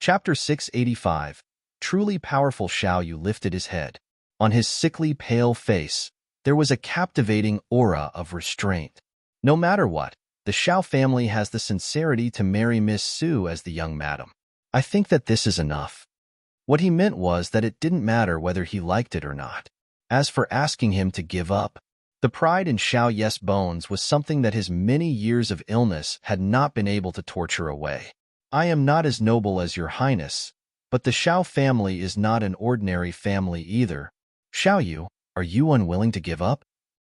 Chapter 685. Truly powerful Xiao Yu lifted his head. On his sickly, pale face, there was a captivating aura of restraint. No matter what, the Xiao family has the sincerity to marry Miss Su as the young madam. I think that this is enough. What he meant was that it didn't matter whether he liked it or not. As for asking him to give up, the pride in Xiao Yu's bones was something that his many years of illness had not been able to torture away. I am not as noble as your highness, but the Xiao family is not an ordinary family either. Xiao Yu, are you unwilling to give up?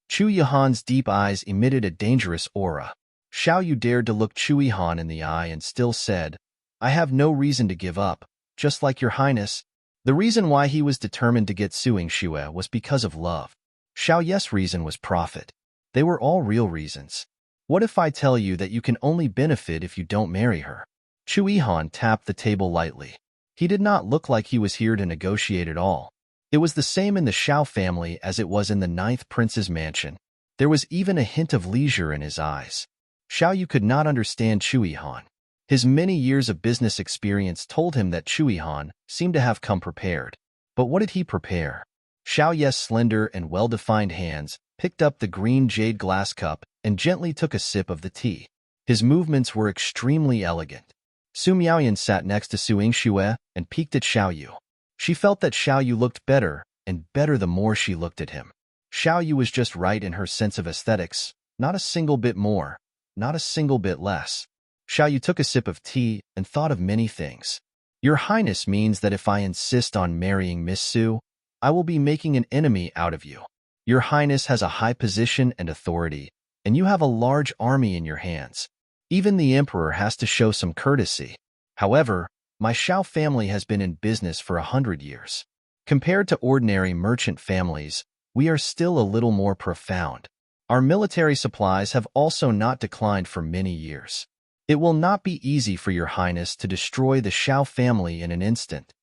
Chu Yihan's deep eyes emitted a dangerous aura. Xiao Yu dared to look Chu Yihan in the eye and still said, I have no reason to give up, just like your highness. The reason why he was determined to get Suing Xue was because of love. Xiao Yu's reason was profit. They were all real reasons. What if I tell you that you can only benefit if you don't marry her? Chu Yihan tapped the table lightly. He did not look like he was here to negotiate at all. It was the same in the Xiao family as it was in the 9th prince's mansion. There was even a hint of leisure in his eyes. Xiao Yu could not understand Chu Yihan. His many years of business experience told him that Chu Yihan seemed to have come prepared. But what did he prepare? Xiao Yu's slender and well-defined hands picked up the green jade glass cup and gently took a sip of the tea. His movements were extremely elegant. Su Miaoyan sat next to Suing Xue and peeked at Xiao Yu. She felt that Xiao Yu looked better and better the more she looked at him. Xiao Yu was just right in her sense of aesthetics, not a single bit more, not a single bit less. Xiao Yu took a sip of tea and thought of many things. Your highness means that if I insist on marrying Miss Su, I will be making an enemy out of you. Your highness has a high position and authority, and you have a large army in your hands. Even the emperor has to show some courtesy. However, my Xiao family has been in business for 100 years. Compared to ordinary merchant families, we are still a little more profound. Our military supplies have also not declined for many years. It will not be easy for your highness to destroy the Xiao family in an instant.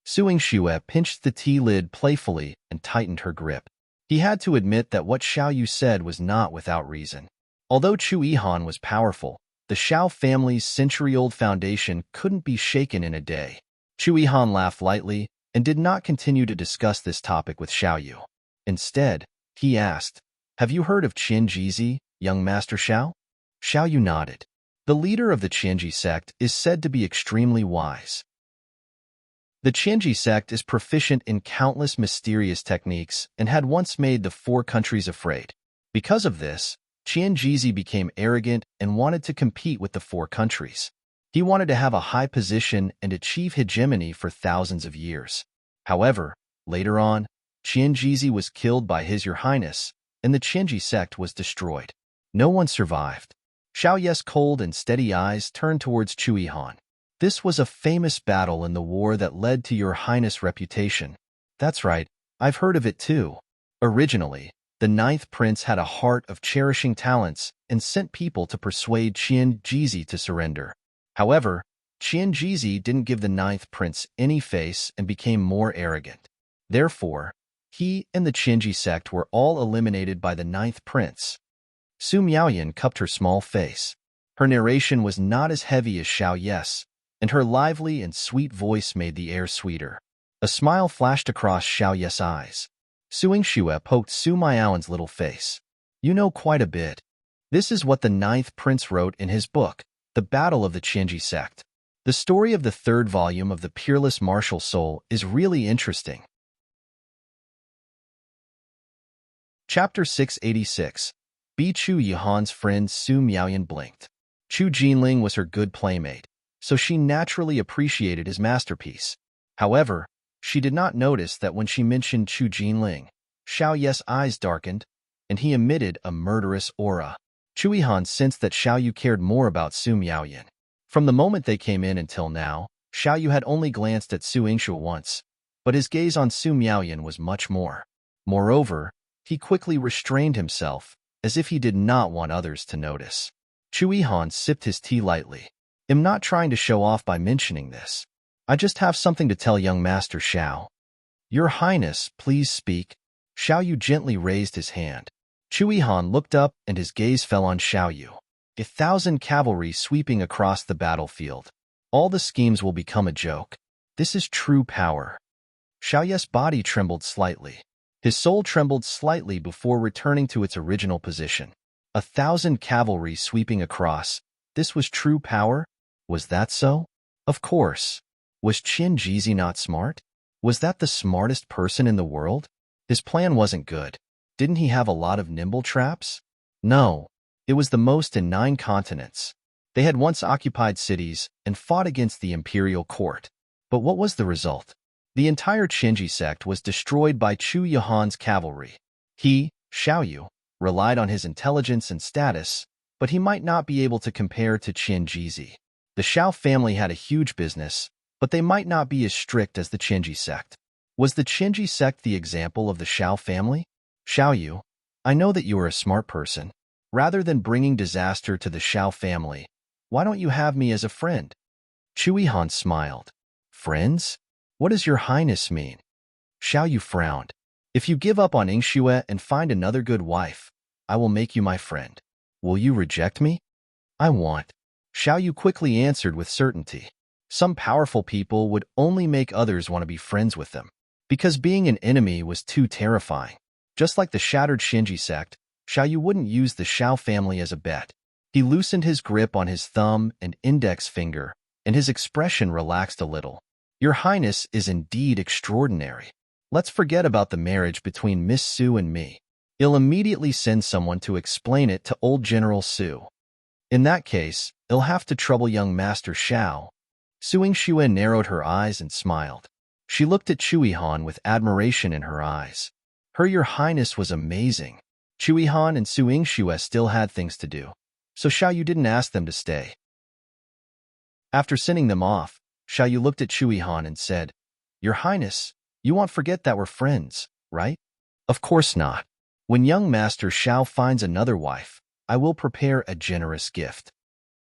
Suing Xue pinched the tea lid playfully and tightened her grip. He had to admit that what Xiao Yu said was not without reason. Although Chu Yihan was powerful, the Xiao family's century-old foundation couldn't be shaken in a day. Chu Yihan laughed lightly and did not continue to discuss this topic with Xiao Yu. Instead, he asked, Have you heard of Qian Jizi, young Master Xiao? Xiao Yu nodded. The leader of the Qianji sect is said to be extremely wise. The Qianji sect is proficient in countless mysterious techniques and had once made the 4 countries afraid. Because of this, Qian Jizi became arrogant and wanted to compete with the 4 countries. He wanted to have a high position and achieve hegemony for thousands of years. However, later on, Qian Jizi was killed by His Your Highness, and the Qianji sect was destroyed. No one survived. Xiao Yu's cold and steady eyes turned towards Chu Yihan. This was a famous battle in the war that led to your highness' reputation. That's right, I've heard of it too. Originally, the 9th prince had a heart of cherishing talents and sent people to persuade Qian Jizi to surrender. However, Qian Jizi didn't give the 9th prince any face and became more arrogant. Therefore, he and the Qianji sect were all eliminated by the 9th prince. Su Miaoyan cupped her small face. Her narration was not as heavy as Xiao Yu's, and her lively and sweet voice made the air sweeter. A smile flashed across Xiao Yu's eyes. Suing Xue poked Su Miaoyan's little face. You know quite a bit. This is what the 9th prince wrote in his book, The Battle of the Qianji Sect. The story of the 3rd volume of the Peerless Martial Soul is really interesting. Chapter 686. Bi Chu Yihan's friend Su Miaoyan blinked. Chu Jinling was her good playmate, so she naturally appreciated his masterpiece. However, she did not notice that when she mentioned Chu Jinling, Xiao Yu's eyes darkened, and he emitted a murderous aura. Chu Yihan sensed that Xiao Yu cared more about Su Miaoyan. From the moment they came in until now, Xiao Yu had only glanced at Su Yingxue once, but his gaze on Su Miaoyan was much more. Moreover, he quickly restrained himself, as if he did not want others to notice. Chu Yihan sipped his tea lightly. I'm not trying to show off by mentioning this. I just have something to tell young Master Xiao. Your Highness, please speak. Xiao Yu gently raised his hand. Chu Yihan looked up and his gaze fell on Xiao Yu. 1,000 cavalry sweeping across the battlefield. All the schemes will become a joke. This is true power. Xiao Ye's body trembled slightly. His soul trembled slightly before returning to its original position. 1,000 cavalry sweeping across. This was true power? Was that so? Of course. Was Qin Jizi not smart? Was that the smartest person in the world? His plan wasn't good. Didn't he have a lot of nimble traps? No. It was the most in 9 continents. They had once occupied cities and fought against the imperial court. But what was the result? The entire Qinji sect was destroyed by Chu Yuhan's cavalry. He, Xiao Yu, relied on his intelligence and status, but he might not be able to compare to Qin Jizi. The Xiao family had a huge business, but they might not be as strict as the Qinji sect. Was the Qinji sect the example of the Xiao family? Xiao Yu, I know that you are a smart person. Rather than bringing disaster to the Xiao family, why don't you have me as a friend? Chu Yihan smiled. Friends? What does your highness mean? Xiao Yu frowned. If you give up on Yingxue and find another good wife, I will make you my friend. Will you reject me? I want. Xiao Yu quickly answered with certainty. Some powerful people would only make others want to be friends with them, because being an enemy was too terrifying. Just like the shattered Shinji sect, Xiao Yu wouldn't use the Xiao family as a bet. He loosened his grip on his thumb and index finger, and his expression relaxed a little. Your Highness is indeed extraordinary. Let's forget about the marriage between Miss Su and me. I'll immediately send someone to explain it to old General Su. In that case, I'll have to trouble young Master Xiao. Su Yingxue narrowed her eyes and smiled. She looked at Chu Yihan with admiration in her eyes. Your Highness was amazing. Chu Yihan and Su Yingxue still had things to do, so Xiao Yu didn't ask them to stay. After sending them off, Xiao Yu looked at Chu Yihan and said, Your Highness, you won't forget that we're friends, right? Of course not. When young Master Xiao finds another wife, I will prepare a generous gift.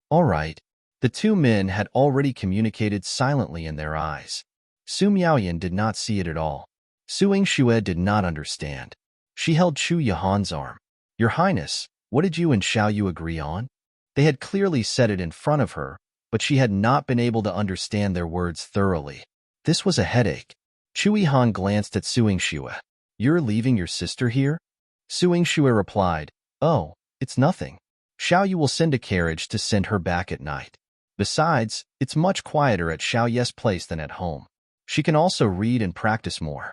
All right. The two men had already communicated silently in their eyes. Su Miaoyan did not see it at all. Su Yingxue did not understand. She held Chu Yihan's arm. Your Highness, what did you and Xiao Yu agree on? They had clearly said it in front of her, but she had not been able to understand their words thoroughly. This was a headache. Chu Yihan glanced at Su Yingxue. You're leaving your sister here? Su Yingxue replied, Oh, it's nothing. Xiao Yu will send a carriage to send her back at night. Besides, it's much quieter at Xiao Ye's place than at home. She can also read and practice more.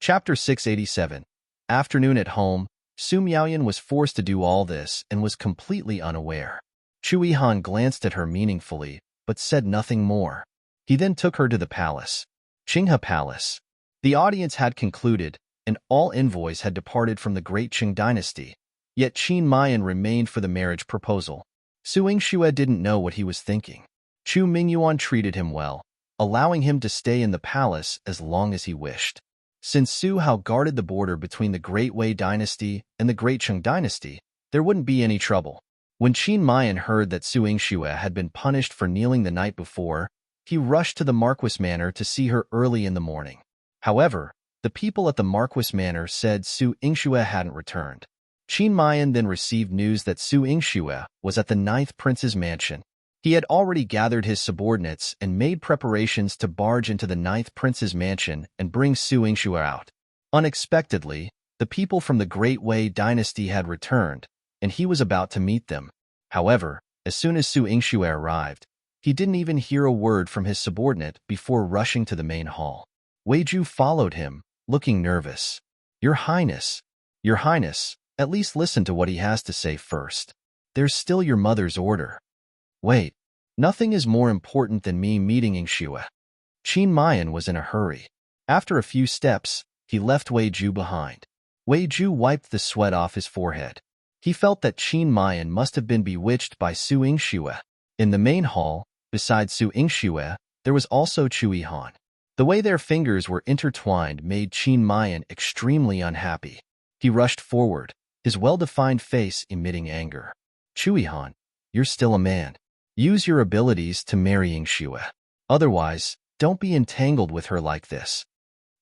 Chapter 687. Afternoon at home. Su Miaoyan was forced to do all this and was completely unaware. Chu Yihan glanced at her meaningfully, but said nothing more. He then took her to the palace. Qinghe Palace. The audience had concluded, and all envoys had departed from the great Qing dynasty. Yet Qin Mayan remained for the marriage proposal. Su Yingxue didn't know what he was thinking. Chu Mingyuan treated him well, allowing him to stay in the palace as long as he wished. Since Su Hao guarded the border between the Great Wei dynasty and the Great Qing dynasty, there wouldn't be any trouble. When Qin Mayan heard that Su Yingxue had been punished for kneeling the night before, he rushed to the Marquis Manor to see her early in the morning. However, the people at the Marquis Manor said Su Yingxue hadn't returned. Qin Mayan then received news that Su Yingxue was at the 9th Prince's mansion. He had already gathered his subordinates and made preparations to barge into the 9th Prince's mansion and bring Su Yingxue out. Unexpectedly, the people from the Great Wei dynasty had returned, and he was about to meet them. However, as soon as Su Yingxue arrived, he didn't even hear a word from his subordinate before rushing to the main hall. Wei Ju followed him, looking nervous. Your Highness, at least listen to what he has to say first. There's still your mother's order. Wait, nothing is more important than me meeting Yingxue. Qin Mayan was in a hurry. After a few steps, he left Wei Ju behind. Wei Ju wiped the sweat off his forehead. He felt that Qin Mayan must have been bewitched by Su Yingxue. In the main hall, besides Su Yingxue, there was also Chu Yihan. The way their fingers were intertwined made Qin Mayan extremely unhappy. He rushed forward, his well-defined face emitting anger. Chu Yihan, you're still a man. Use your abilities to marry Yingxue. Otherwise, don't be entangled with her like this.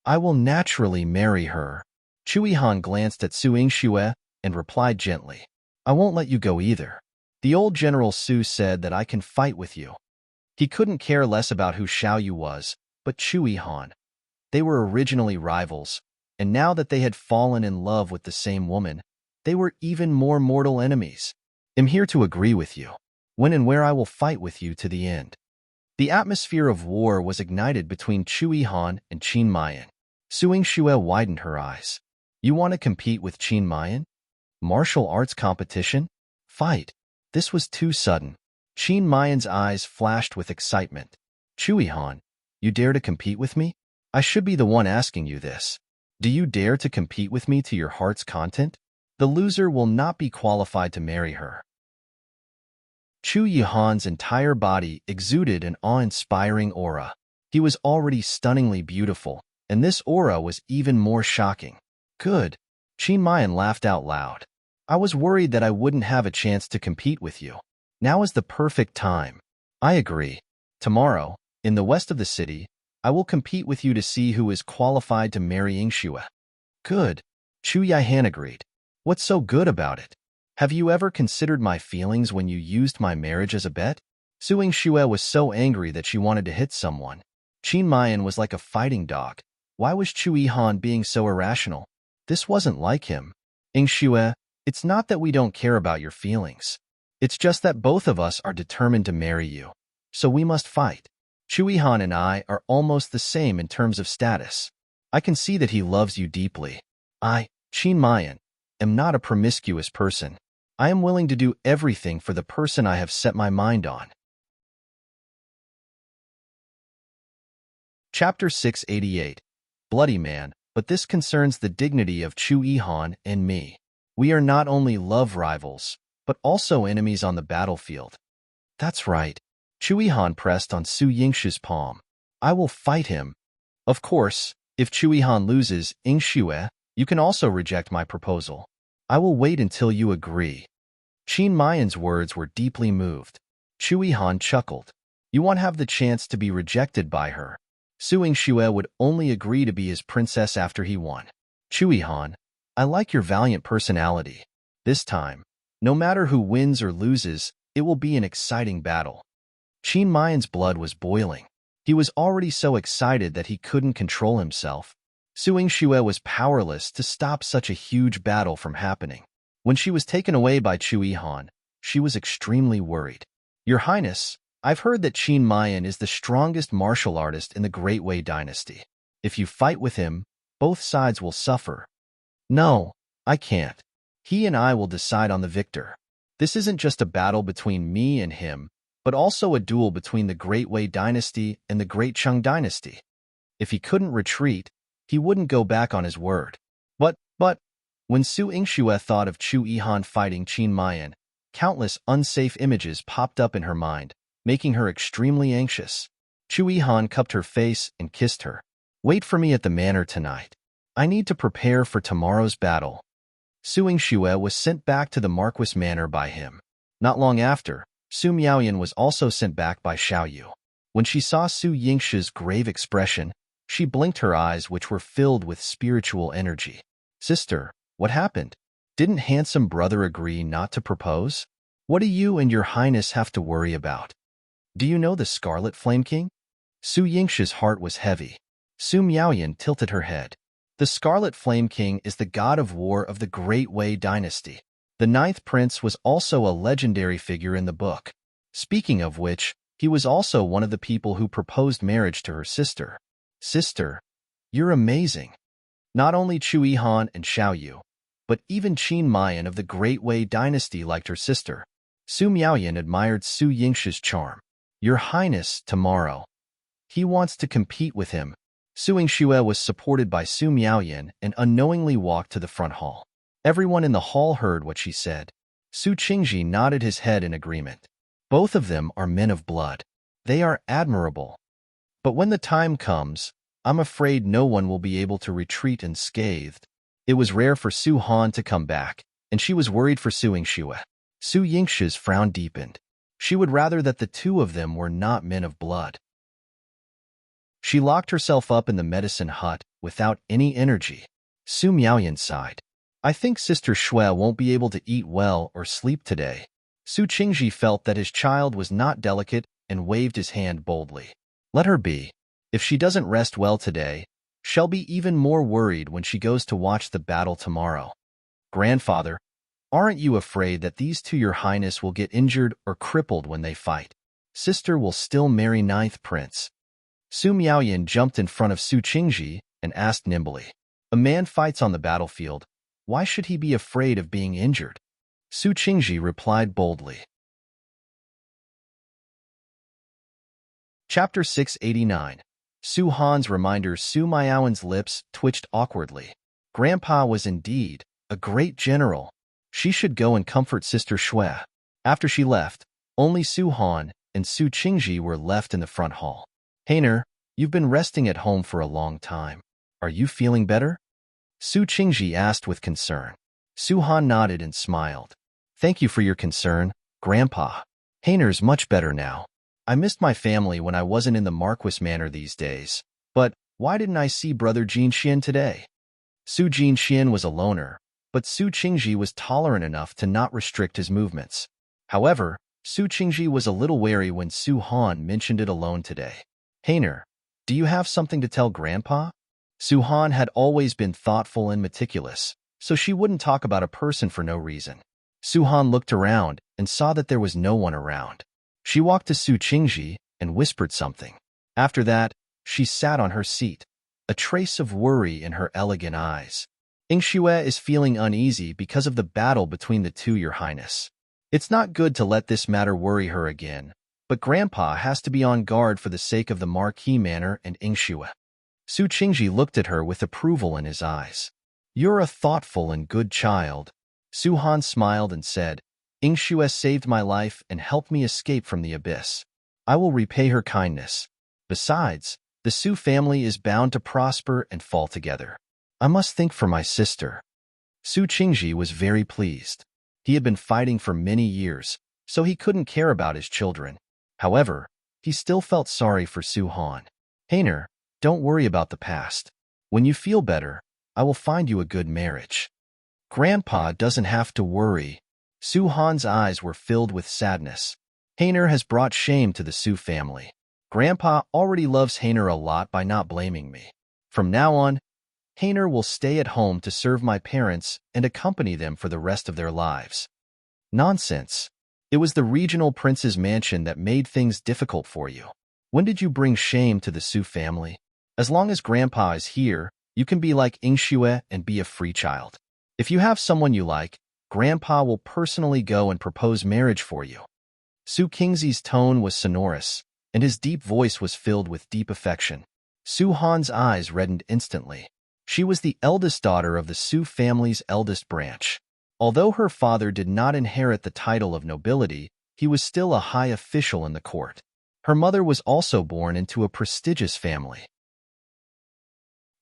I will naturally marry her. Chu Yihan glanced at Su Yingxue and replied gently. I won't let you go either. The old General Su said that I can fight with you. He couldn't care less about who Xiaoyu was, but Chu Yihan. They were originally rivals, and now that they had fallen in love with the same woman, they were even more mortal enemies. I'm here to agree with you. When and where I will fight with you to the end. The atmosphere of war was ignited between Chu Yihan and Qin Mayan. Su Yingxue widened her eyes. You want to compete with Qin Mayan? Martial arts competition? Fight. This was too sudden. Qin Mayan's eyes flashed with excitement. Chu Yihan, you dare to compete with me? I should be the one asking you this. Do you dare to compete with me to your heart's content? The loser will not be qualified to marry her. Chu Yihan's entire body exuded an awe-inspiring aura. He was already stunningly beautiful, and this aura was even more shocking. Good. Qin Mayan laughed out loud. I was worried that I wouldn't have a chance to compete with you. Now is the perfect time. I agree. Tomorrow, in the west of the city, I will compete with you to see who is qualified to marry Yingxue. Good. Chu Yihan agreed. What's so good about it? Have you ever considered my feelings when you used my marriage as a bet? Su Yingxue was so angry that she wanted to hit someone. Qin Mayan was like a fighting dog. Why was Chu Yihan being so irrational? This wasn't like him. Yingxue, it's not that we don't care about your feelings. It's just that both of us are determined to marry you. So we must fight. Chu Yihan and I are almost the same in terms of status. I can see that he loves you deeply. I, Qin Mayan, am not a promiscuous person. I am willing to do everything for the person I have set my mind on. Chapter 688. Bloody Man, but this concerns the dignity of Chu Yihan and me. We are not only love rivals, but also enemies on the battlefield. That's right. Chu Yihan pressed on Su Yingxue's palm. I will fight him. Of course, if Chu Yihan loses, Yingxue, you can also reject my proposal. I will wait until you agree. Qin Mayan's words were deeply moved. Chu Yihan chuckled. You won't have the chance to be rejected by her. Su Yingxue would only agree to be his princess after he won. Chu Yihan, I like your valiant personality. This time, no matter who wins or loses, it will be an exciting battle. Qin Mayan's blood was boiling. He was already so excited that he couldn't control himself. Su Yingxue was powerless to stop such a huge battle from happening. When she was taken away by Chu Yihan, she was extremely worried. Your Highness, I've heard that Qin Mayan is the strongest martial artist in the Great Wei dynasty. If you fight with him, both sides will suffer. No, I can't. He and I will decide on the victor. This isn't just a battle between me and him, but also a duel between the Great Wei dynasty and the Great Cheng dynasty. If he couldn't retreat, he wouldn't go back on his word. But, when Su Yingxue thought of Chu Yihan fighting Qin Mayan, countless unsafe images popped up in her mind, making her extremely anxious. Chu Yihan cupped her face and kissed her. Wait for me at the manor tonight. I need to prepare for tomorrow's battle. Su Yingxue was sent back to the Marquis Manor by him. Not long after, Su Miaoyan was also sent back by Xiaoyu. When she saw Su Yingxue's grave expression, she blinked her eyes, which were filled with spiritual energy. Sister, what happened? Didn't handsome brother agree not to propose? What do you and your highness have to worry about? Do you know the Scarlet Flame King? Su Yingxue's heart was heavy. Su Miaoyan tilted her head. The Scarlet Flame King is the god of war of the Great Wei dynasty. The ninth prince was also a legendary figure in the book. Speaking of which, he was also one of the people who proposed marriage to her sister. Sister, you're amazing. Not only Chu Yihan and Xiaoyu, but even Qin Mayan of the Great Wei dynasty liked her sister. Su Miaoyan admired Su Yingxue's charm. Your Highness, tomorrow. He wants to compete with him. Su Yingxue was supported by Su Miaoyan and unknowingly walked to the front hall. Everyone in the hall heard what she said. Su Qingji nodded his head in agreement. Both of them are men of blood. They are admirable. But when the time comes, I'm afraid no one will be able to retreat unscathed. It was rare for Su Han to come back, and she was worried for Su Yingxue. Su Yingxue's frown deepened. She would rather that the two of them were not men of blood. She locked herself up in the medicine hut without any energy. Su Miaoyan sighed. I think Sister Shui won't be able to eat well or sleep today. Su Qingji felt that his child was not delicate and waved his hand boldly. Let her be. If she doesn't rest well today, she'll be even more worried when she goes to watch the battle tomorrow. Grandfather, aren't you afraid that these two your highness will get injured or crippled when they fight? Sister will still marry ninth prince. Su Miaoyan jumped in front of Su Qingji and asked nimbly. A man fights on the battlefield. Why should he be afraid of being injured? Su Qingji replied boldly. Chapter 689. Su Han's reminder. Su Miaoyan's lips twitched awkwardly. Grandpa was indeed a great general. She should go and comfort Sister Shui. After she left, only Su Han and Su Qingji were left in the front hall. Hainer, you've been resting at home for a long time. Are you feeling better? Su Qingji asked with concern. Su Han nodded and smiled. Thank you for your concern, Grandpa. Hainer's much better now. I missed my family when I wasn't in the Marquis Manor these days. But why didn't I see Brother Jinxian today? Su Jinxian was a loner, but Su Qingji was tolerant enough to not restrict his movements. However, Su Qingji was a little wary when Su Han mentioned it alone today. Hainer, do you have something to tell Grandpa? Su Han had always been thoughtful and meticulous, so she wouldn't talk about a person for no reason. Su Han looked around and saw that there was no one around. She walked to Su Qingji and whispered something. After that, she sat on her seat, a trace of worry in her elegant eyes. Yingxue is feeling uneasy because of the battle between the two, Your Highness. It's not good to let this matter worry her again, but Grandpa has to be on guard for the sake of the Marquis Manor and Yingxue. Su Qingji looked at her with approval in his eyes. You're a thoughtful and good child. Su Han smiled and said, Yingxue saved my life and helped me escape from the abyss. I will repay her kindness. Besides, the Su family is bound to prosper and fall together. I must think for my sister. Su Qingji was very pleased. He had been fighting for many years, so he couldn't care about his children. However, he still felt sorry for Su Han. Hainer, don't worry about the past. When you feel better, I will find you a good marriage. Grandpa doesn't have to worry. Su Han's eyes were filled with sadness. Hainer has brought shame to the Su family. Grandpa already loves Hainer a lot by not blaming me. From now on, Hainer will stay at home to serve my parents and accompany them for the rest of their lives. Nonsense. It was the regional prince's mansion that made things difficult for you. When did you bring shame to the Su family? As long as Grandpa is here, you can be like Yingxue and be a free child. If you have someone you like, Grandpa will personally go and propose marriage for you. Su Qingji's tone was sonorous, and his deep voice was filled with deep affection. Su Han's eyes reddened instantly. She was the eldest daughter of the Su family's eldest branch. Although her father did not inherit the title of nobility, he was still a high official in the court. Her mother was also born into a prestigious family.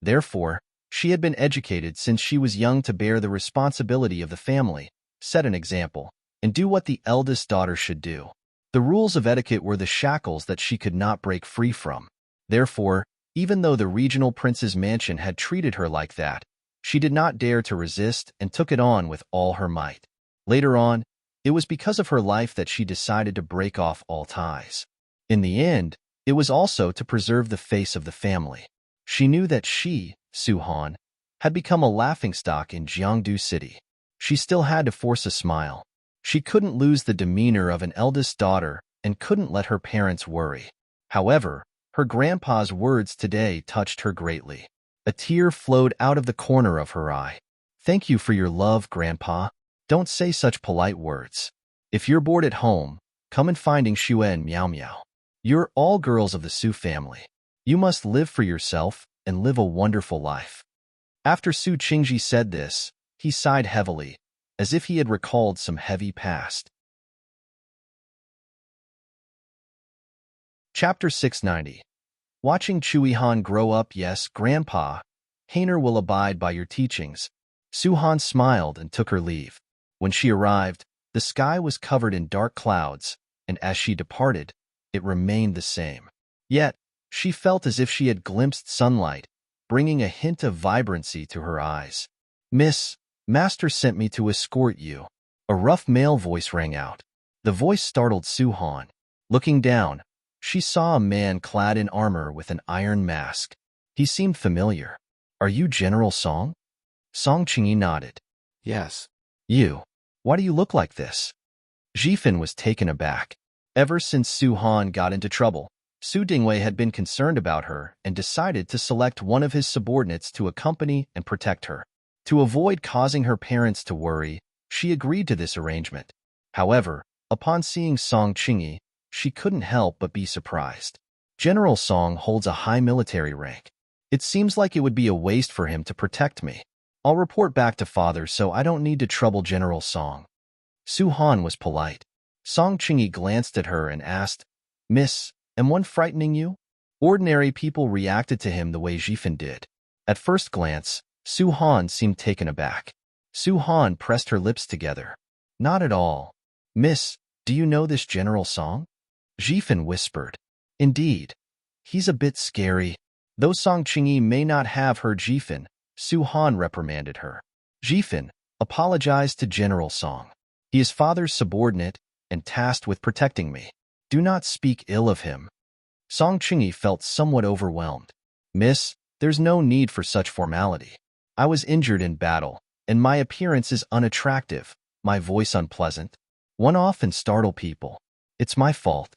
Therefore, she had been educated since she was young to bear the responsibility of the family, set an example, and do what the eldest daughter should do. The rules of etiquette were the shackles that she could not break free from. Therefore, even though the regional prince's mansion had treated her like that, she did not dare to resist and took it on with all her might. Later on, it was because of her life that she decided to break off all ties. In the end, it was also to preserve the face of the family. She knew that she, Su Han, had become a laughingstock in Jiangdu City. She still had to force a smile. She couldn't lose the demeanor of an eldest daughter and couldn't let her parents worry. However, her grandpa's words today touched her greatly. A tear flowed out of the corner of her eye. Thank you for your love, Grandpa. Don't say such polite words. If you're bored at home, come and find Yingxue and Miao Miao. You're all girls of the Su family. You must live for yourself and live a wonderful life. After Su Qingji said this, he sighed heavily, as if he had recalled some heavy past. Chapter 690. Watching Chui Han grow up. Yes, Grandpa, Hainer will abide by your teachings. Su Han smiled and took her leave. When she arrived, the sky was covered in dark clouds, and as she departed, it remained the same. Yet, she felt as if she had glimpsed sunlight, bringing a hint of vibrancy to her eyes. Miss, Master sent me to escort you. A rough male voice rang out. The voice startled Su Han. Looking down, she saw a man clad in armor with an iron mask. He seemed familiar. Are you General Song? Song Qingyi nodded. Yes. You. Why do you look like this? Jifin was taken aback. Ever since Su Han got into trouble, Su Dingwei had been concerned about her and decided to select one of his subordinates to accompany and protect her. To avoid causing her parents to worry, she agreed to this arrangement. However, upon seeing Song Qingyi, she couldn't help but be surprised. General Song holds a high military rank. It seems like it would be a waste for him to protect me. I'll report back to father so I don't need to trouble General Song. Su Han was polite. Song Qingyi glanced at her and asked, Miss, am one frightening you? Ordinary people reacted to him the way Jifin did. At first glance, Su Han seemed taken aback. Su Han pressed her lips together. Not at all. Miss, do you know this General Song? Jifin whispered. Indeed. He's a bit scary. Though Song Qingyi may not have heard Jifin, Su Han reprimanded her. Jifin, apologized to General Song. He is father's subordinate and tasked with protecting me. Do not speak ill of him. Song Qingyi felt somewhat overwhelmed. Miss, there's no need for such formality. I was injured in battle, and my appearance is unattractive, my voice unpleasant. One often startle people. It's my fault.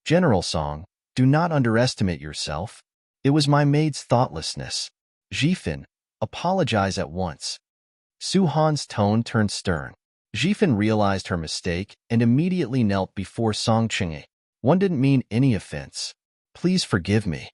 General Song, do not underestimate yourself. It was my maid's thoughtlessness. Jifin, apologize at once. Su Han's tone turned stern. Jifin realized her mistake and immediately knelt before Song Qingyi. One didn't mean any offense. Please forgive me.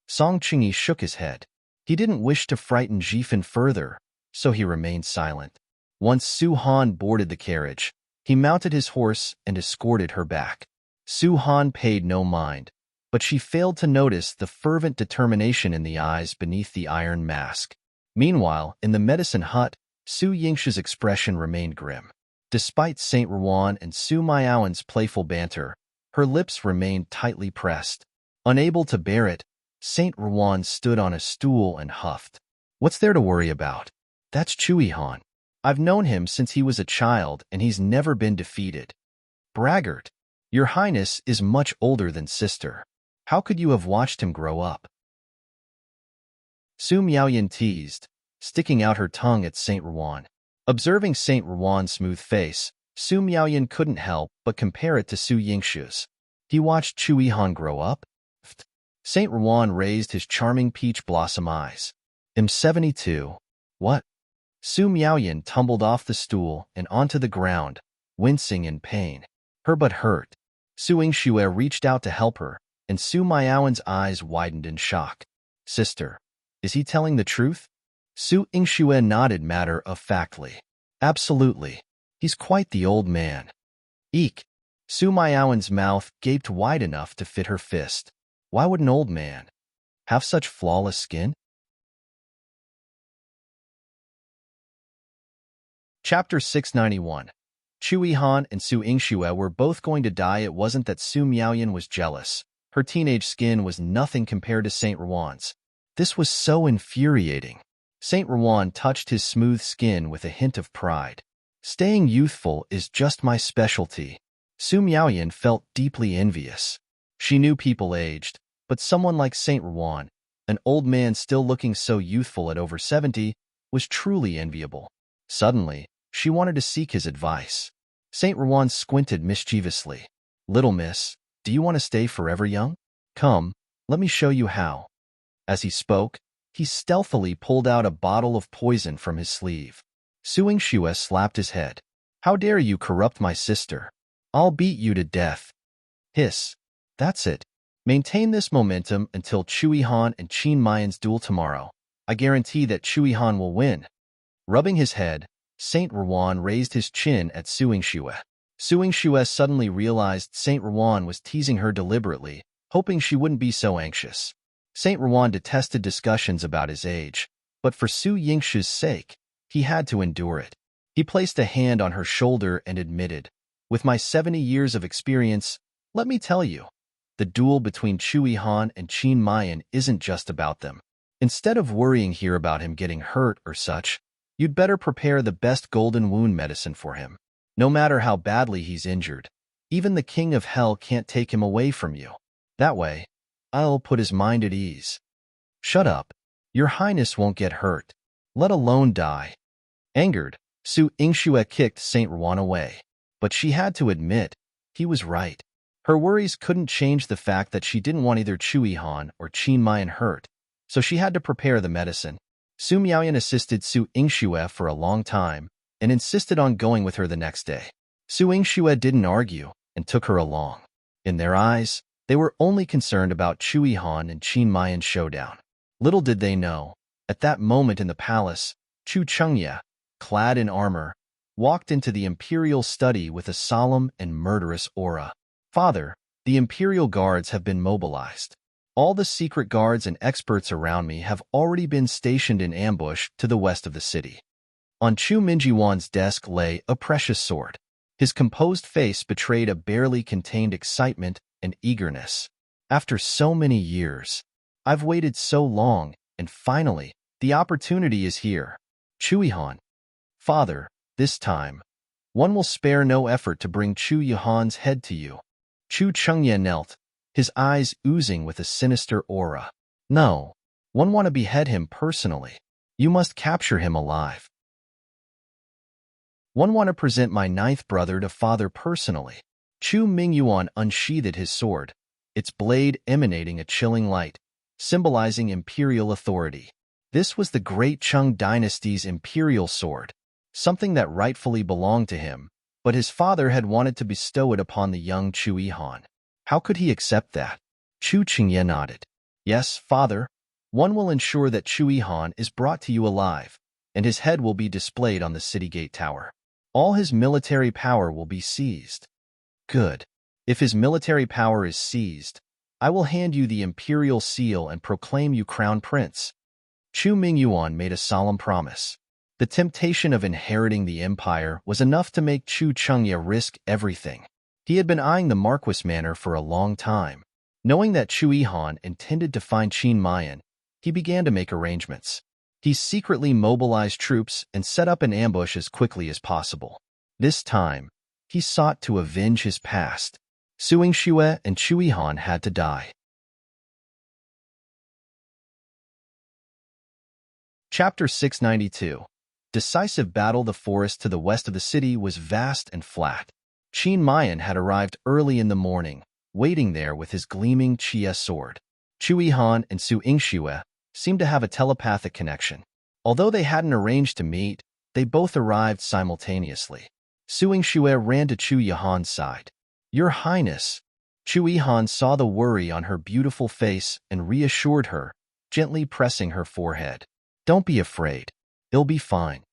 Song Qingyi shook his head. He didn't wish to frighten Jifin further, so he remained silent. Once Su Han boarded the carriage, he mounted his horse and escorted her back. Su Han paid no mind, but she failed to notice the fervent determination in the eyes beneath the iron mask. Meanwhile, in the medicine hut, Su Yingshu's expression remained grim. Despite Saint Ruan and Su Miaowen's playful banter, her lips remained tightly pressed. Unable to bear it, Saint Ruan stood on a stool and huffed. What's there to worry about? That's Chui Han. I've known him since he was a child and he's never been defeated. Braggart, your highness is much older than sister. How could you have watched him grow up? Su Miaoyan teased, sticking out her tongue at Saint Ruan. Observing Saint Ruan's smooth face, Su Miaoyan couldn't help but compare it to Su Yingshu's. He watched Chui Han grow up? Saint Ruan raised his charming peach blossom eyes. M72. What? Su Miaoyan tumbled off the stool and onto the ground, wincing in pain. Her butt hurt. Su Yingxue reached out to help her, and Su Miaowen's eyes widened in shock. Sister, is he telling the truth? Su Yingxue nodded matter-of-factly. Absolutely. He's quite the old man. Eek. Su Miaowen's mouth gaped wide enough to fit her fist. Why would an old man have such flawless skin? Chapter 691. Chui Han and Su Yingxue were both going to die. It wasn't that Su Miaoyan was jealous. Her teenage skin was nothing compared to Saint Ruan's. This was so infuriating. Saint Ruan touched his smooth skin with a hint of pride. Staying youthful is just my specialty. Su Miaoyan felt deeply envious. She knew people aged, but someone like Saint Ruan, an old man still looking so youthful at over 70, was truly enviable. Suddenly, she wanted to seek his advice. Saint Ruan squinted mischievously. Little miss, do you want to stay forever young? Come, let me show you how. As he spoke, he stealthily pulled out a bottle of poison from his sleeve. Su Yingxue slapped his head. How dare you corrupt my sister? I'll beat you to death. Hiss. That's it. Maintain this momentum until Chui Han and Qin Mayan's duel tomorrow. I guarantee that Chui Han will win. Rubbing his head, Saint Ruan raised his chin at Su Yingxue. Su Yingxue suddenly realized Saint Ruan was teasing her deliberately, hoping she wouldn't be so anxious. Saint Ruan detested discussions about his age, but for Su Yingshu's sake, he had to endure it. He placed a hand on her shoulder and admitted, with my 70 years of experience, let me tell you, the duel between Chui Han and Qin Mayan isn't just about them. Instead of worrying here about him getting hurt or such, you'd better prepare the best golden wound medicine for him. No matter how badly he's injured, Even the king of hell can't take him away from you. That way, I'll put his mind at ease. Shut up. Your highness won't get hurt, let alone die. Angered, Su Yingxue kicked Saint Ruan away. But she had to admit, he was right. Her worries couldn't change the fact that she didn't want either Chu Yihan or Qin Mayan hurt, so she had to prepare the medicine. Su Miaoyan assisted Su Yingxue for a long time and insisted on going with her the next day. Su Yingxue didn't argue and took her along. In their eyes, they were only concerned about Chu Yihan and Qin Mayan's showdown. Little did they know, at that moment in the palace, Chu Chengye, clad in armor, walked into the imperial study with a solemn and murderous aura. Father, the imperial guards have been mobilized. All the secret guards and experts around me have already been stationed in ambush to the west of the city. On Chu Minjiwan's desk lay a precious sword. His composed face betrayed a barely contained excitement and eagerness. After so many years, I've waited so long, and finally, the opportunity is here. Chu Yihan. Father, this time, one will spare no effort to bring Chu Yihan's head to you. Chu Chengye knelt, his eyes oozing with a sinister aura. No, one want to behead him personally. You must capture him alive. One want to present my ninth brother to father personally. Chu Mingyuan unsheathed his sword, its blade emanating a chilling light, symbolizing imperial authority. This was the great Cheng dynasty's imperial sword, something that rightfully belonged to him, but his father had wanted to bestow it upon the young Chu Yihan. How could he accept that? Chu Chengye nodded. Yes, father. One will ensure that Chu Yihan is brought to you alive, and his head will be displayed on the city gate tower. All his military power will be seized. Good. If his military power is seized, I will hand you the imperial seal and proclaim you crown prince. Chu Mingyuan made a solemn promise. The temptation of inheriting the empire was enough to make Chu Chengye risk everything. He had been eyeing the Marquis manor for a long time. Knowing that Chu Yihan intended to find Qin Mayan, he began to make arrangements. He secretly mobilized troops and set up an ambush as quickly as possible. This time, he sought to avenge his past. Su Yingxue and Chu Yihan had to die. Chapter 692. Decisive battle. The forest to the west of the city was vast and flat. Qin Mayan had arrived early in the morning, waiting there with his gleaming Qie sword. Chu Yihan and Su Yingxue seemed to have a telepathic connection. Although they hadn't arranged to meet, they both arrived simultaneously. Su Yingxue ran to Chu Yihan's side. Your Highness. Chu Yihan saw the worry on her beautiful face and reassured her, gently pressing her forehead. Don't be afraid. It'll be fine.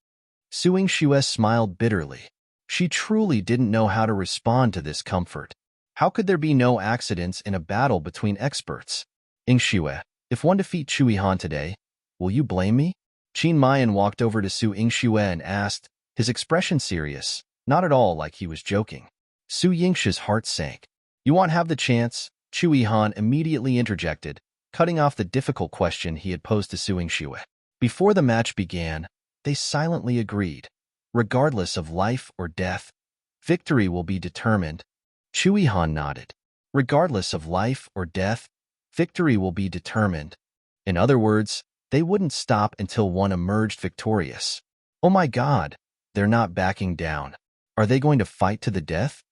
Su Yingxue smiled bitterly. She truly didn't know how to respond to this comfort. How could there be no accidents in a battle between experts? Yingxue, if one defeat Chu Yihan today, will you blame me? Qin Mayan walked over to Su Yingxue and asked, his expression serious, not at all like he was joking. Su Yingxue's heart sank. You won't have the chance, Chu Yihan immediately interjected, cutting off the difficult question he had posed to Su Yingxue. Before the match began, they silently agreed. Regardless of life or death, victory will be determined. Chu Yihan nodded. Regardless of life or death, victory will be determined. In other words, they wouldn't stop until one emerged victorious. Oh my God, they're not backing down. Are they going to fight to the death?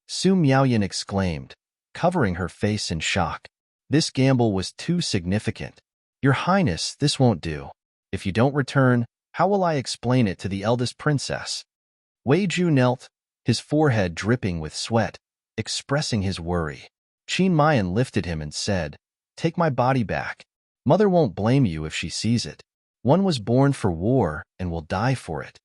Su Miaoyan exclaimed, covering her face in shock. This gamble was too significant. Your Highness, this won't do. If you don't return, how will I explain it to the eldest princess? Wei Ju knelt, his forehead dripping with sweat, expressing his worry. Qin Mayan lifted him and said, Take my body back. Mother won't blame you if she sees it. One was born for war and will die for it.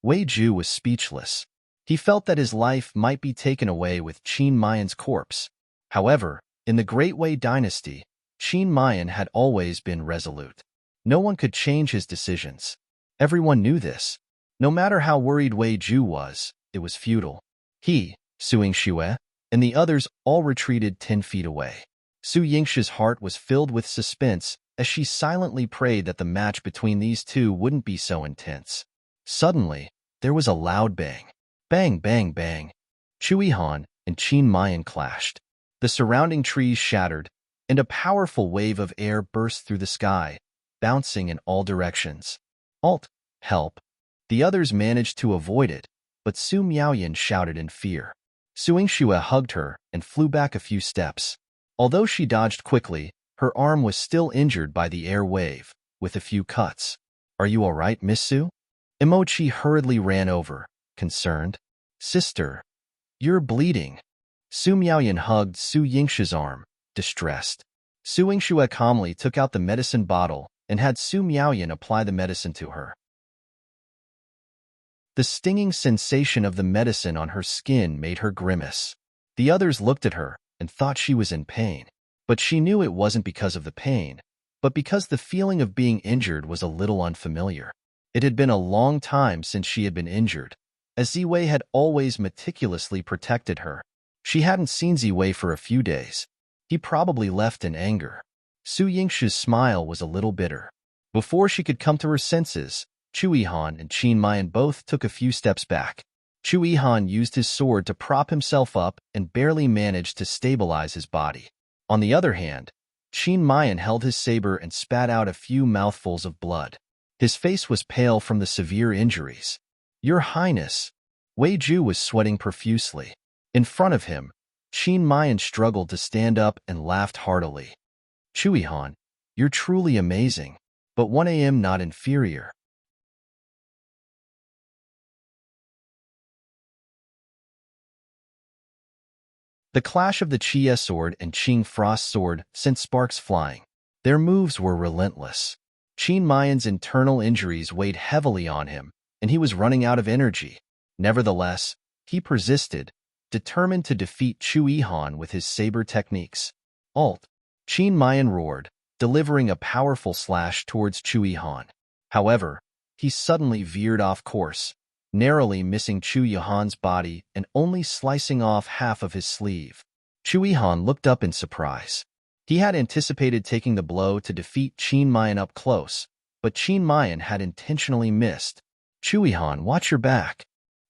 Wei Ju was speechless. He felt that his life might be taken away with Qin Mayan's corpse. However, in the Great Wei dynasty, Qin Mayan had always been resolute. No one could change his decisions. Everyone knew this. No matter how worried Wei Ju was, it was futile. He, Su Yingxue, and the others all retreated 10 feet away. Su Yingxue's heart was filled with suspense as she silently prayed that the match between these two wouldn't be so intense. Suddenly, there was a loud bang. Bang, bang, bang. Chu Yihan and Qin Mayan clashed. The surrounding trees shattered, and a powerful wave of air burst through the sky, bouncing in all directions. Alt, help! The others managed to avoid it, but Su Miaoyan shouted in fear. Su Yingxue hugged her and flew back a few steps. Although she dodged quickly, her arm was still injured by the air wave, with a few cuts. Are you all right, Miss Su? Imochi hurriedly ran over, concerned. Sister, you're bleeding. Su Miaoyan hugged Su Yingxue's arm, distressed. Su Yingxue calmly took out the medicine bottle and had Su Miaoyan apply the medicine to her. The stinging sensation of the medicine on her skin made her grimace. The others looked at her and thought she was in pain. But she knew it wasn't because of the pain, but because the feeling of being injured was a little unfamiliar. It had been a long time since she had been injured, as Ziwei had always meticulously protected her. She hadn't seen Ziwei for a few days. He probably left in anger. Su Yingxue's smile was a little bitter. Before she could come to her senses, Chu Yihan and Qin Mayan both took a few steps back. Chu Yihan used his sword to prop himself up and barely managed to stabilize his body. On the other hand, Qin Mayan held his saber and spat out a few mouthfuls of blood. His face was pale from the severe injuries. Your Highness, Wei Ju was sweating profusely. In front of him, Qin Mayan struggled to stand up and laughed heartily. Chu Yihan, you're truly amazing, but 1 a.m. not inferior. The clash of the Chia sword and Qing Frost sword sent sparks flying. Their moves were relentless. Qin Mayan's internal injuries weighed heavily on him, and he was running out of energy. Nevertheless, he persisted, determined to defeat Chu Yihan with his saber techniques. Alt! Qin Mayan roared, delivering a powerful slash towards Chu Yihan. However, he suddenly veered off course, narrowly missing Chu Yihan's body and only slicing off half of his sleeve. Chu Yihan looked up in surprise. He had anticipated taking the blow to defeat Qin Mayan up close, but Qin Mayan had intentionally missed. Chu Yihan, watch your back.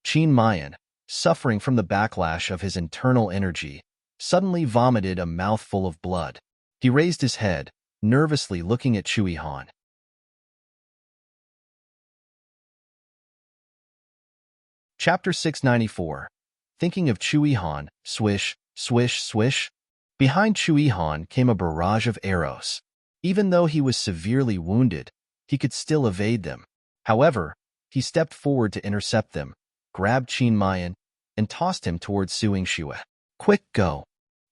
Qin Mayan, suffering from the backlash of his internal energy, suddenly vomited a mouthful of blood. He raised his head, nervously looking at Chu Yihan. Chapter 694. Thinking of Chu Yihan, swish, swish, swish. Behind Chu Yihan came a barrage of arrows. Even though he was severely wounded, he could still evade them. However, he stepped forward to intercept them, grabbed Qin Mayan, and tossed him towards Su Yingxue. Quick, go.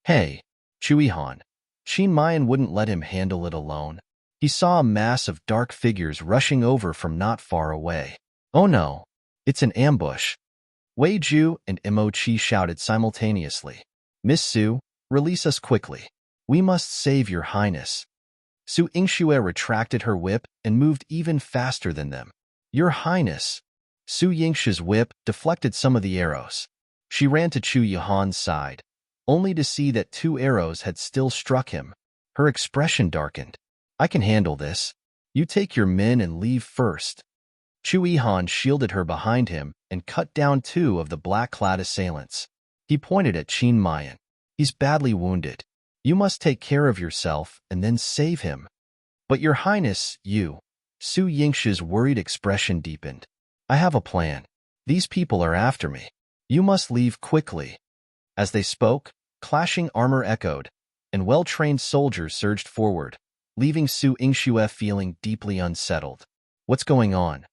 Hey, Chu Yihan. Qin Mayan wouldn't let him handle it alone. He saw a mass of dark figures rushing over from not far away. Oh no, it's an ambush. Wei Ju and Imochi shouted simultaneously. Miss Su, release us quickly. We must save your highness. Su Yingxue retracted her whip and moved even faster than them. Your highness. Su Yingxue's whip deflected some of the arrows. She ran to Chu Yihan's side, only to see that 2 arrows had still struck him. Her expression darkened. I can handle this. You take your men and leave first. Chu Yihan shielded her behind him and cut down 2 of the black-clad assailants. He pointed at Qin Mayan. He's badly wounded. You must take care of yourself and then save him. But your highness, you. Su Yingxue's worried expression deepened. I have a plan. These people are after me. You must leave quickly. As they spoke, clashing armor echoed, and well-trained soldiers surged forward, leaving Su Yingxue feeling deeply unsettled. What's going on?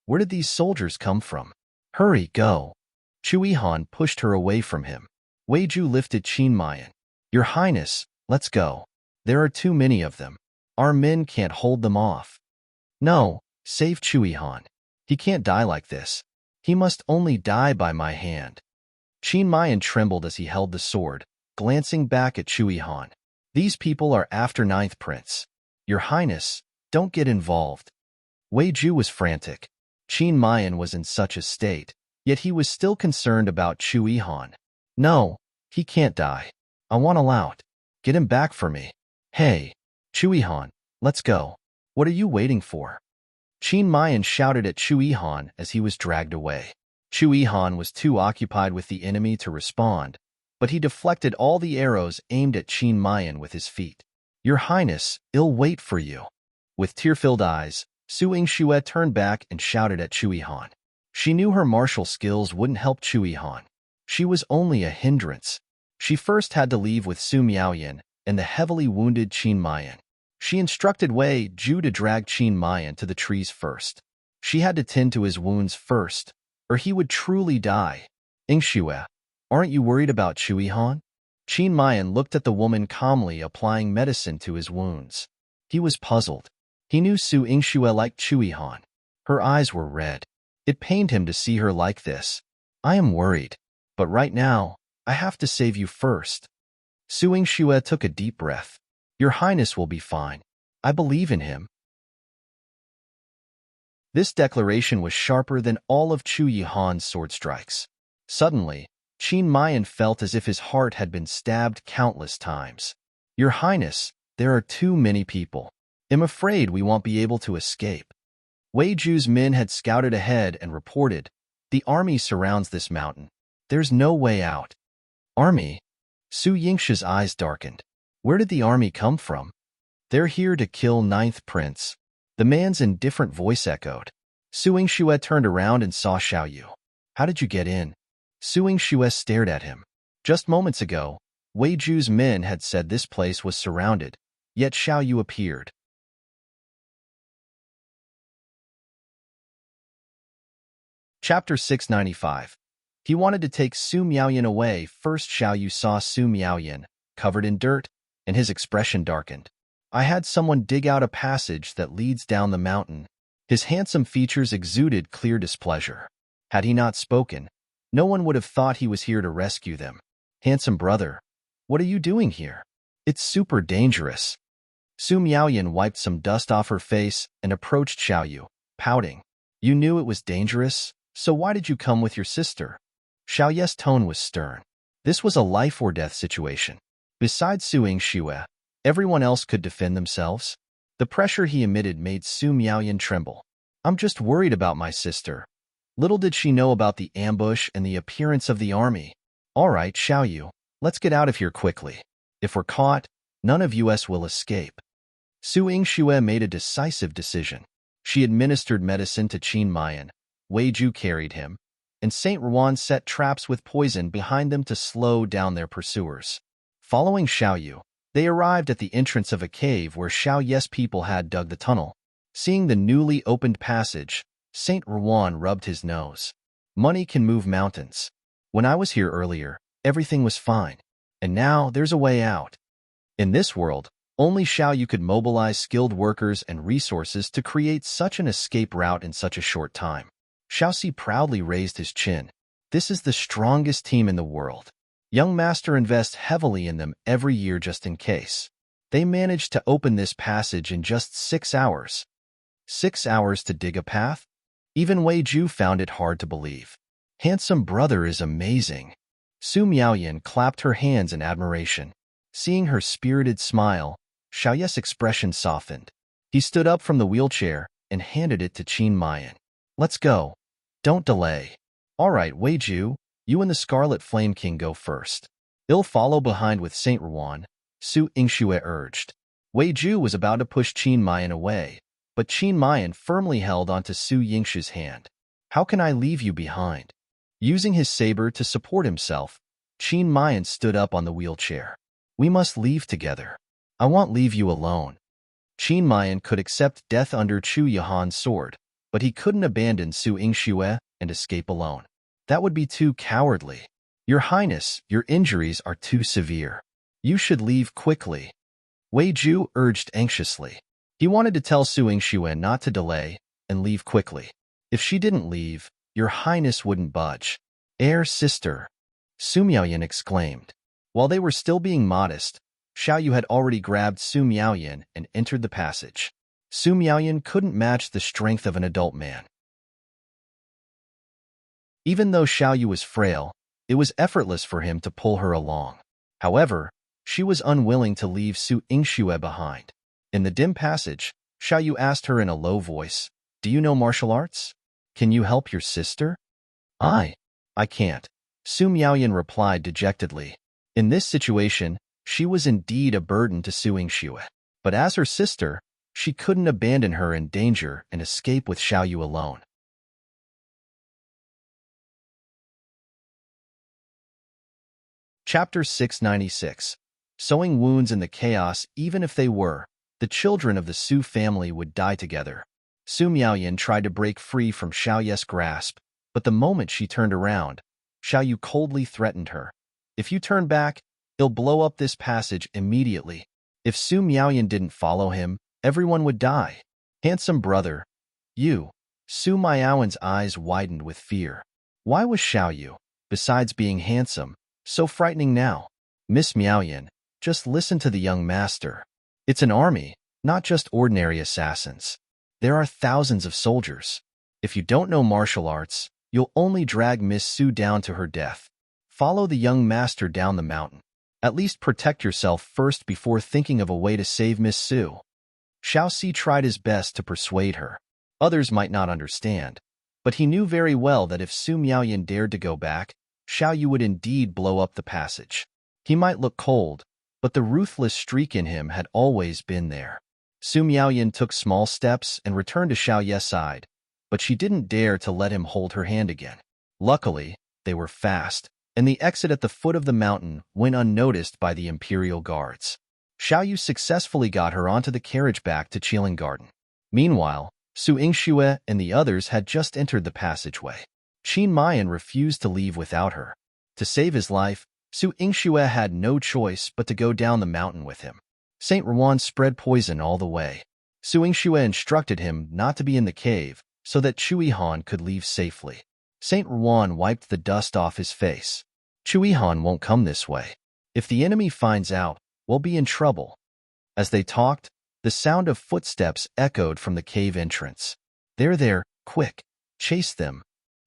Where did these soldiers come from? Hurry, go. Chu Yihan pushed her away from him. Wei Ju lifted Qin Mayan. Your highness, let's go. There are too many of them. Our men can't hold them off. No, save Chu Yihan. He can't die like this. He must only die by my hand. Qin Mayan trembled as he held the sword, glancing back at Chu Yihan. These people are after Ninth Prince. Your highness, don't get involved. Wei Ju was frantic. Qin Mayan was in such a state, yet he was still concerned about Chu Yihan. No, he can't die. I want him out. Get him back for me. Hey, Chu Yihan, let's go. What are you waiting for? Qin Mayan shouted at Chu Yihan as he was dragged away. Chu Yihan was too occupied with the enemy to respond, but he deflected all the arrows aimed at Qin Mayan with his feet. "Your Highness, I'll wait for you." With tear-filled eyes, Su Yingxue turned back and shouted at Chui Han. She knew her martial skills wouldn't help Chui Han. She was only a hindrance. She first had to leave with Su Miaoyan and the heavily wounded Qin Mayan. She instructed Wei Ju to drag Qin Mayan to the trees first. She had to tend to his wounds first, or he would truly die. "Yingxue, aren't you worried about Chui Han?" Qin Mayan looked at the woman calmly applying medicine to his wounds. He was puzzled. He knew Su Yingxue liked Chui Han. Her eyes were red. It pained him to see her like this. "I am worried, but right now, I have to save you first." Su Yingxue took a deep breath. "Your Highness will be fine. I believe in him." This declaration was sharper than all of Chu Yihan's sword strikes. Suddenly, Qin Mayan felt as if his heart had been stabbed countless times. "Your Highness, there are too many people. I'm afraid we won't be able to escape." Wei Ju's men had scouted ahead and reported, "The army surrounds this mountain. There's no way out." "Army?" Su Yingxue's eyes darkened. "Where did the army come from?" "They're here to kill Ninth Prince." The man's indifferent voice echoed. Su Yingxue turned around and saw Xiao Yu. "How did you get in?" Su Yingxue stared at him. Just moments ago, Wei Ju's men had said this place was surrounded, yet Xiao Yu appeared. Chapter 695. He wanted to take Su Miaoyan away. First Xiao Yu saw Su Miaoyan, covered in dirt, and his expression darkened. "I had someone dig out a passage that leads down the mountain." His handsome features exuded clear displeasure. Had he not spoken, no one would have thought he was here to rescue them. "Handsome brother, what are you doing here? It's super dangerous." Su Miaoyan wiped some dust off her face and approached Xiao Yu, pouting. "You knew it was dangerous, so why did you come with your sister?" Xiao Yu's tone was stern. This was a life-or-death situation. Besides Su Yingxue, everyone else could defend themselves. The pressure he emitted made Su Miaoyan tremble. "I'm just worried about my sister." Little did she know about the ambush and the appearance of the army. "All right, Xiao Yu, let's get out of here quickly. If we're caught, none of us will escape." Su Yingxue made a decisive decision. She administered medicine to Qin Mayan, Wei Ju carried him, and Saint Ruan set traps with poison behind them to slow down their pursuers. Following Xiao Yu, they arrived at the entrance of a cave where Xiao Yu's people had dug the tunnel. Seeing the newly opened passage, Saint Ruan rubbed his nose. "Money can move mountains. When I was here earlier, everything was fine, and now there's a way out." In this world, only Xiao Yu could mobilize skilled workers and resources to create such an escape route in such a short time. Xiao Si proudly raised his chin. "This is the strongest team in the world. Young Master invests heavily in them every year just in case. They managed to open this passage in just 6 hours. 6 hours to dig a path? Even Wei Ju found it hard to believe. Handsome brother is amazing." Su Miaoyan clapped her hands in admiration. Seeing her spirited smile, Xiao Yu's expression softened. He stood up from the wheelchair and handed it to Qin Mayan. "Let's go. Don't delay." "All right, Wei Ju, you and the Scarlet Flame King go first. I'll follow behind with Saint Ruan," Su Yingxue urged. Wei Ju was about to push Qin Mayan away, but Qin Mayan firmly held onto Su Yingxue's hand. "How can I leave you behind?" Using his saber to support himself, Qin Mayan stood up on the wheelchair. "We must leave together. I won't leave you alone." Qin Mayan could accept death under Chu Yihan's sword, but he couldn't abandon Su Yingxue and escape alone. That would be too cowardly. "Your Highness, your injuries are too severe. You should leave quickly," Wei Ju urged anxiously. He wanted to tell Su Yingxue not to delay and leave quickly. If she didn't leave, Your Highness wouldn't budge. Sister," Su Miaoyan exclaimed. While they were still being modest, Xiao Yu had already grabbed Su Miaoyan and entered the passage. Su Miaoyan couldn't match the strength of an adult man. Even though Xiao Yu was frail, it was effortless for him to pull her along. However, she was unwilling to leave Su Yingxue behind. In the dim passage, Xiao Yu asked her in a low voice, "Do you know martial arts? Can you help your sister?" I can't," Su Miaoyan replied dejectedly. In this situation, she was indeed a burden to Su Yingxue. But as her sister, she couldn't abandon her in danger and escape with Xiaoyu alone. Chapter 696. Sewing wounds in the chaos. Even if they were, the children of the Su family would die together. Su Miaoyan tried to break free from Xiaoyu's grasp, but the moment she turned around, Xiaoyu coldly threatened her. If you turn back, he'll blow up this passage immediately. If Su Miaoyan didn't follow him, everyone would die. Handsome brother, you. Su Miaoyan's eyes widened with fear. Why was Xiaoyu, besides being handsome, so frightening now? Miss Miaoyan, just listen to the young master. It's an army, not just ordinary assassins. There are thousands of soldiers. If you don't know martial arts, you'll only drag Miss Su down to her death. Follow the young master down the mountain. At least protect yourself first before thinking of a way to save Miss Su. Xiao Si tried his best to persuade her. Others might not understand, but he knew very well that if Su Miaoyan dared to go back, Xiaoyu would indeed blow up the passage. He might look cold, but the ruthless streak in him had always been there. Su Miaoyan took small steps and returned to Xiaoyu's side, but she didn't dare to let him hold her hand again. Luckily, they were fast, and the exit at the foot of the mountain went unnoticed by the imperial guards. Xiaoyu successfully got her onto the carriage back to Qilin Garden. Meanwhile, Su Yingxue and the others had just entered the passageway. Qin Mayan refused to leave without her. To save his life, Su Yingxue had no choice but to go down the mountain with him. Saint Ruan spread poison all the way. Su Yingxue instructed him not to be in the cave so that Chui Han could leave safely. Saint Ruan wiped the dust off his face. Chui Han won't come this way. If the enemy finds out, we'll be in trouble. As they talked, the sound of footsteps echoed from the cave entrance. They're there, quick, chase them.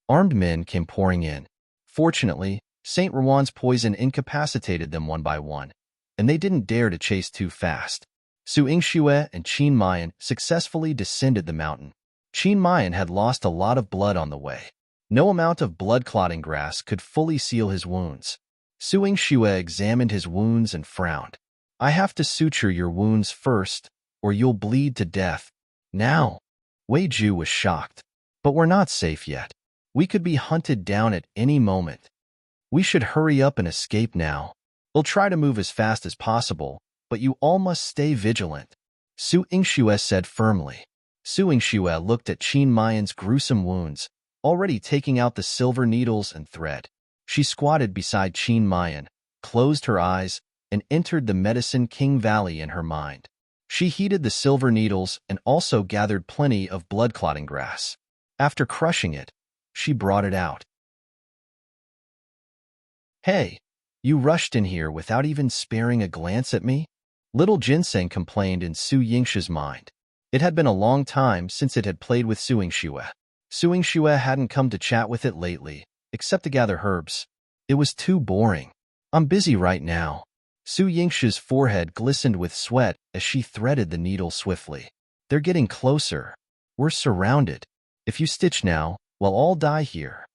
Armed men came pouring in. Fortunately, Saint Ruan's poison incapacitated them one by one, and they didn't dare to chase too fast. Su Yingxue and Qin Mayan successfully descended the mountain. Qin Mayan had lost a lot of blood on the way. No amount of blood-clotting grass could fully seal his wounds. Su Yingxue examined his wounds and frowned. I have to suture your wounds first, or you'll bleed to death. Now. Wei Ju was shocked. But we're not safe yet. We could be hunted down at any moment. We should hurry up and escape now. We'll try to move as fast as possible, but you all must stay vigilant. Su Yingxue said firmly. Su Yingxue looked at Qin Mayan's gruesome wounds, already taking out the silver needles and thread. She squatted beside Qin Mayan, closed her eyes, and entered the Medicine King Valley in her mind. She heated the silver needles and also gathered plenty of blood-clotting grass. After crushing it, she brought it out. Hey, you rushed in here without even sparing a glance at me? Little Ginseng complained in Su Yingxue's mind. It had been a long time since it had played with Su Yingxue. Su Yingxue hadn't come to chat with it lately, except to gather herbs. It was too boring. I'm busy right now. Su Yingxue's forehead glistened with sweat as she threaded the needle swiftly. They're getting closer. We're surrounded. If you stitch now, we'll all die here.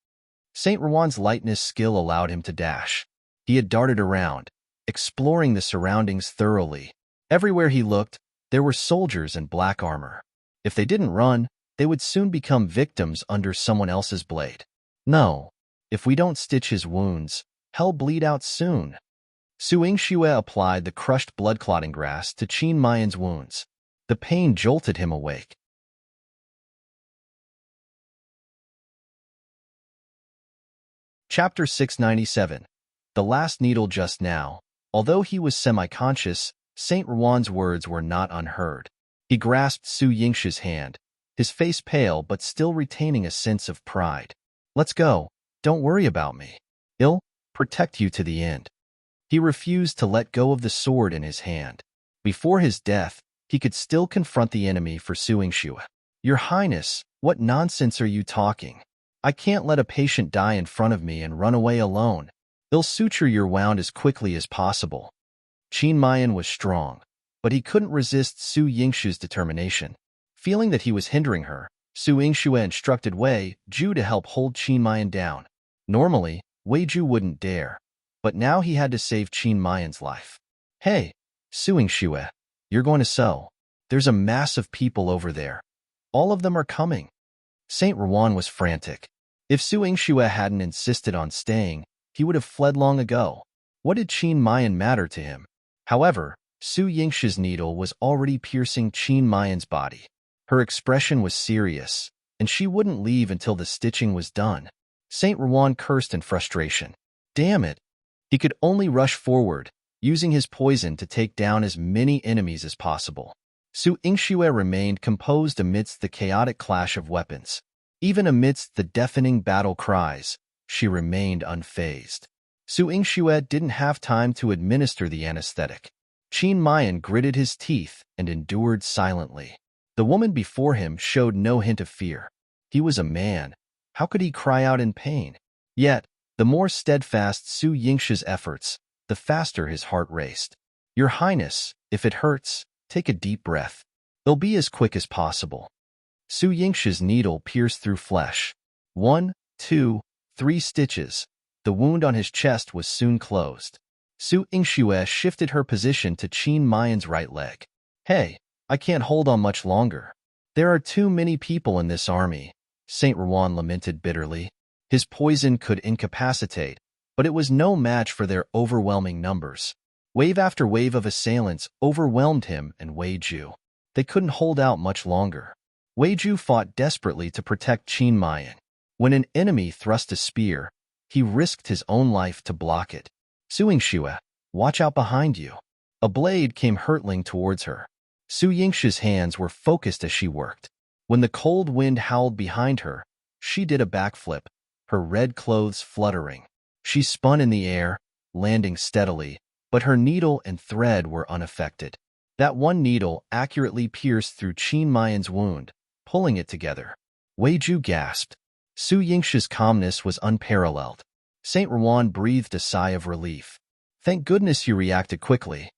Saint Ruan's lightness skill allowed him to dash. He had darted around, exploring the surroundings thoroughly. Everywhere he looked, there were soldiers in black armor. If they didn't run, they would soon become victims under someone else's blade. No, if we don't stitch his wounds, he'll bleed out soon. Su Yingxue applied the crushed blood-clotting grass to Qin Mayan's wounds. The pain jolted him awake. Chapter 697. The last needle just now. Although he was semi-conscious, Saint Ruan's words were not unheard. He grasped Su Yingxue's hand, his face pale but still retaining a sense of pride. Let's go. Don't worry about me. I'll protect you to the end. He refused to let go of the sword in his hand. Before his death, he could still confront the enemy for Su Yingxue. Your Highness, what nonsense are you talking? I can't let a patient die in front of me and run away alone. I'll suture your wound as quickly as possible. Qin Mayan was strong, but he couldn't resist Su Yingxue's determination. Feeling that he was hindering her, Su Yingxue instructed Wei Ju to help hold Qin Mayan down. Normally, Wei Ju wouldn't dare, but now he had to save Qin Mayan's life. Hey, Su Yingxue, you're going to sew. There's a mass of people over there. All of them are coming. Saint Rowan was frantic. If Su Yingxue hadn't insisted on staying, he would have fled long ago. What did Qin Mayan matter to him? However, Su Yingxue's needle was already piercing Qin Mayan's body. Her expression was serious, and she wouldn't leave until the stitching was done. Saint Rowan cursed in frustration. Damn it! He could only rush forward, using his poison to take down as many enemies as possible. Su Yingxue remained composed amidst the chaotic clash of weapons. Even amidst the deafening battle cries, she remained unfazed. Su Yingxue didn't have time to administer the anesthetic. Qin Mayan gritted his teeth and endured silently. The woman before him showed no hint of fear. He was a man. How could he cry out in pain? Yet, the more steadfast Su Yingxue's efforts, the faster his heart raced. Your Highness, if it hurts, take a deep breath. It'll be as quick as possible. Su Yingxue's needle pierced through flesh. 1, 2, 3 stitches. The wound on his chest was soon closed. Su Yingxue shifted her position to Qin Mayan's right leg. Hey, I can't hold on much longer. There are too many people in this army, Saint Rowan lamented bitterly. His poison could incapacitate, but it was no match for their overwhelming numbers. Wave after wave of assailants overwhelmed him and Wei Ju. They couldn't hold out much longer. Wei Ju fought desperately to protect Qin Mayan. When an enemy thrust a spear, he risked his own life to block it. Su Yingxue, watch out behind you. A blade came hurtling towards her. Su Yingxue's hands were focused as she worked. When the cold wind howled behind her, she did a backflip, her red clothes fluttering. She spun in the air, landing steadily, but her needle and thread were unaffected. That one needle accurately pierced through Qin Mayan's wound, pulling it together. Wei Ju gasped. Su Yingxue's calmness was unparalleled. Saint Rowan breathed a sigh of relief. Thank goodness you reacted quickly.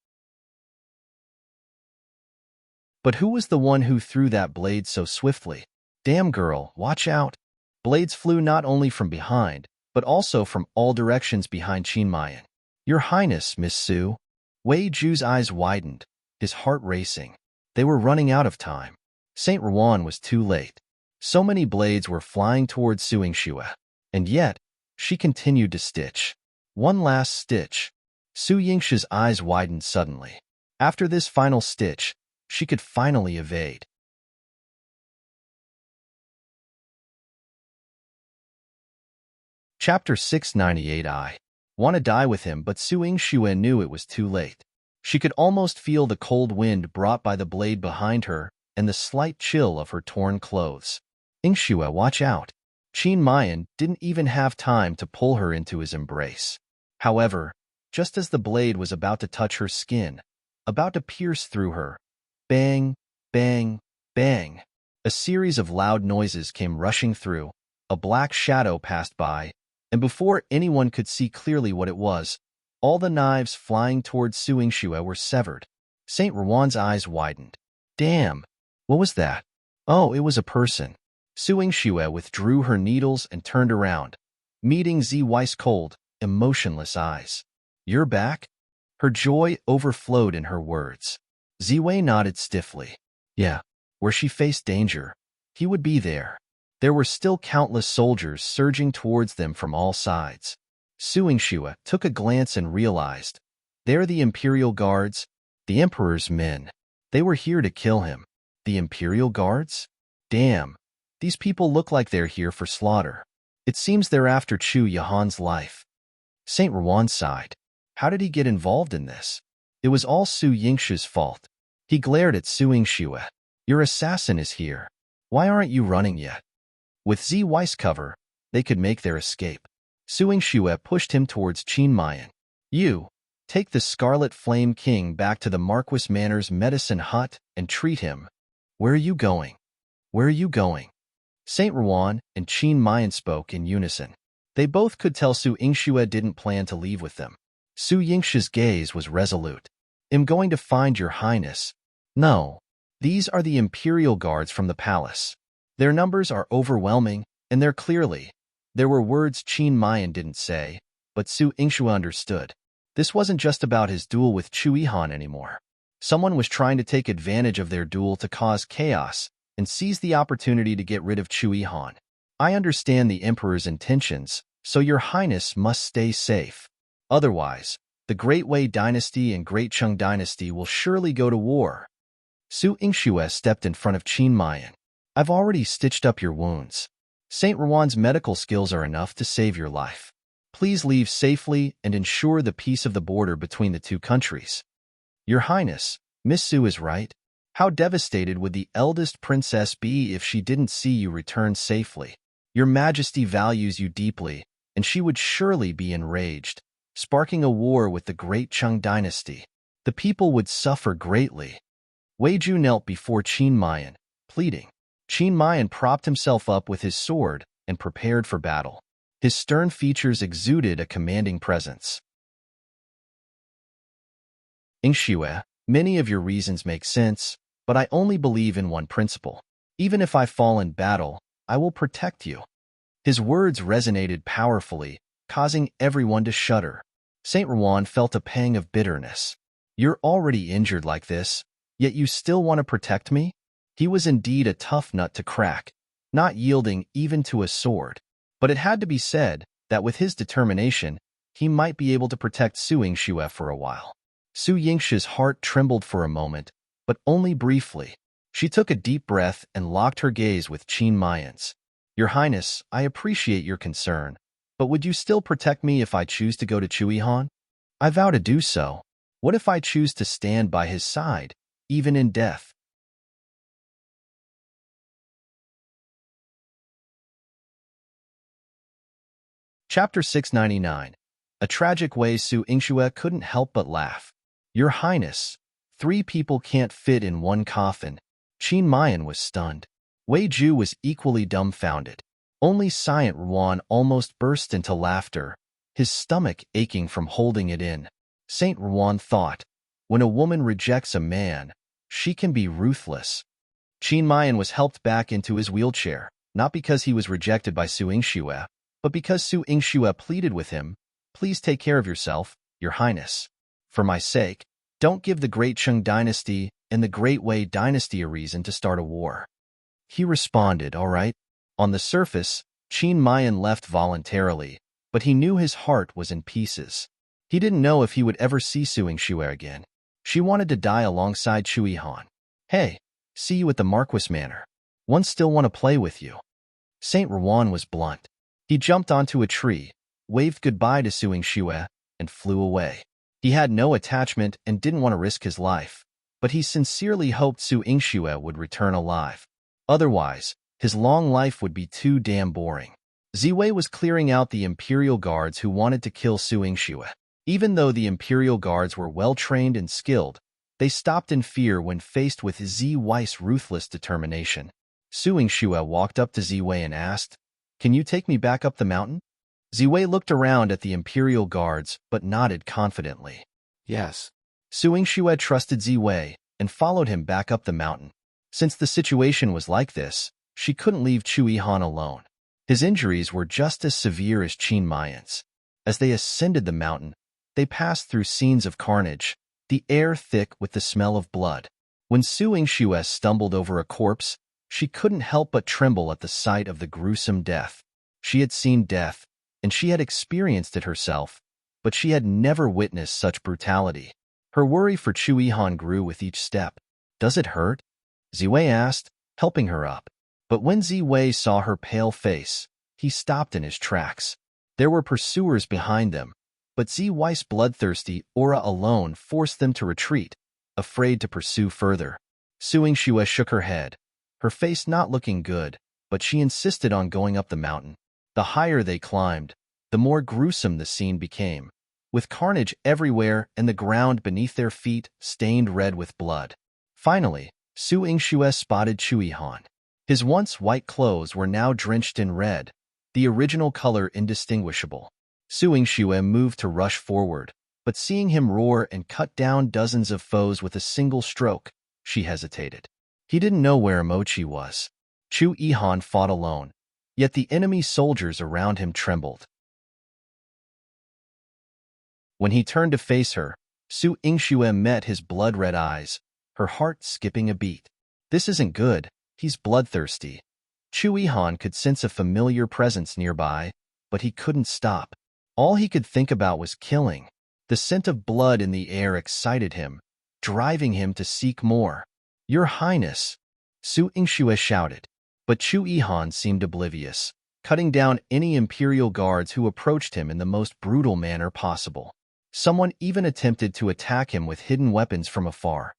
But who was the one who threw that blade so swiftly? Damn girl, watch out. Blades flew not only from behind, but also from all directions behind Qin Mayan. Your Highness, Miss Su. Wei Ju's eyes widened, his heart racing. They were running out of time. Saint Rowan was too late. So many blades were flying towards Su Yingxue, and yet, she continued to stitch. One last stitch. Su Yingxue's eyes widened suddenly. After this final stitch, she could finally evade. Chapter 698. I want to die with him, but Su Yingxue knew it was too late. She could almost feel the cold wind brought by the blade behind her and the slight chill of her torn clothes. Yingxue, watch out. Qin Mayan didn't even have time to pull her into his embrace. However, just as the blade was about to touch her skin, about to pierce through her, bang, bang, bang, a series of loud noises came rushing through, a black shadow passed by, and before anyone could see clearly what it was, all the knives flying towards Su Yingxue were severed. Saint Rowan's eyes widened. Damn! What was that? Oh, it was a person. Su Yingxue withdrew her needles and turned around, meeting Ziwei's cold, emotionless eyes. You're back? Her joy overflowed in her words. Ziwei nodded stiffly. Yeah, where she faced danger, he would be there. There were still countless soldiers surging towards them from all sides. Su Yingxue took a glance and realized, they're the Imperial Guards, the Emperor's men. They were here to kill him. The Imperial Guards? Damn, these people look like they're here for slaughter. It seems they're after Chu Yahan's life. Saint Rowan sighed. How did he get involved in this? It was all Su Yingxue's fault. He glared at Su Yingxue. Your assassin is here. Why aren't you running yet? With Ziwei's cover, they could make their escape. Su Yingxue pushed him towards Qin Mayan. You, take the Scarlet Flame King back to the Marquis Manor's medicine hut and treat him. Where are you going? Where are you going? Saint Rowan and Qin Mayan spoke in unison. They both could tell Su Yingxue didn't plan to leave with them. Su Yingxue's gaze was resolute. I'm going to find your highness. No, these are the Imperial Guards from the palace. Their numbers are overwhelming, and they're clearly. There were words Qin Mayan didn't say, but Su Yingxue understood. This wasn't just about his duel with Chu Yihan anymore. Someone was trying to take advantage of their duel to cause chaos and seize the opportunity to get rid of Chu Yihan. I understand the Emperor's intentions, so your Highness must stay safe. Otherwise, the Great Wei Dynasty and Great Qing Dynasty will surely go to war. Su Yingxue stepped in front of Qin Mayan. I've already stitched up your wounds. Saint Ruan's medical skills are enough to save your life. Please leave safely and ensure the peace of the border between the two countries. Your Highness, Miss Su is right. How devastated would the eldest princess be if she didn't see you return safely? Your Majesty values you deeply, and she would surely be enraged, sparking a war with the Great Qing Dynasty. The people would suffer greatly. Wei Ju knelt before Qin Mayan, pleading. Qin Mayan propped himself up with his sword and prepared for battle. His stern features exuded a commanding presence. Yingxue, many of your reasons make sense, but I only believe in one principle. Even if I fall in battle, I will protect you. His words resonated powerfully, causing everyone to shudder. Saint Ruan felt a pang of bitterness. You're already injured like this, yet you still want to protect me? He was indeed a tough nut to crack, not yielding even to a sword. But it had to be said that with his determination, he might be able to protect Su Yingxue for a while. Su Yingxue's heart trembled for a moment, but only briefly. She took a deep breath and locked her gaze with Qin Mayan's. Your Highness, I appreciate your concern, but would you still protect me if I choose to go to Chu Yihan? I vow to do so. What if I choose to stand by his side, even in death? Chapter 699. A tragic way Su Yingxue couldn't help but laugh. Your Highness, 3 people can't fit in one coffin. Qin Mayan was stunned. Wei Ju was equally dumbfounded. Only Saint Ruan almost burst into laughter, his stomach aching from holding it in. Saint Ruan thought, when a woman rejects a man, she can be ruthless. Qin Mayan was helped back into his wheelchair, not because he was rejected by Su Yingxue, but because Su Yingxue pleaded with him, please take care of yourself, Your Highness. For my sake, don't give the Great Qing Dynasty and the Great Wei Dynasty a reason to start a war. He responded, all right. On the surface, Qin Mayan left voluntarily, but he knew his heart was in pieces. He didn't know if he would ever see Su Yingxue again. She wanted to die alongside Chu Yihan. Hey, see you at the Marquis Manor. One still want to play with you. Saint Ruan was blunt. He jumped onto a tree, waved goodbye to Su Yingxue, and flew away. He had no attachment and didn't want to risk his life, but he sincerely hoped Su Yingxue would return alive. Otherwise, his long life would be too damn boring. Ziwei was clearing out the Imperial Guards who wanted to kill Su Yingxue. Even though the Imperial Guards were well-trained and skilled, they stopped in fear when faced with Ziwei's ruthless determination. Su Yingxue walked up to Ziwei and asked, "Can you take me back up the mountain?" Ziwei looked around at the Imperial Guards, but nodded confidently. Yes. Su Yingxue trusted Ziwei and followed him back up the mountain. Since the situation was like this, she couldn't leave Chu Yihan alone. His injuries were just as severe as Qin Mayan's. As they ascended the mountain, they passed through scenes of carnage, the air thick with the smell of blood. When Su Yingxue stumbled over a corpse, she couldn't help but tremble at the sight of the gruesome death. She had seen death, and she had experienced it herself, but she had never witnessed such brutality. Her worry for Chu Yihan grew with each step. "Does it hurt?" Ziwei asked, helping her up. But when Ziwei saw her pale face, he stopped in his tracks. There were pursuers behind them, but Ziwei's bloodthirsty aura alone forced them to retreat, afraid to pursue further. Su Yingxue shook her head, her face not looking good, but she insisted on going up the mountain. The higher they climbed, the more gruesome the scene became, with carnage everywhere and the ground beneath their feet stained red with blood. Finally, Su Yingxue spotted Chu Yihan. His once white clothes were now drenched in red, the original color indistinguishable. Su Yingxue moved to rush forward, but seeing him roar and cut down dozens of foes with a single stroke, she hesitated. He didn't know where Mochi was. Chu Yihan fought alone, yet the enemy soldiers around him trembled. When he turned to face her, Su Yingxue met his blood-red eyes, her heart skipping a beat. This isn't good, he's bloodthirsty. Chu Yihan could sense a familiar presence nearby, but he couldn't stop. All he could think about was killing. The scent of blood in the air excited him, driving him to seek more. Your Highness, Su Yingxue shouted. But Chu Yihan seemed oblivious, cutting down any imperial guards who approached him in the most brutal manner possible. Someone even attempted to attack him with hidden weapons from afar.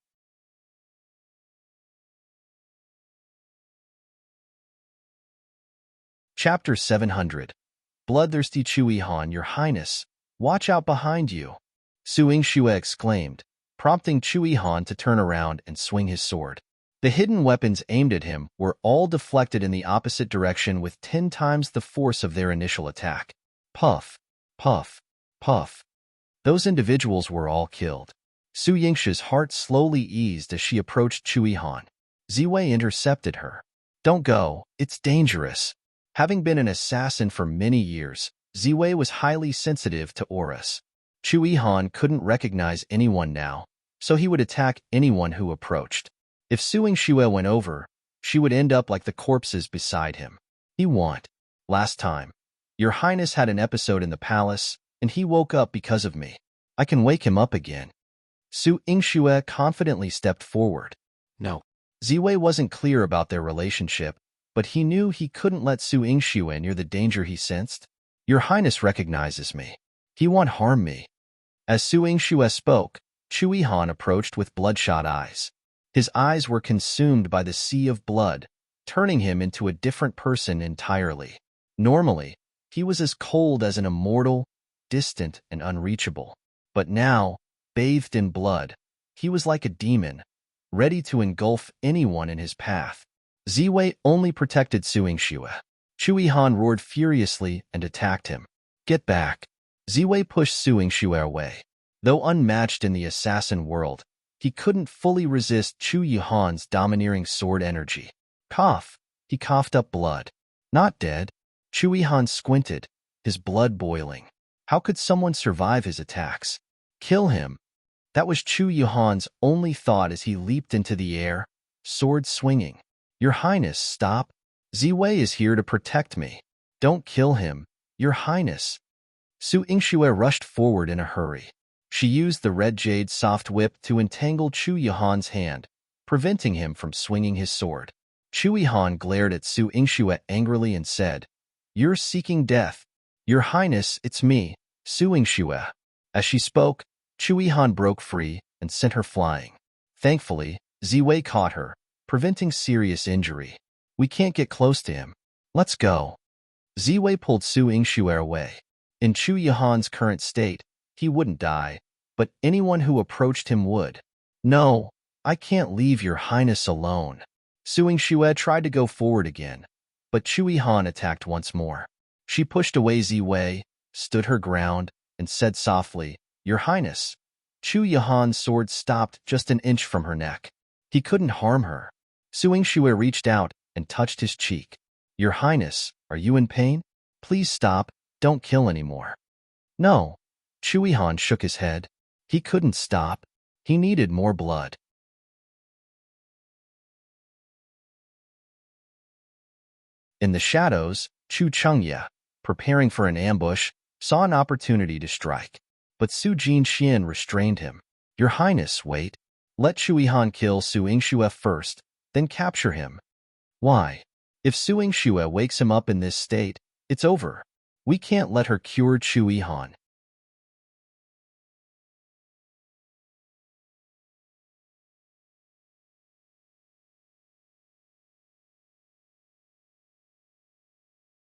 Chapter 700. Bloodthirsty Chu Yihan, Your Highness, watch out behind you, Su Yingxue exclaimed, prompting Chu Yihan to turn around and swing his sword. The hidden weapons aimed at him were all deflected in the opposite direction with 10 times the force of their initial attack. Puff, puff, puff. Those individuals were all killed. Su Yingxue's heart slowly eased as she approached Chu Yihan. Ziwei intercepted her. Don't go, it's dangerous. Having been an assassin for many years, Ziwei was highly sensitive to auras. Chu Yihan couldn't recognize anyone now, so he would attack anyone who approached. If Su Yingxue went over, she would end up like the corpses beside him. He won. Last time, Your Highness had an episode in the palace, and he woke up because of me. I can wake him up again. Su Yingxue confidently stepped forward. No. Ziwei wasn't clear about their relationship, but he knew he couldn't let Su Yingxue near the danger he sensed. Your Highness recognizes me. He won't harm me. As Su Yingxue spoke, Chu Yihan approached with bloodshot eyes. His eyes were consumed by the sea of blood, turning him into a different person entirely. Normally, he was as cold as an immortal, distant and unreachable. But now, bathed in blood, he was like a demon, ready to engulf anyone in his path. Ziwei only protected Su Yingxue. Chu Yihan roared furiously and attacked him. Get back. Ziwei pushed Su Yingxue away. Though unmatched in the assassin world, he couldn't fully resist Chu Yihan's domineering sword energy. Cough. He coughed up blood. Not dead. Chu Yihan squinted, his blood boiling. How could someone survive his attacks? Kill him. That was Chu Yihan's only thought as he leaped into the air, sword swinging. Your Highness, stop. Ziwei is here to protect me. Don't kill him, Your Highness. Su Yingxue rushed forward in a hurry. She used the red jade soft whip to entangle Chu Yihan's hand, preventing him from swinging his sword. Chu Yihan glared at Su Yingxue angrily and said, You're seeking death. Your Highness, it's me, Su Yingxue. As she spoke, Chu Yihan broke free and sent her flying. Thankfully, Ziwei caught her, preventing serious injury. We can't get close to him. Let's go. Ziwei pulled Su Yingxue away. In Chu Yihan's current state, he wouldn't die, but anyone who approached him would. No, I can't leave Your Highness alone. Su Yingxue tried to go forward again, but Chu Yihan attacked once more. She pushed away Ziwei, stood her ground, and said softly, Your Highness. Chu Yihan's sword stopped just an inch from her neck. He couldn't harm her. Su Yingxue reached out and touched his cheek. Your Highness, are you in pain? Please stop, don't kill anymore. No. Chu Yihan shook his head. He couldn't stop. He needed more blood. In the shadows, Chu Chengye, preparing for an ambush, saw an opportunity to strike. But Su Jinxian restrained him. Your Highness, wait. Let Chu Yihan kill Su Yingxue first, then capture him. Why? If Su Yingxue wakes him up in this state, it's over. We can't let her cure Chu Yihan.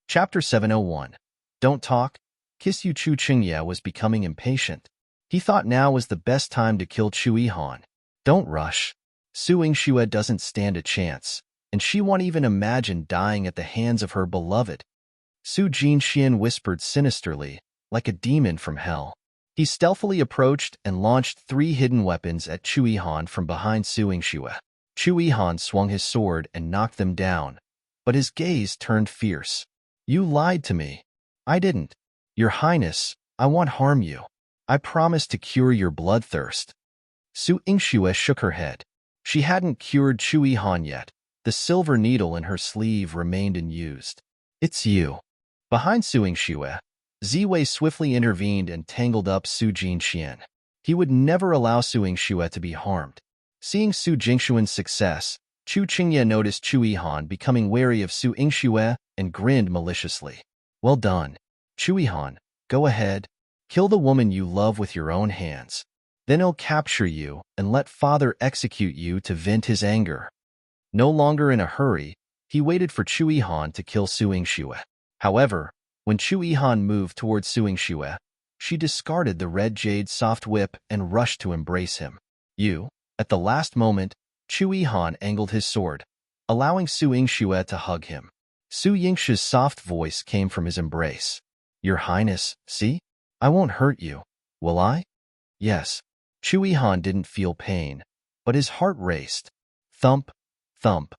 Chapter 701. Don't talk. Kisyu Chu Chengye was becoming impatient. He thought now was the best time to kill Chu Yihan. Don't rush. Su Yingxue doesn't stand a chance, and she won't even imagine dying at the hands of her beloved. Su Jinxian whispered sinisterly, like a demon from hell. He stealthily approached and launched 3 hidden weapons at Chu Yihan from behind Su Yingxue. Chu Yihan swung his sword and knocked them down, but his gaze turned fierce. You lied to me. I didn't. Your Highness, I won't harm you. I promise to cure your bloodthirst. Su Yingxue shook her head. She hadn't cured Chu Yihan yet. The silver needle in her sleeve remained unused. It's you. Behind Su Yingxue, Ziwei swiftly intervened and tangled up Su Jinxian. He would never allow Su Yingxue to be harmed. Seeing Su Jingxuan's success, Chu Qingye noticed Chu Yihan becoming wary of Su Yingxue and grinned maliciously. Well done. Chu Yihan, go ahead. Kill the woman you love with your own hands. Then he'll capture you and let father execute you to vent his anger. No longer in a hurry, he waited for Chu Yihan to kill Su Yingxue. However, when Chu Yihan moved towards Su Yingxue, she discarded the red jade soft whip and rushed to embrace him. At the last moment, Chu Yihan angled his sword, allowing Su Yingxue to hug him. Su Yingxue's soft voice came from his embrace. Your Highness, see? I won't hurt you, will I? Yes. Chu Yihan didn't feel pain, but his heart raced. Thump, thump.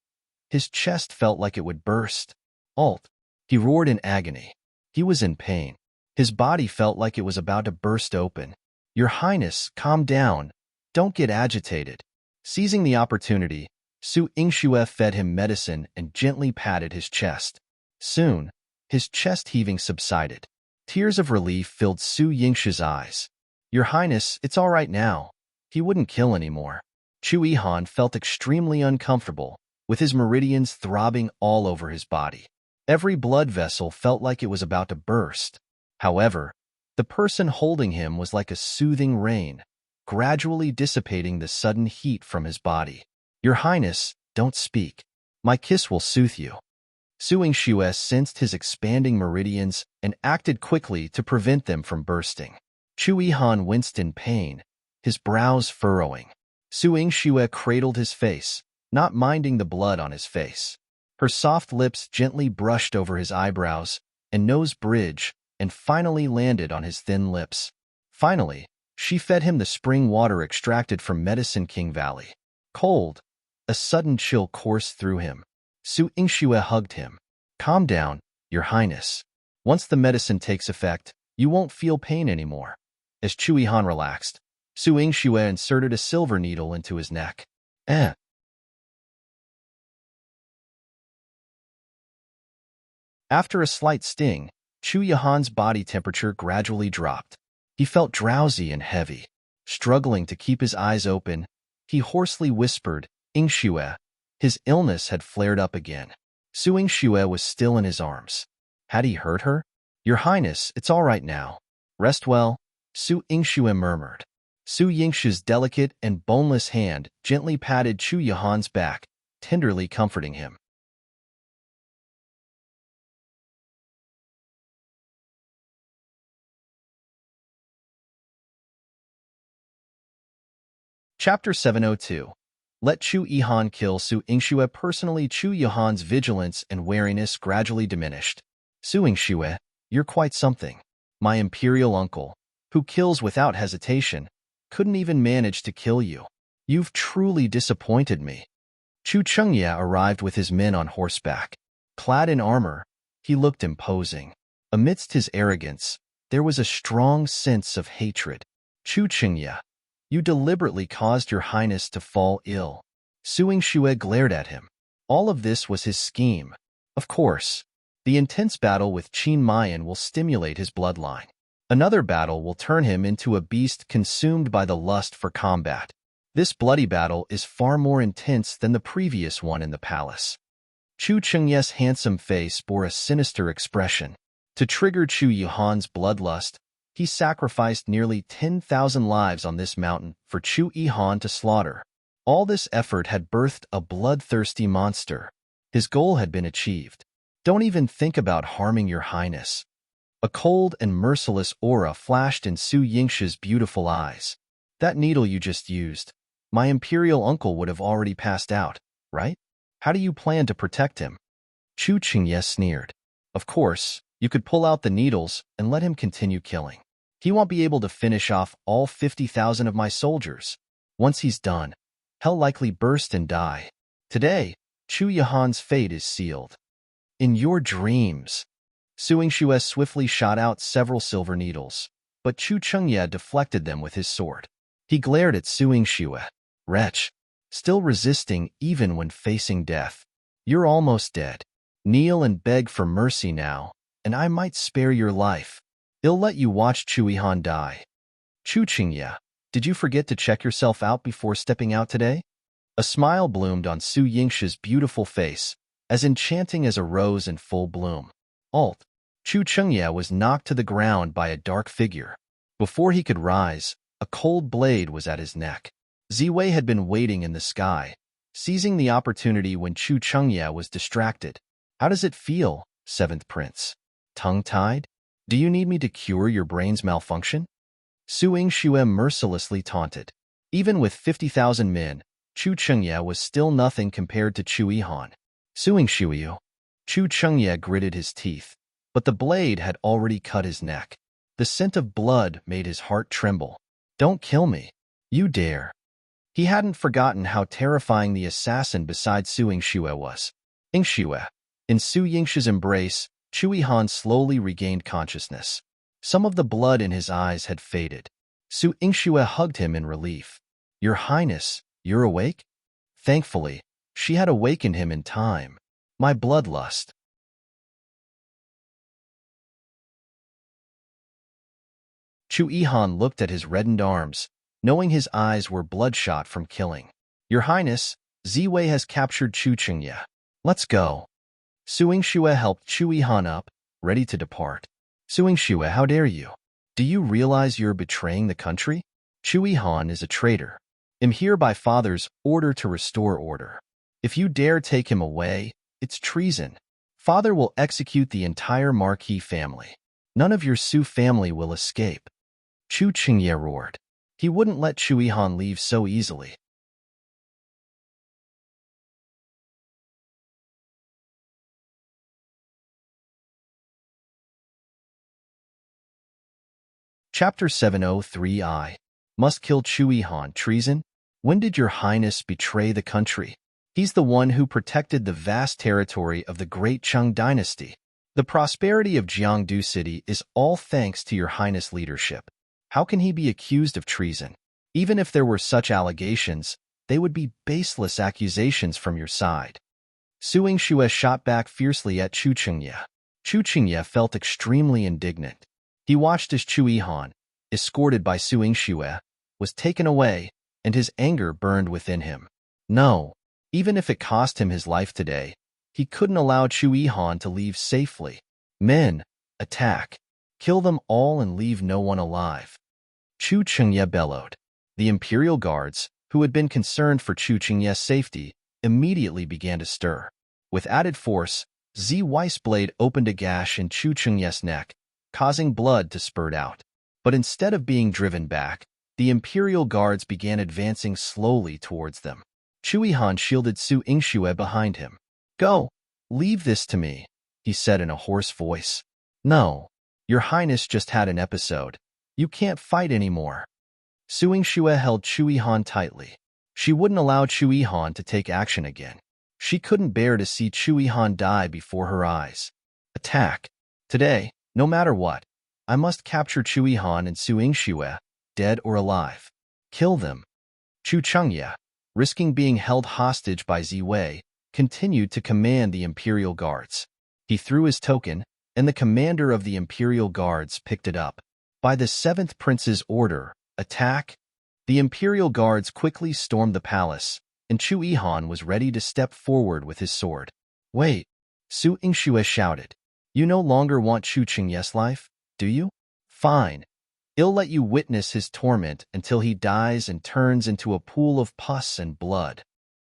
His chest felt like it would burst. Alt. He roared in agony. He was in pain. His body felt like it was about to burst open. Your Highness, calm down. Don't get agitated. Seizing the opportunity, Su Yingxue fed him medicine and gently patted his chest. Soon, his chest heaving subsided. Tears of relief filled Su Yingxue's eyes. Your Highness, it's all right now. He wouldn't kill anymore. Chu Yihan felt extremely uncomfortable, with his meridians throbbing all over his body. Every blood vessel felt like it was about to burst. However, the person holding him was like a soothing rain, gradually dissipating the sudden heat from his body. Your Highness, don't speak. My kiss will soothe you. Su Yingxue sensed his expanding meridians and acted quickly to prevent them from bursting. Chu Yihan winced in pain, his brows furrowing. Su Yingxue cradled his face, not minding the blood on his face. Her soft lips gently brushed over his eyebrows and nose bridge and finally landed on his thin lips. Finally, she fed him the spring water extracted from Medicine King Valley. Cold, a sudden chill coursed through him. Su Yingxue hugged him. Calm down, Your Highness. Once the medicine takes effect, you won't feel pain anymore. As Chu Yihan relaxed, Su Yingxue inserted a silver needle into his neck. After a slight sting, Chu Yihan's body temperature gradually dropped. He felt drowsy and heavy. Struggling to keep his eyes open, he hoarsely whispered, Yingxue. His illness had flared up again. Su Yingxue was still in his arms. Had he hurt her? Your Highness, it's all right now. Rest well, Su Yingxue murmured. Su Yingxue's delicate and boneless hand gently patted Chu Yihan's back, tenderly comforting him. Chapter 702. Let Chu Yihan kill Su Yingxue. Personally, Chu Yihan's vigilance and wariness gradually diminished. Su Yingxue, you're quite something. My imperial uncle, who kills without hesitation, couldn't even manage to kill you. You've truly disappointed me. Chu Chengye arrived with his men on horseback. Clad in armor, he looked imposing. Amidst his arrogance, there was a strong sense of hatred. Chu Chengye, you deliberately caused your highness to fall ill. Su Yingxue glared at him. All of this was his scheme. Of course, the intense battle with Qin Mayan will stimulate his bloodline. Another battle will turn him into a beast consumed by the lust for combat. This bloody battle is far more intense than the previous one in the palace. Chu Chengye's handsome face bore a sinister expression. To trigger Chu Yihan's bloodlust, he sacrificed nearly 10,000 lives on this mountain for Chu Yihan to slaughter. All this effort had birthed a bloodthirsty monster. His goal had been achieved. Don't even think about harming your highness. A cold and merciless aura flashed in Su Yingxue's beautiful eyes. That needle you just used, my imperial uncle would have already passed out, right? How do you plan to protect him? Chu Chengye sneered. Of course, you could pull out the needles and let him continue killing. He won't be able to finish off all 50,000 of my soldiers. Once he's done, he'll likely burst and die. Today, Chu Yihan's fate is sealed. In your dreams. Su Yingxue swiftly shot out several silver needles. but Chu Chengye deflected them with his sword. He glared at Su Yingxue. Wretch, still resisting even when facing death. You're almost dead. Kneel and beg for mercy now, and I might spare your life. I'll let you watch Chu Yihan die. Chu Chengye, did you forget to check yourself out before stepping out today? A smile bloomed on Su Yingxue's beautiful face, as enchanting as a rose in full bloom. Alt. Chu Chengye was knocked to the ground by a dark figure. Before he could rise, a cold blade was at his neck. Ziwei had been waiting in the sky, seizing the opportunity when Chu Chengye was distracted. How does it feel, Seventh Prince? Tongue-tied? Do you need me to cure your brain's malfunction? Su Yingxue mercilessly taunted. Even with 50,000 men, Chu Chengye was still nothing compared to Chu Yihan. Su Yingxue. Chu Chengye gritted his teeth, but the blade had already cut his neck. The scent of blood made his heart tremble. Don't kill me. You dare. He hadn't forgotten how terrifying the assassin beside Su Yingxue was. Yingxue. In Su Yingxue's embrace, Chu Yihan slowly regained consciousness. Some of the blood in his eyes had faded. Su Yingxue hugged him in relief. Your Highness, you're awake? Thankfully, she had awakened him in time. My bloodlust. Chu Yihan looked at his reddened arms, knowing his eyes were bloodshot from killing. Your Highness, Ziwei has captured Chu Chengye. Let's go. Su Yingxue helped Chu Yihan up, ready to depart. Su Yingxue, how dare you? Do you realize you're betraying the country? Chu Yihan is a traitor. I'm here by Father's order to restore order. If you dare take him away, it's treason. Father will execute the entire Marquis family. None of your Su family will escape. Chu Chengye roared. He wouldn't let Chu Yihan leave so easily. Chapter 703 I Must kill Chu Yihan. Treason? When did your Highness betray the country? He's the one who protected the vast territory of the great Cheng dynasty. The prosperity of Jiangdu City is all thanks to your Highness' leadership. How can he be accused of treason? Even if there were such allegations, they would be baseless accusations from your side. Su Yingxue shot back fiercely at Chu Chengye. Chu Chengye felt extremely indignant. He watched as Chu Yihan, escorted by Su Yingxue, was taken away, and his anger burned within him. No, even if it cost him his life today, he couldn't allow Chu Yihan to leave safely. Men, attack. Kill them all and leave no one alive. Chu Chengye bellowed. The Imperial Guards, who had been concerned for Chu Chengye's safety, immediately began to stir. With added force, Ziwei's blade opened a gash in Chu Chengye's neck, causing blood to spurt out. But instead of being driven back, the Imperial Guards began advancing slowly towards them. Chu Yihan shielded Su Yingxue behind him. Go! Leave this to me, he said in a hoarse voice. No, your Highness just had an episode. You can't fight anymore. Su Yingxue held Chu Yihan tightly. She wouldn't allow Chu Yihan to take action again. She couldn't bear to see Chu Yihan die before her eyes. Attack. Today, no matter what, I must capture Chu Yihan and Su Yingxue, dead or alive. Kill them. Chu Chengye, risking being held hostage by Ziwei, continued to command the Imperial Guards. He threw his token, and the commander of the Imperial Guards picked it up. By the 7th Prince's order, attack. The Imperial Guards quickly stormed the palace, and Chu Yihan was ready to step forward with his sword. Wait, Su Yingxue shouted. You no longer want Chu Chengye's life, do you? Fine. I'll let you witness his torment until he dies and turns into a pool of pus and blood.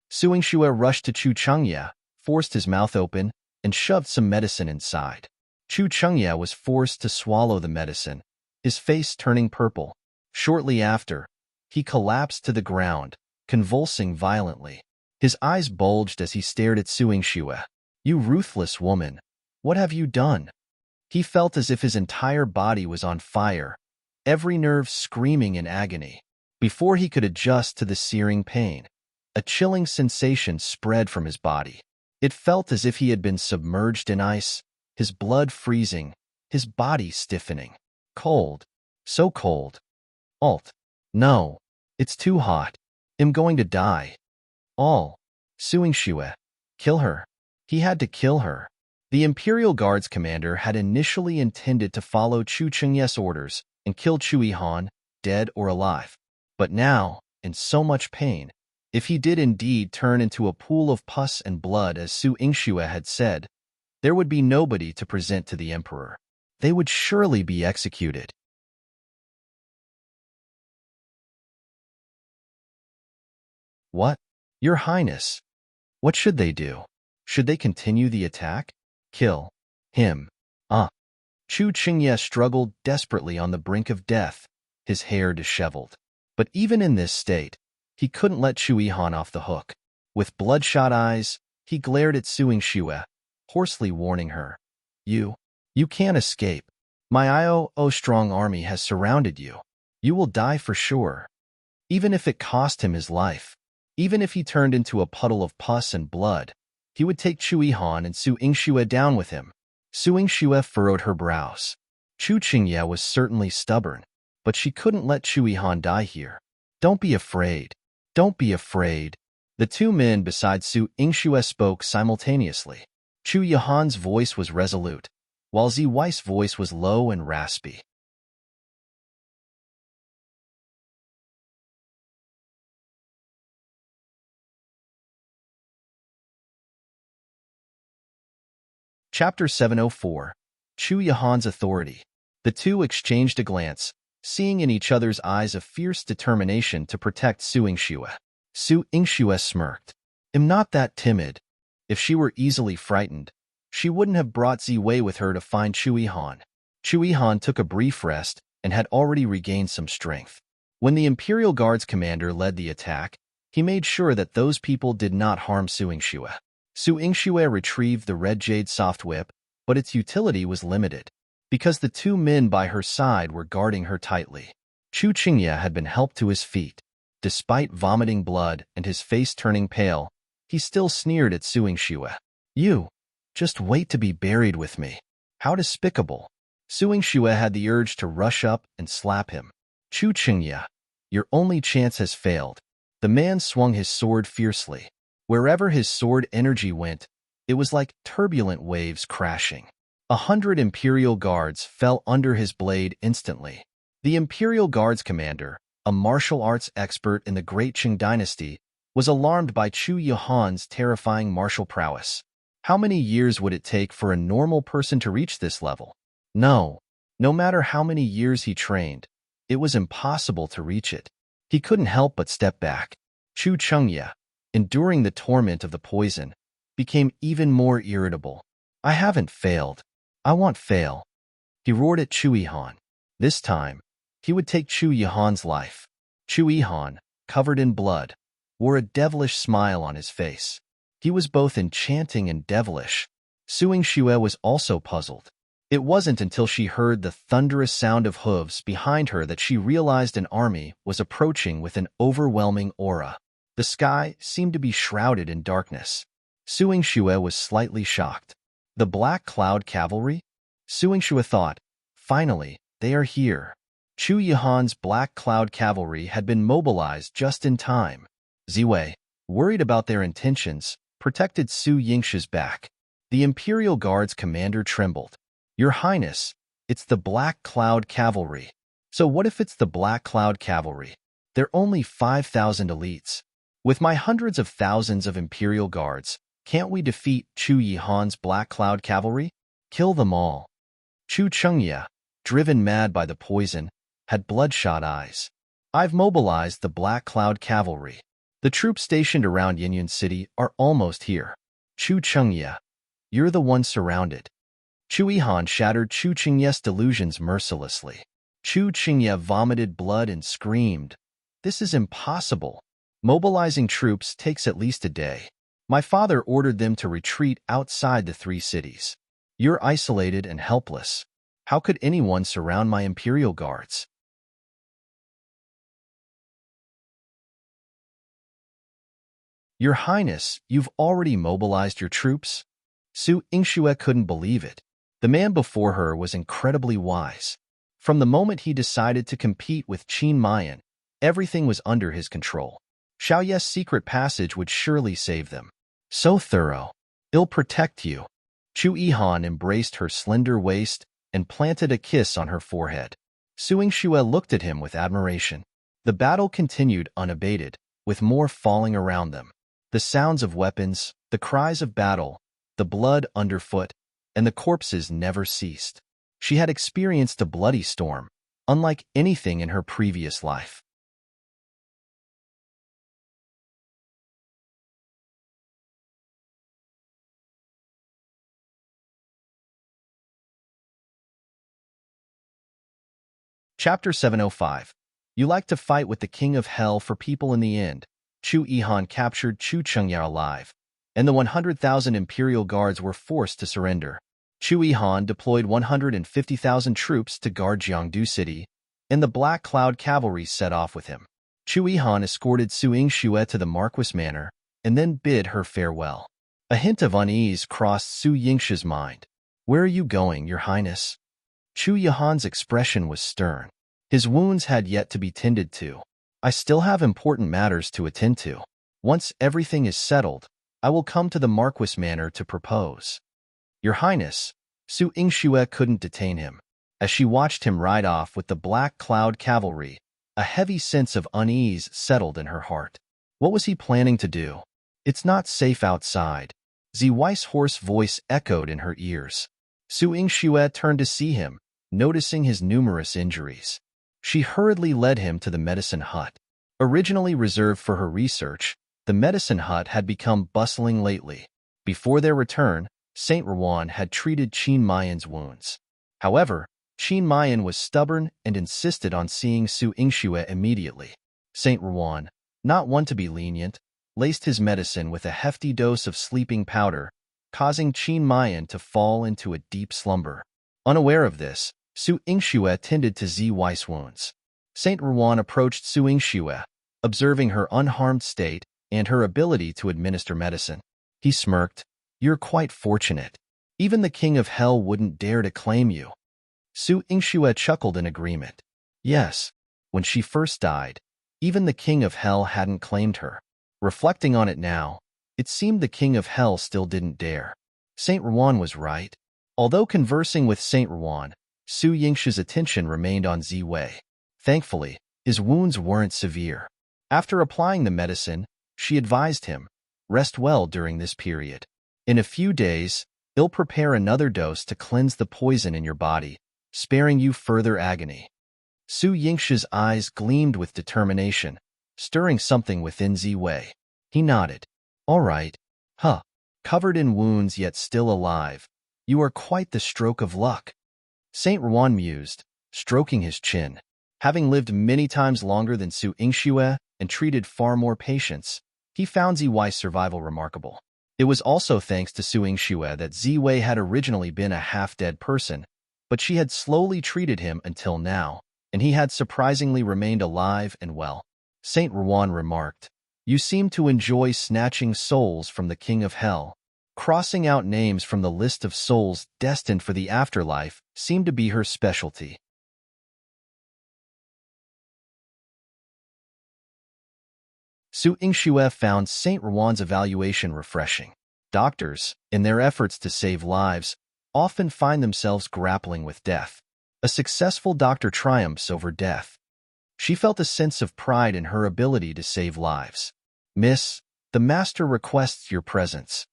Su Yingxue rushed to Chu Chengye, forced his mouth open, and shoved some medicine inside. Chu Chengye was forced to swallow the medicine, his face turning purple. Shortly after, he collapsed to the ground, convulsing violently. His eyes bulged as he stared at Su Yingxue. You ruthless woman, what have you done? He felt as if his entire body was on fire, every nerve screaming in agony. Before he could adjust to the searing pain, a chilling sensation spread from his body. It felt as if he had been submerged in ice, his blood freezing, his body stiffening. Cold. So cold. Alt. No. It's too hot. I'm going to die. All. Suing Shue. Kill her. He had to kill her. The Imperial Guard's commander had initially intended to follow Chu Chengye's orders and kill Chu Yihan, dead or alive. But now, in so much pain, if he did indeed turn into a pool of pus and blood as Su Yingxue had said, there would be nobody to present to the emperor. They would surely be executed. What? Your Highness. What should they do? Should they continue the attack? Kill him. Chu Chengye struggled desperately on the brink of death, his hair disheveled. But even in this state, he couldn't let Chu Yihan off the hook. With bloodshot eyes, he glared at Su Yingxue, hoarsely warning her. You can't escape. My IO strong army has surrounded you. You will die for sure. Even if it cost him his life, even if he turned into a puddle of pus and blood, he would take Chu Yihan and Su Yingxue down with him. Su Yingxue furrowed her brows. Chu Chengye was certainly stubborn, but she couldn't let Chu Yihan die here. Don't be afraid. Don't be afraid. The two men beside Su Yingxue spoke simultaneously. Chu Yihan's voice was resolute, while Zi Wei's voice was low and raspy. Chapter 704. Chu Yihan's Authority. The two exchanged a glance, seeing in each other's eyes a fierce determination to protect Su Yingxue. Su Yingxue smirked. I'm not that timid. If she were easily frightened, she wouldn't have brought Zi Wei with her to find Chu Yihan. Chu Yihan took a brief rest and had already regained some strength. When the Imperial Guard's commander led the attack, he made sure that those people did not harm Su Yingxue. Su Yingxue retrieved the red jade soft whip, but its utility was limited, because the two men by her side were guarding her tightly. Chu Chengye had been helped to his feet. Despite vomiting blood and his face turning pale, he still sneered at Su Yingxue. You, just wait to be buried with me. How despicable. Su Yingxue had the urge to rush up and slap him. Chu Chengye, your only chance has failed. The man swung his sword fiercely. Wherever his sword energy went, it was like turbulent waves crashing. 100 Imperial Guards fell under his blade instantly. The Imperial Guard's commander, a martial arts expert in the Great Qing dynasty, was alarmed by Chu Yihan's terrifying martial prowess. How many years would it take for a normal person to reach this level? No matter how many years he trained, it was impossible to reach it. He couldn't help but step back. Chu Chengye, enduring the torment of the poison, became even more irritable. I haven't failed. I won't fail. He roared at Chu Yihan. This time, he would take Chu Yihan's life. Chu Yihan, covered in blood, wore a devilish smile on his face. He was both enchanting and devilish. Su Yingxue was also puzzled. It wasn't until she heard the thunderous sound of hooves behind her that she realized an army was approaching with an overwhelming aura. The sky seemed to be shrouded in darkness. Su Yingxue was slightly shocked. The Black Cloud Cavalry? Su Yingxue thought, finally, they are here. Chu Yihan's Black Cloud Cavalry had been mobilized just in time. Zi Wei, worried about their intentions, protected Su Yingxue's back. The Imperial Guard's commander trembled. Your Highness, it's the Black Cloud Cavalry. So what if it's the Black Cloud Cavalry? They're only 5,000 elites. With my hundreds of thousands of Imperial Guards, can't we defeat Chu Yihan's Black Cloud Cavalry? Kill them all. Chu Chengye, driven mad by the poison, had bloodshot eyes. I've mobilized the Black Cloud Cavalry. The troops stationed around Yinyun City are almost here. Chu Chengye, you're the one surrounded. Chu Yihan shattered Chu Chengye's delusions mercilessly. Chu Chengye vomited blood and screamed, "This is impossible. Mobilizing troops takes at least a day. My father ordered them to retreat outside the 3 cities. You're isolated and helpless. How could anyone surround my Imperial Guards?" Your Highness, you've already mobilized your troops? Su Yingxue couldn't believe it. The man before her was incredibly wise. From the moment he decided to compete with Qin Mayan, everything was under his control. Xiaoye's secret passage would surely save them. So thorough. It'll protect you. Chu Yihan embraced her slender waist and planted a kiss on her forehead. Su Yingxue looked at him with admiration. The battle continued unabated, with more falling around them. The sounds of weapons, the cries of battle, the blood underfoot, and the corpses never ceased. She had experienced a bloody storm, unlike anything in her previous life. Chapter 705. You like to fight with the King of Hell for people in the end. Chu Yihan captured Chu Chengyao alive, and the 100,000 imperial guards were forced to surrender. Chu Yihan deployed 150,000 troops to guard Jiangdu City, and the Black Cloud cavalry set off with him. Chu Yihan escorted Su Yingxue to the Marquis Manor, and then bid her farewell. A hint of unease crossed Su Yingxue's mind. "Where are you going, Your Highness?" Chu Yihan's expression was stern. His wounds had yet to be tended to. "I still have important matters to attend to. Once everything is settled, I will come to the Marquis Manor to propose." "Your Highness," Su Yingxue couldn't detain him. As she watched him ride off with the Black Cloud cavalry, a heavy sense of unease settled in her heart. What was he planning to do? "It's not safe outside." Zi Wei's hoarse voice echoed in her ears. Su Yingxue turned to see him, noticing his numerous injuries. She hurriedly led him to the medicine hut. Originally reserved for her research, the medicine hut had become bustling lately. Before their return, Saint Rowan had treated Qin Mayan's wounds. However, Qin Mayan was stubborn and insisted on seeing Su Yingxue immediately. Saint Rowan, not one to be lenient, laced his medicine with a hefty dose of sleeping powder, causing Qin Mayan to fall into a deep slumber. Unaware of this, Su Yingxue tended to Zi Wei's wounds. Saint Rowan approached Su Yingxue, observing her unharmed state and her ability to administer medicine. He smirked. "You're quite fortunate. Even the King of Hell wouldn't dare to claim you." Su Yingxue chuckled in agreement. Yes, when she first died, even the King of Hell hadn't claimed her. Reflecting on it now, it seemed the King of Hell still didn't dare. Saint Rowan was right. Although conversing with Saint Rowan, Su Yingxue's attention remained on Zi Wei. Thankfully, his wounds weren't severe. After applying the medicine, she advised him, "Rest well during this period. In a few days, he'll prepare another dose to cleanse the poison in your body, sparing you further agony." Su Yingxue's eyes gleamed with determination, stirring something within Zi Wei. He nodded. "All right. Huh. Covered in wounds yet still alive. You are quite the stroke of luck." Saint Rowan mused, stroking his chin. Having lived many times longer than Su Yingxue and treated far more patients, he found Zi Wei's survival remarkable. It was also thanks to Su Yingxue that Zi Wei had originally been a half-dead person, but she had slowly treated him until now, and he had surprisingly remained alive and well. Saint Rowan remarked, "You seem to enjoy snatching souls from the King of Hell." Crossing out names from the list of souls destined for the afterlife seemed to be her specialty. Su Yingxue found Saint Rowan's evaluation refreshing. Doctors, in their efforts to save lives, often find themselves grappling with death. A successful doctor triumphs over death. She felt a sense of pride in her ability to save lives. "Miss, the master requests your presence,"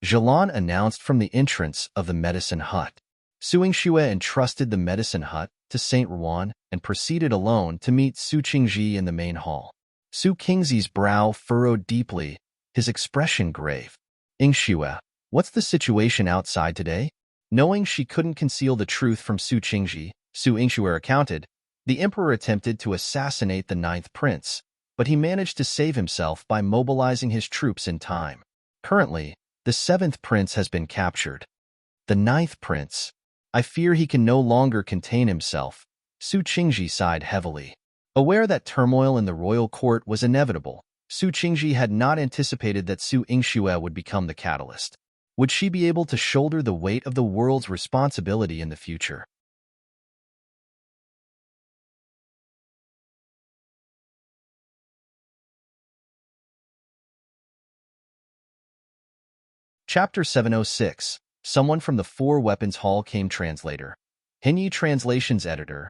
Zhelan announced from the entrance of the medicine hut. Su Yingxue entrusted the medicine hut to Saint Rowan and proceeded alone to meet Su Qingji in the main hall. Su Qingzi's brow furrowed deeply, his expression grave. "Yingxue, what's the situation outside today?" Knowing she couldn't conceal the truth from Su Qingji, Su Yingxue recounted, "The emperor attempted to assassinate the 9th prince, but he managed to save himself by mobilizing his troops in time. Currently, the 7th prince has been captured. The 9th prince. I fear he can no longer contain himself." Su Qingji sighed heavily. Aware that turmoil in the royal court was inevitable, Su Qingji had not anticipated that Su Yingxue would become the catalyst. Would she be able to shoulder the weight of the world's responsibility in the future? Chapter 706. Someone from the Four Weapons Hall came. Translator. Hinyi Translations Editor.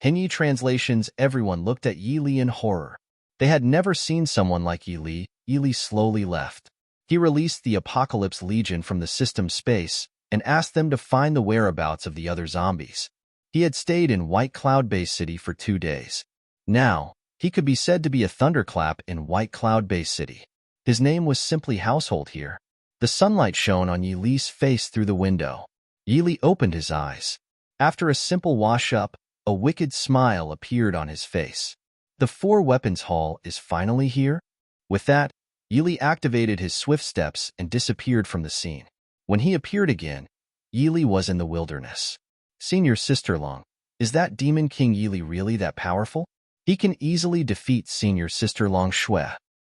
Hinyi Translations. Everyone looked at Yi Li in horror. They had never seen someone like Yi Li. Yi Li slowly left. He released the Apocalypse Legion from the system space and asked them to find the whereabouts of the other zombies. He had stayed in White Cloud Base City for 2 days. Now, he could be said to be a thunderclap in White Cloud Base City. His name was simply household here. The sunlight shone on Yi Li's face through the window. Yi Li opened his eyes. After a simple wash-up, a wicked smile appeared on his face. The Four Weapons Hall is finally here? With that, Yi Li activated his swift steps and disappeared from the scene. When he appeared again, Yi Li was in the wilderness. Senior Sister Long, is that Demon King Yi Li really that powerful? He can easily defeat Senior Sister Long Shui.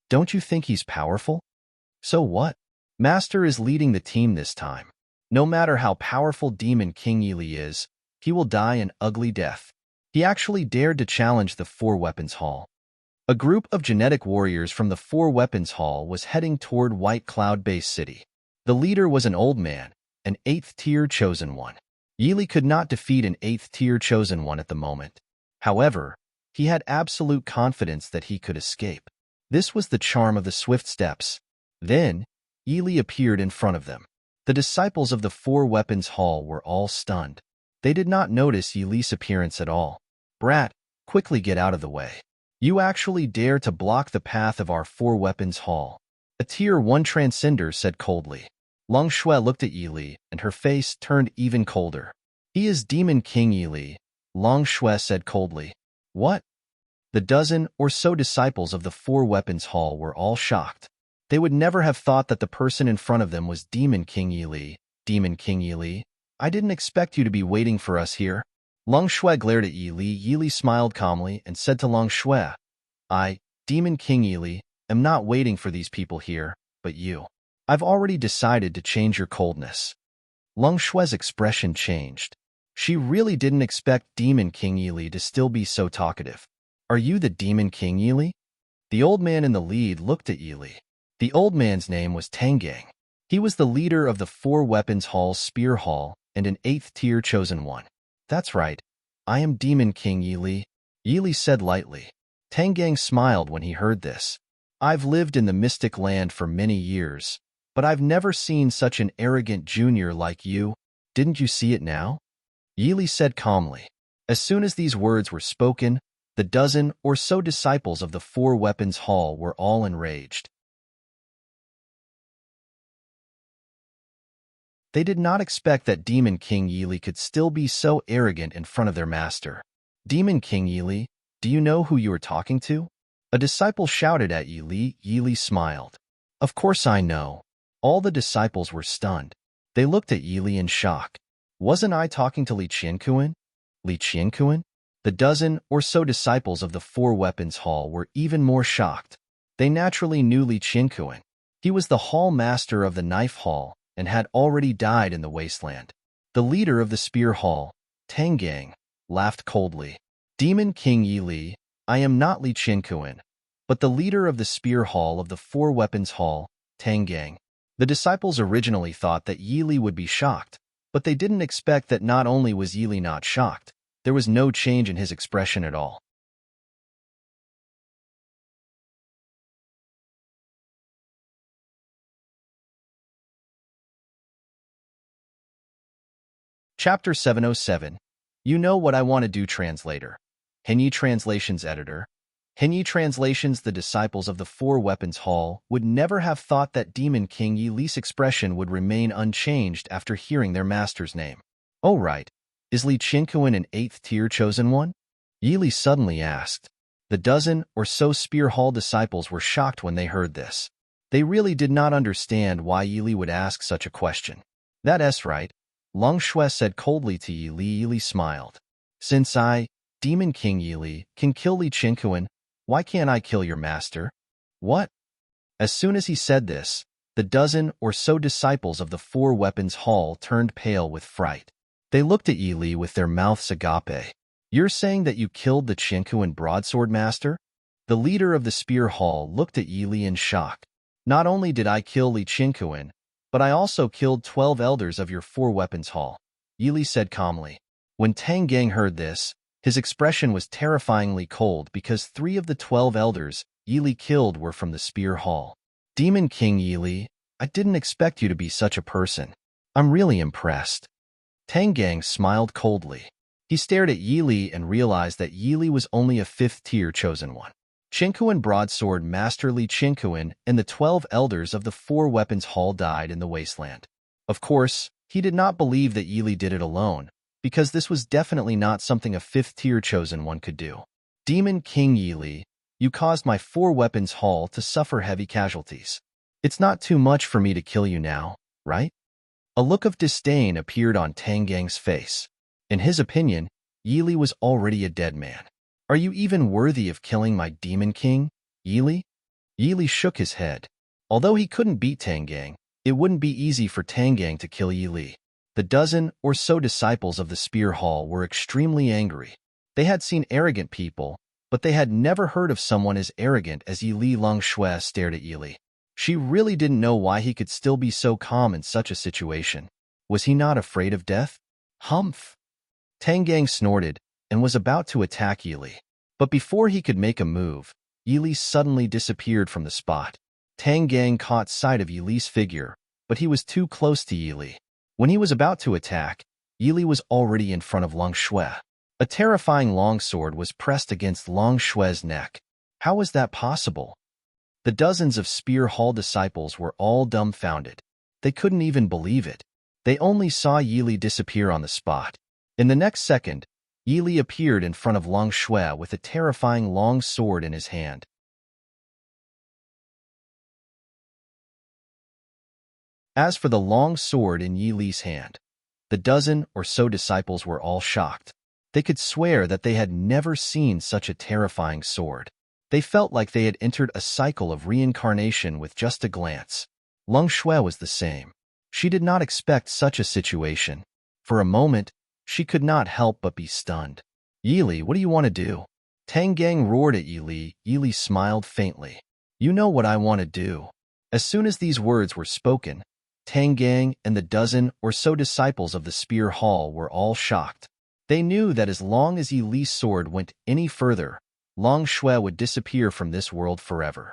Don't you think he's powerful? So what? Master is leading the team this time. No matter how powerful Demon King Yi Li is, he will die an ugly death. He actually dared to challenge the Four Weapons Hall. A group of genetic warriors from the Four Weapons Hall was heading toward White Cloud Base City. The leader was an old man, an 8th-tier chosen one. Yi Li could not defeat an 8th-tier chosen one at the moment. However, he had absolute confidence that he could escape. This was the charm of the swift steps. Then, Yi Li appeared in front of them. The disciples of the Four Weapons Hall were all stunned. They did not notice Yi Li's appearance at all. Brat, quickly get out of the way. You actually dare to block the path of our Four Weapons Hall. A Tier 1 Transcender said coldly. Long Shui looked at Yi Li, and her face turned even colder. He is Demon King Yi Li, Long Shui said coldly. What? The dozen or so disciples of the Four Weapons Hall were all shocked. They would never have thought that the person in front of them was Demon King Yi Li. Demon King Yi Li? I didn't expect you to be waiting for us here. Long Shui glared at Yi Li. Yi Li smiled calmly and said to Long Shui, I, Demon King Yi Li, am not waiting for these people here, but you. I've already decided to change your coldness. Long Shui's expression changed. She really didn't expect Demon King Yi Li to still be so talkative. Are you the Demon King Yi Li? The old man in the lead looked at Yi Li. The old man's name was Tangang. He was the leader of the Four Weapons Hall's Spear Hall and an 8th-tier chosen one. That's right. I am Demon King Yi Li. Yi Li said lightly. Tangang smiled when he heard this. I've lived in the Mystic Land for many years, but I've never seen such an arrogant junior like you. Didn't you see it now? Yi Li said calmly. As soon as these words were spoken, the dozen or so disciples of the Four Weapons Hall were all enraged. They did not expect that Demon King Yi Li could still be so arrogant in front of their master. Demon King Yi Li, do you know who you are talking to? A disciple shouted at Yi Li. Yi Li smiled. Of course I know. All the disciples were stunned. They looked at Yi Li in shock. Wasn't I talking to Li Qiankuan? Li Qiankuan? The dozen or so disciples of the Four Weapons Hall were even more shocked. They naturally knew Li Qiankuan. He was the hall master of the Knife Hall and had already died in the wasteland. The leader of the Spear Hall, Tangang, laughed coldly. Demon King Yi Li, I am not Li Qiankuan, but the leader of the Spear Hall of the Four Weapons Hall, Tangang. The disciples originally thought that Yi Li would be shocked, but they didn't expect that not only was Yi Li not shocked, there was no change in his expression at all. Chapter 707. You know what I want to do. Translator. Hinyi Translations Editor. Hinyi Translations. The disciples of the Four Weapons Hall would never have thought that Demon King Yi Li's expression would remain unchanged after hearing their master's name. Oh right, is Li Qiankuan an 8th-tier chosen one? Yi Li suddenly asked. The dozen or so Spear Hall disciples were shocked when they heard this. They really did not understand why Yi Li would ask such a question. That's right. Long Shui said coldly to Yi Li. Yi Li smiled. Since I, Demon King Yi Li, can kill Li Qiankuan, why can't I kill your master? What? As soon as he said this, the dozen or so disciples of the Four Weapons Hall turned pale with fright. They looked at Yi Li with their mouths agape. You're saying that you killed the Qiankuan broadsword master? The leader of the Spear Hall looked at Yi Li in shock. Not only did I kill Li Qiankuan, But I also killed 12 elders of your four-weapons hall, Yili said calmly. When Tang Gang heard this, his expression was terrifyingly cold because 3 of the 12 elders Yili killed were from the Spear Hall. Demon King Yili, I didn't expect you to be such a person. I'm really impressed. Tang Gang smiled coldly. He stared at Yili and realized that Yili was only a 5th-tier chosen one. Chinkuan Broadsword Master Li Chinkuan and the 12 elders of the Four Weapons Hall died in the wasteland. Of course, he did not believe that Yili did it alone, because this was definitely not something a 5th-tier chosen one could do. Demon King Yili, you caused my Four Weapons Hall to suffer heavy casualties. It's not too much for me to kill you now, right? A look of disdain appeared on Tang Gang's face. In his opinion, Yili was already a dead man. Are you even worthy of killing my Demon King, Yili? Yili shook his head. Although he couldn't beat Tang Gang, it wouldn't be easy for Tang Gang to kill Yili. The dozen or so disciples of the Spear Hall were extremely angry. They had seen arrogant people, but they had never heard of someone as arrogant as Yili. Long Shui stared at Yili. She really didn't know why he could still be so calm in such a situation. Was he not afraid of death? Humph! Tang Gang snorted and was about to attack Yili. But before he could make a move, Yili suddenly disappeared from the spot. Tang Gang caught sight of Yili's figure, but he was too close to Yili. When he was about to attack, Yili was already in front of Long Shui. A terrifying longsword was pressed against Long Shui's neck. How was that possible? The dozens of Spear Hall disciples were all dumbfounded. They couldn't even believe it. They only saw Yili disappear on the spot. In the next second, Yili appeared in front of Long Shui with a terrifying long sword in his hand. As for the long sword in Yili's hand, the dozen or so disciples were all shocked. They could swear that they had never seen such a terrifying sword. They felt like they had entered a cycle of reincarnation with just a glance. Long Shui was the same. She did not expect such a situation. For a moment, she could not help but be stunned. Yili, what do you want to do? Tang Gang roared at Yili. Yili smiled faintly. You know what I want to do. As soon as these words were spoken, Tang Gang and the dozen or so disciples of the Spear Hall were all shocked. They knew that as long as Yili's sword went any further, Long Shui would disappear from this world forever.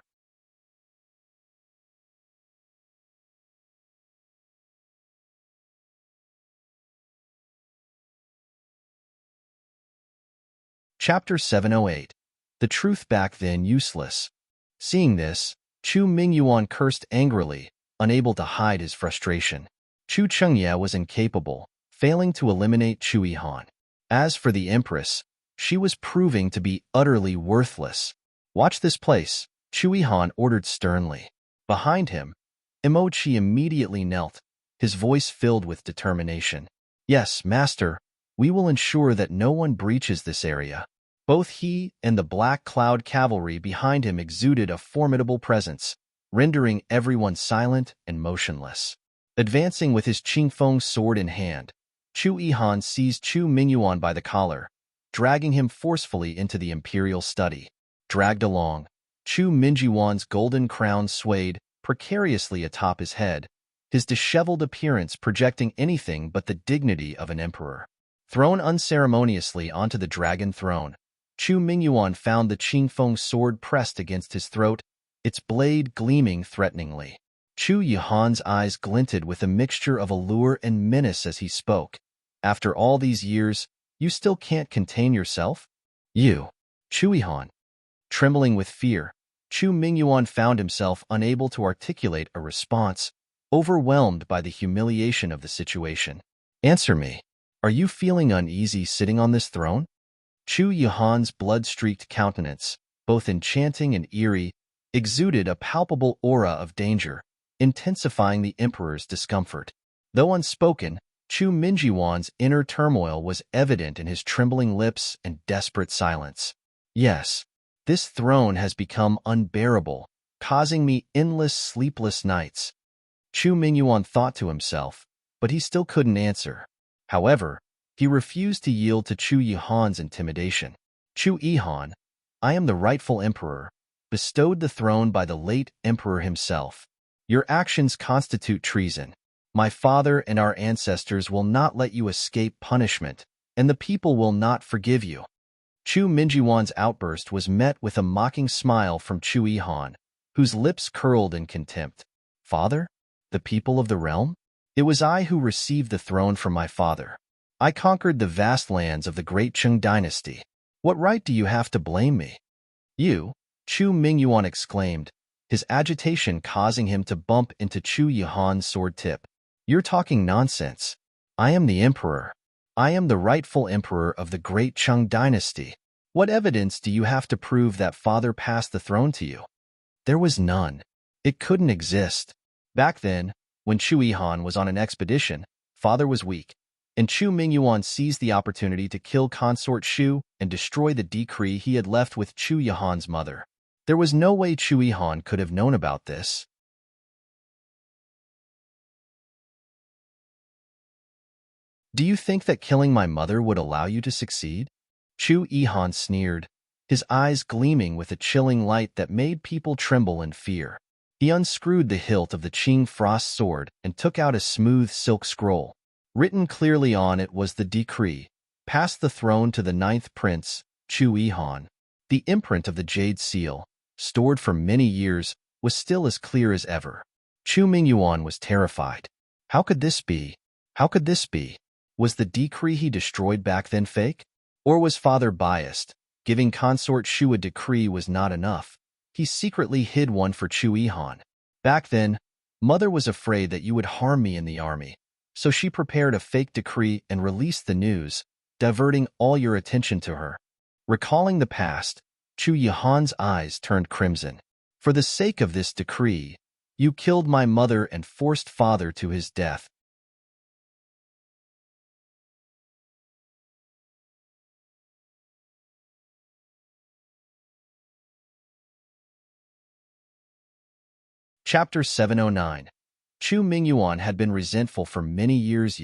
Chapter 708. The Truth Back Then Useless. Seeing this, Chu Mingyuan cursed angrily, unable to hide his frustration. Chu Chengye was incapable, failing to eliminate Chu Yihan. As for the Empress, she was proving to be utterly worthless. Watch this place, Chu Yihan ordered sternly. Behind him, Emochi immediately knelt, his voice filled with determination. Yes, master, we will ensure that no one breaches this area. Both he and the Black Cloud cavalry behind him exuded a formidable presence, rendering everyone silent and motionless. Advancing with his Qingfeng sword in hand, Chu Yihan seized Chu Mingyuan by the collar, dragging him forcefully into the imperial study. Dragged along, Chu Mingyuan's golden crown swayed precariously atop his head, his disheveled appearance projecting anything but the dignity of an emperor. Thrown unceremoniously onto the dragon throne, Chu Mingyuan found the Qingfeng sword pressed against his throat, its blade gleaming threateningly. Chu Yihan's eyes glinted with a mixture of allure and menace as he spoke. After all these years, you still can't contain yourself? You, Chu Yihan. Trembling with fear, Chu Mingyuan found himself unable to articulate a response, overwhelmed by the humiliation of the situation. Answer me. Are you feeling uneasy sitting on this throne? Chu Yihan's blood-streaked countenance, both enchanting and eerie, exuded a palpable aura of danger, intensifying the emperor's discomfort. Though unspoken, Chu Mingyuan's inner turmoil was evident in his trembling lips and desperate silence. Yes, this throne has become unbearable, causing me endless sleepless nights. Chu Mingyuan thought to himself, but he still couldn't answer. However, he refused to yield to Chu Yihan's intimidation. Chu Yihan, I am the rightful emperor, bestowed the throne by the late emperor himself. Your actions constitute treason. My father and our ancestors will not let you escape punishment, and the people will not forgive you." Chu Mingyuan's outburst was met with a mocking smile from Chu Yihan, whose lips curled in contempt. "Father? The people of the realm? It was I who received the throne from my father. I conquered the vast lands of the great Qing dynasty. What right do you have to blame me?" "You?" Chu Mingyuan exclaimed, his agitation causing him to bump into Chu Yihan's sword tip. "You're talking nonsense. I am the emperor. I am the rightful emperor of the great Qing dynasty. What evidence do you have to prove that father passed the throne to you?" There was none. It couldn't exist. Back then, when Chu Yihan was on an expedition, father was weak, and Chu Mingyuan seized the opportunity to kill Consort Shu and destroy the decree he had left with Chu Yihan's mother. There was no way Chu Yihan could have known about this. "Do you think that killing my mother would allow you to succeed?" Chu Yihan sneered, his eyes gleaming with a chilling light that made people tremble in fear. He unscrewed the hilt of the Qing Frost sword and took out a smooth silk scroll. Written clearly on it was the decree: pass the throne to the 9th prince, Chu Yihan. The imprint of the jade seal, stored for many years, was still as clear as ever. Chu Mingyuan was terrified. How could this be? How could this be? Was the decree he destroyed back then fake? Or was father biased? Giving Consort Shu a decree was not enough. He secretly hid one for Chu Yihan. Back then, mother was afraid that you would harm me in the army, so she prepared a fake decree and released the news, diverting all your attention to her. Recalling the past, Chu Yihan's eyes turned crimson. For the sake of this decree, you killed my mother and forced father to his death. Chapter 709. Chu Mingyuan had been resentful for many years.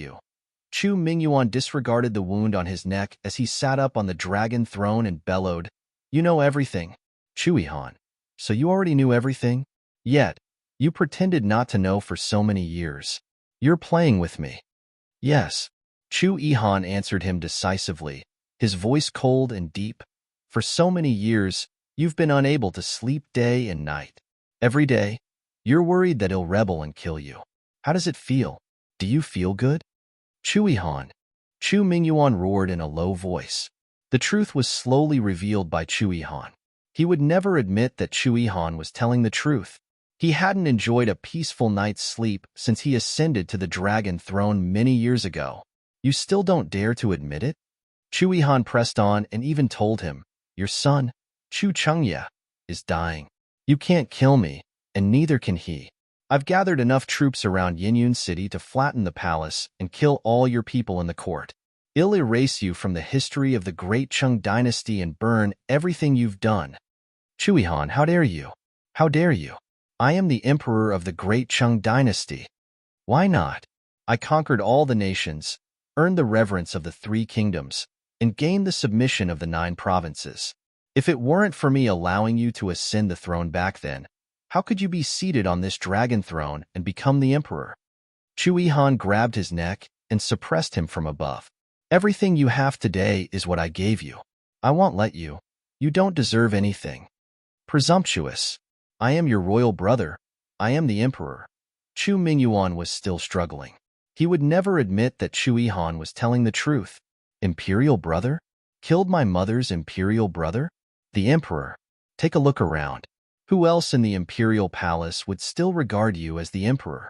Chu Mingyuan disregarded the wound on his neck as he sat up on the dragon throne and bellowed, "You know everything, Chu Yihan. So you already knew everything? Yet, you pretended not to know for so many years. You're playing with me." "Yes," Chu Yihan answered him decisively, his voice cold and deep. "For so many years, you've been unable to sleep day and night. Every day, you're worried that he'll rebel and kill you. How does it feel? Do you feel good?" "Chu Yihan," Chu Mingyuan roared in a low voice. The truth was slowly revealed by Chu Yihan. He would never admit that Chu Yihan was telling the truth. He hadn't enjoyed a peaceful night's sleep since he ascended to the dragon throne many years ago. "You still don't dare to admit it?" Chu Yihan pressed on and even told him, "Your son, Chu Chengye, is dying. You can't kill me, and neither can he. I've gathered enough troops around Yinyun City to flatten the palace and kill all your people in the court. I'll erase you from the history of the great Qing dynasty and burn everything you've done." "Chu Yihan, how dare you? How dare you? I am the emperor of the great Qing dynasty." "Why not? I conquered all the nations, earned the reverence of the 3 kingdoms, and gained the submission of the 9 provinces. If it weren't for me allowing you to ascend the throne back then, how could you be seated on this dragon throne and become the emperor?" Chu Yihan grabbed his neck and suppressed him from above. "Everything you have today is what I gave you. I won't let you. You don't deserve anything. Presumptuous. I am your royal brother. I am the emperor." Chu Mingyuan was still struggling. He would never admit that Chu Yihan was telling the truth. Imperial brother? Killed my mother's imperial brother? The emperor? Take a look around. Who else in the imperial palace would still regard you as the emperor?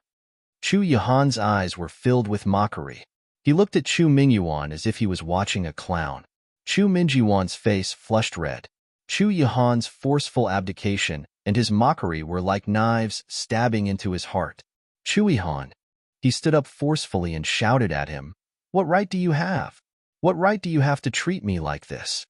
Chu Yihan's eyes were filled with mockery. He looked at Chu Mingyuan as if he was watching a clown. Chu Mingyuan's face flushed red. Chu Yihan's forceful abdication and his mockery were like knives stabbing into his heart. "Chu Yihan." He stood up forcefully and shouted at him, "What right do you have? What right do you have to treat me like this?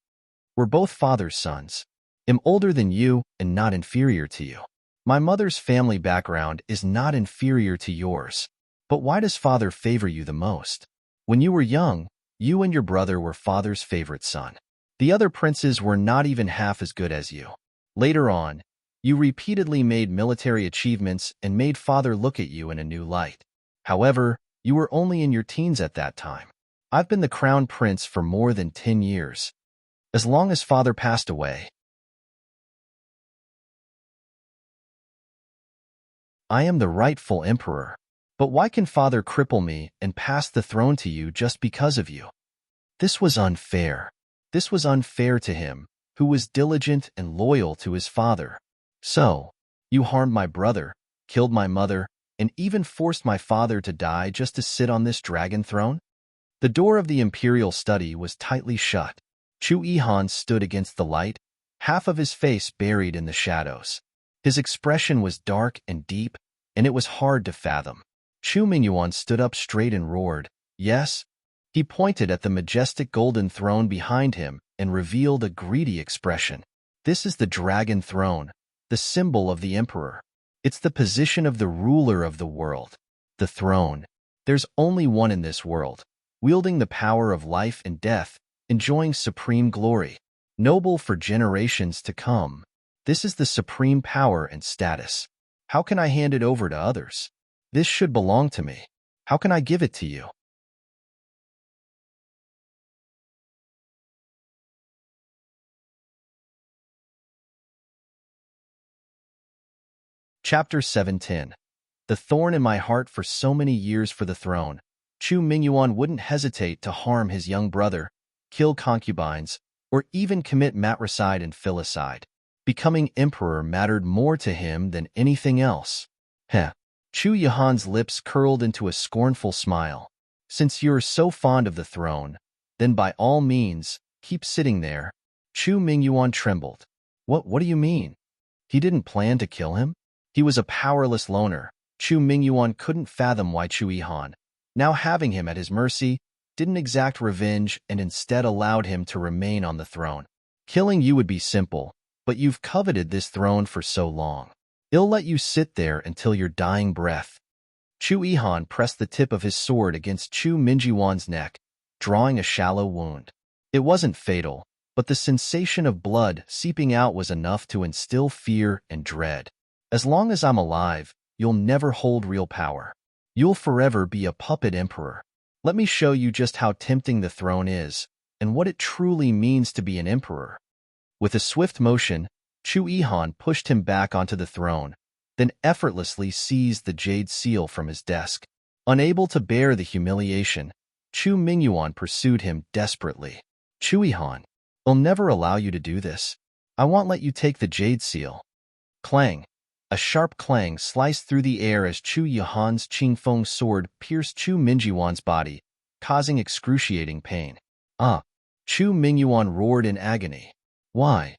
We're both father's sons. I'm older than you and not inferior to you. My mother's family background is not inferior to yours. But why does father favor you the most? When you were young, you and your brother were father's favorite son. The other princes were not even half as good as you. Later on, You repeatedly made military achievements and made father look at you in a new light. However, you were only in your teens at that time. I've been the crown prince for more than 10 years. As long as father passed away, I am the rightful emperor. But why can father cripple me and pass the throne to you just because of you? This was unfair. This was unfair to him, who was diligent and loyal to his father. So, you harmed my brother, killed my mother, and even forced my father to die just to sit on this dragon throne? The door of the imperial study was tightly shut. Chu Yihan stood against the light, half of his face buried in the shadows. His expression was dark and deep, and it was hard to fathom. Chu Mingyuan stood up straight and roared, "Yes?" He pointed at the majestic golden throne behind him and revealed a greedy expression. "This is the dragon throne, the symbol of the emperor. It's the position of the ruler of the world. The throne. There's only one in this world, wielding the power of life and death, enjoying supreme glory, noble for generations to come. This is the supreme power and status. How can I hand it over to others? This should belong to me. How can I give it to you?" Chapter 710. The thorn in my heart for so many years for the throne. Chu Mingyuan wouldn't hesitate to harm his young brother, kill concubines, or even commit matricide and filicide. Becoming emperor mattered more to him than anything else. Heh. Chu Yihan's lips curled into a scornful smile. "Since you're so fond of the throne, then by all means, keep sitting there." Chu Mingyuan trembled. What do you mean? He didn't plan to kill him? He was a powerless loner. Chu Mingyuan couldn't fathom why Chu Yihan, now having him at his mercy, didn't exact revenge and instead allowed him to remain on the throne. "Killing you would be simple, but you've coveted this throne for so long. It'll let you sit there until your dying breath." Chu Yihan pressed the tip of his sword against Chu Mingyuan's neck, drawing a shallow wound. It wasn't fatal, but the sensation of blood seeping out was enough to instill fear and dread. "As long as I'm alive, you'll never hold real power. You'll forever be a puppet emperor. Let me show you just how tempting the throne is, and what it truly means to be an emperor." With a swift motion, Chu Yihan pushed him back onto the throne, then effortlessly seized the jade seal from his desk. Unable to bear the humiliation, Chu Mingyuan pursued him desperately. "Chu Yihan, I'll never allow you to do this. I won't let you take the jade seal." Clang! A sharp clang sliced through the air as Chu Yihan's Qingfeng sword pierced Chu Mingyuan's body, causing excruciating pain. "Ah!" Chu Mingyuan roared in agony. Why?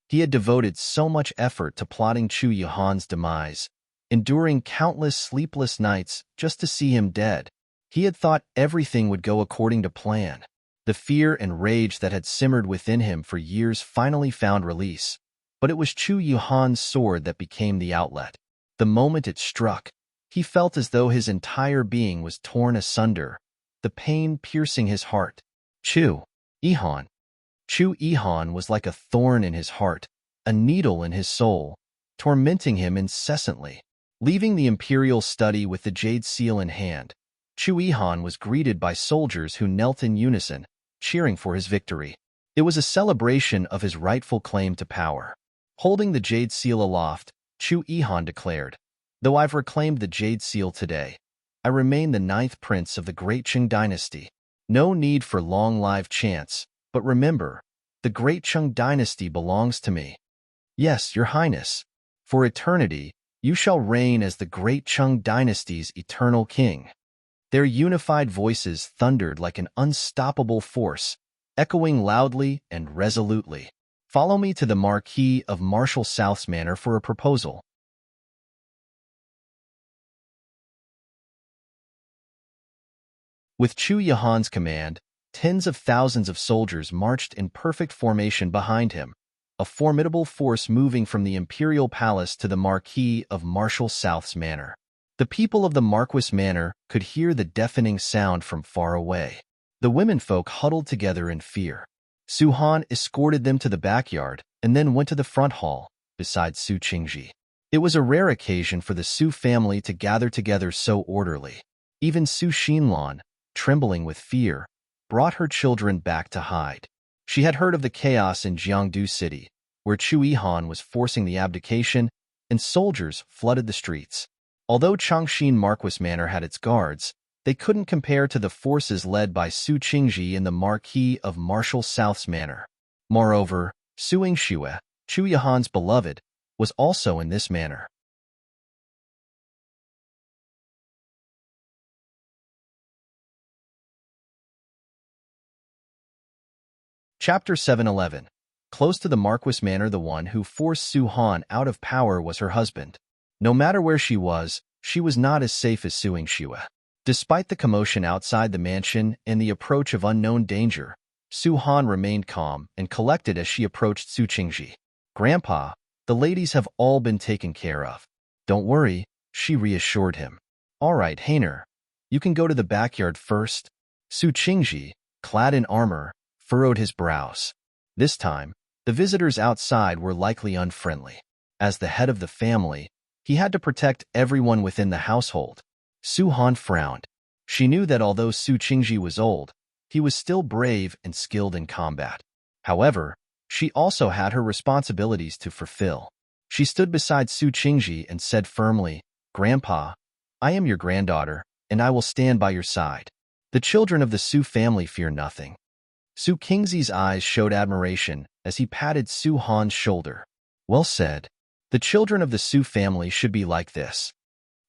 He had devoted so much effort to plotting Chu Yihan's demise, enduring countless sleepless nights just to see him dead. He had thought everything would go according to plan. The fear and rage that had simmered within him for years finally found release. But it was Chu Yihan's sword that became the outlet. The moment it struck, he felt as though his entire being was torn asunder, the pain piercing his heart. Chu Yihan. Chu Yihan was like a thorn in his heart, a needle in his soul, tormenting him incessantly. Leaving the imperial study with the jade seal in hand, Chu Yihan was greeted by soldiers who knelt in unison, cheering for his victory. It was a celebration of his rightful claim to power. Holding the jade seal aloft, Chu Yihan declared, "Though I've reclaimed the jade seal today, I remain the 9th prince of the great Qing dynasty. No need for long-lived chants, but remember, the great Qing dynasty belongs to me. Yes, your highness. For eternity, you shall reign as the great Qing dynasty's eternal king." Their unified voices thundered like an unstoppable force, echoing loudly and resolutely. "Follow me to the Marquis of Marshall South's manor for a proposal." With Chu Yihan's command, tens of thousands of soldiers marched in perfect formation behind him, a formidable force moving from the imperial palace to the Marquis of Marshall South's manor. The people of the Marquis manor could hear the deafening sound from far away. The womenfolk huddled together in fear. Su Han escorted them to the backyard and then went to the front hall, beside Su Qingji. It was a rare occasion for the Su family to gather together so orderly. Even Su Xinlan, trembling with fear, brought her children back to hide. She had heard of the chaos in Jiangdu City, where Chu Yihan was forcing the abdication and soldiers flooded the streets. Although Changxin Marquis Manor had its guards, they couldn't compare to the forces led by Su Qingji in the Marquis of Marshall South's manor. Moreover, Su Yingxue, Chu Yihan's beloved, was also in this manor. Chapter 711. Close to the Marquis Manor, the one who forced Su Han out of power was her husband. No matter where she was not as safe as Su Yingxue. Despite the commotion outside the mansion and the approach of unknown danger, Su Han remained calm and collected as she approached Su Qingji. "Grandpa, the ladies have all been taken care of. Don't worry," she reassured him. "All right, Hainer, you can go to the backyard first." Su Qingji, clad in armor, furrowed his brows. This time, the visitors outside were likely unfriendly. As the head of the family, he had to protect everyone within the household. Su Han frowned. She knew that although Su Qingji was old, he was still brave and skilled in combat. However, she also had her responsibilities to fulfill. She stood beside Su Qingji and said firmly, "Grandpa, I am your granddaughter, and I will stand by your side. The children of the Su family fear nothing." Su Qingji's eyes showed admiration as he patted Su Han's shoulder. "Well said. The children of the Su family should be like this."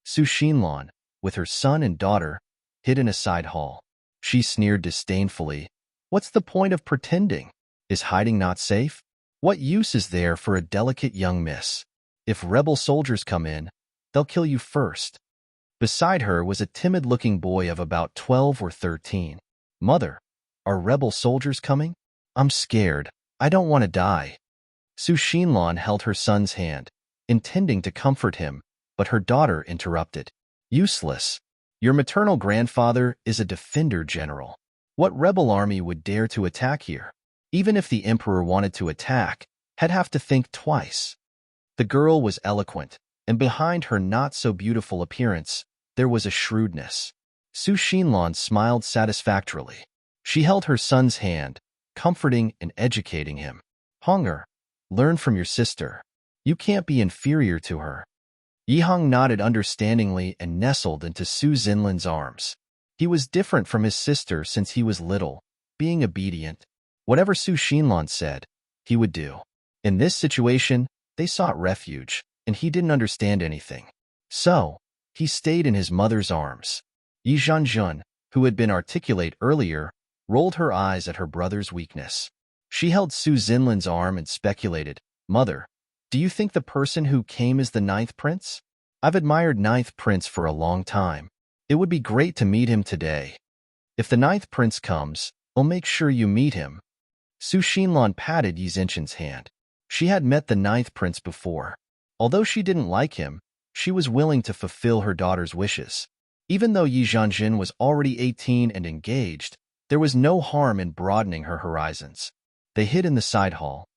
Su Xinlan, with her son and daughter, hid in a side hall. She sneered disdainfully. "What's the point of pretending? Is hiding not safe? What use is there for a delicate young miss? If rebel soldiers come in, they'll kill you first." Beside her was a timid-looking boy of about 12 or 13. "Mother, are rebel soldiers coming? I'm scared. I don't want to die." Su Xinlan held her son's hand, intending to comfort him, but her daughter interrupted. "Useless. Your maternal grandfather is a defender general. What rebel army would dare to attack here? Even if the emperor wanted to attack, he'd have to think twice." The girl was eloquent, and behind her not-so-beautiful appearance, there was a shrewdness. Su Xinlan smiled satisfactorily. She held her son's hand, comforting and educating him. "Hunger, learn from your sister. You can't be inferior to her." Yihang nodded understandingly and nestled into Su Xinlan's arms. He was different from his sister since he was little, being obedient. Whatever Su Xinlan said, he would do. In this situation, they sought refuge, and he didn't understand anything. So, he stayed in his mother's arms. Yi Zhanjun, who had been articulate earlier, rolled her eyes at her brother's weakness. She held Su Xinlan's arm and speculated, "Mother, do you think the person who came is the ninth prince? I've admired ninth prince for a long time. It would be great to meet him today. If the ninth prince comes, I'll make sure you meet him." Su Xinlan patted Yi Zhanshan's hand. She had met the ninth prince before. Although she didn't like him, she was willing to fulfill her daughter's wishes. Even though Yi Zhanjun was already 18 and engaged, there was no harm in broadening her horizons. They hid in the side hall.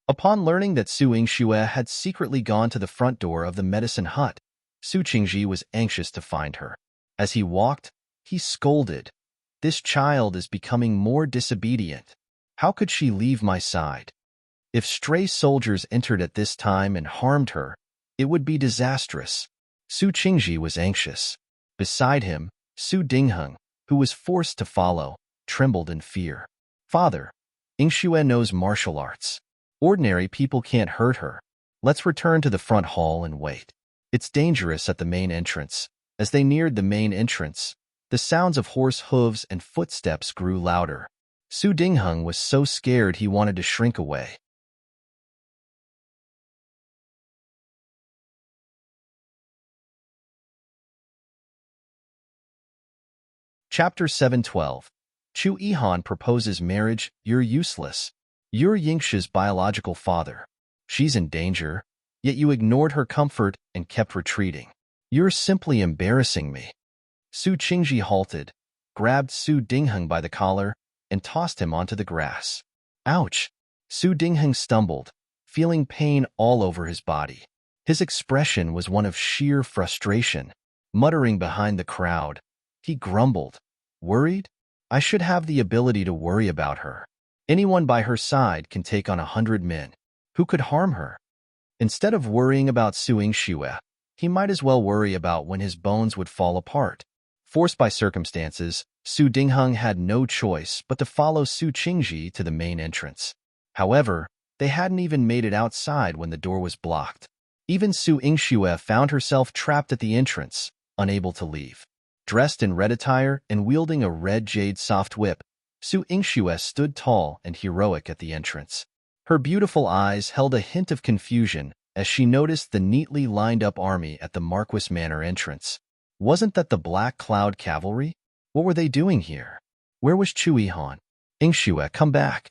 Upon learning that Su Yingxue had secretly gone to the front door of the medicine hut, Su Qingji was anxious to find her. As he walked, he scolded, "This child is becoming more disobedient. How could she leave my side? If stray soldiers entered at this time and harmed her, it would be disastrous." Su Qingji was anxious. Beside him, Su Dingheng, who was forced to follow, trembled in fear. "Father, Yingxue knows martial arts. Ordinary people can't hurt her. Let's return to the front hall and wait. It's dangerous at the main entrance." As they neared the main entrance, the sounds of horse hooves and footsteps grew louder. Su Dingheng was so scared he wanted to shrink away. Chapter 712. Chu Yihan proposes marriage. "You're useless. You're Yingxi's biological father. She's in danger, yet you ignored her comfort and kept retreating. You're simply embarrassing me." Su Qingji halted, grabbed Su Dingheng by the collar, and tossed him onto the grass. Ouch! Su Dingheng stumbled, feeling pain all over his body. His expression was one of sheer frustration. Muttering behind the crowd, he grumbled, "Worried? I should have the ability to worry about her. Anyone by her side can take on 100 men. Who could harm her?" Instead of worrying about Su Yingxue, he might as well worry about when his bones would fall apart. Forced by circumstances, Su Dingheng had no choice but to follow Su Qingji to the main entrance. However, they hadn't even made it outside when the door was blocked. Even Su Yingxue found herself trapped at the entrance, unable to leave. Dressed in red attire and wielding a red jade soft whip, Su Yingxue stood tall and heroic at the entrance. Her beautiful eyes held a hint of confusion as she noticed the neatly lined-up army at the Marquis Manor entrance. Wasn't that the Black Cloud Cavalry? What were they doing here? Where was Chu Yihan? "Yingxue, come back!"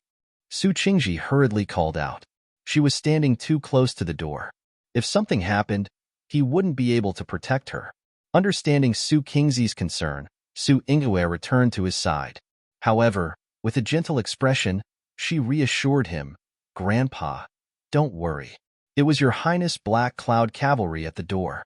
Su Qingji hurriedly called out. She was standing too close to the door. If something happened, he wouldn't be able to protect her. Understanding Su Qingji's concern, Su Yingxue returned to his side. However, with a gentle expression, she reassured him, "Grandpa, don't worry. It was Your Highness Black Cloud Cavalry at the door."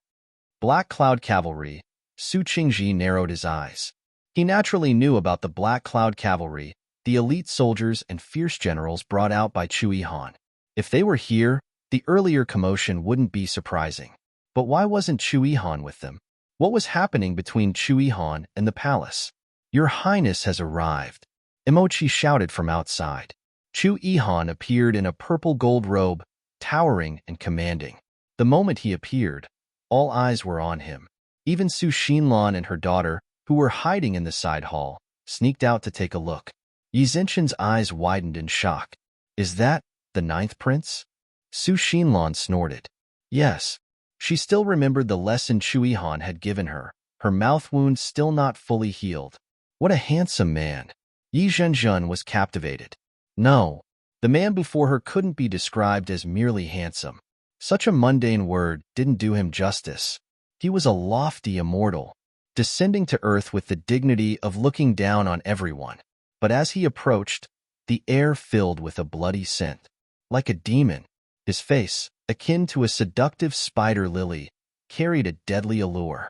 Black Cloud Cavalry. Su Qingji narrowed his eyes. He naturally knew about the Black Cloud Cavalry, the elite soldiers and fierce generals brought out by Chu Yihan. If they were here, the earlier commotion wouldn't be surprising. But why wasn't Chu Yihan with them? What was happening between Chu Yihan and the palace? "Your Highness has arrived," Emochi shouted from outside. Chu Yihan appeared in a purple gold robe, towering and commanding. The moment he appeared, all eyes were on him. Even Su Xinlan and her daughter, who were hiding in the side hall, sneaked out to take a look. Yi Zhenxin's eyes widened in shock. "Is that the 9th prince?" Su Xinlan snorted. Yes. She still remembered the lesson Chu Yihan had given her, her mouth wound still not fully healed. What a handsome man. Yi Zhenxin was captivated. No, the man before her couldn't be described as merely handsome. Such a mundane word didn't do him justice. He was a lofty immortal, descending to earth with the dignity of looking down on everyone. But as he approached, the air filled with a bloody scent. Like a demon, his face, akin to a seductive spider lily, carried a deadly allure.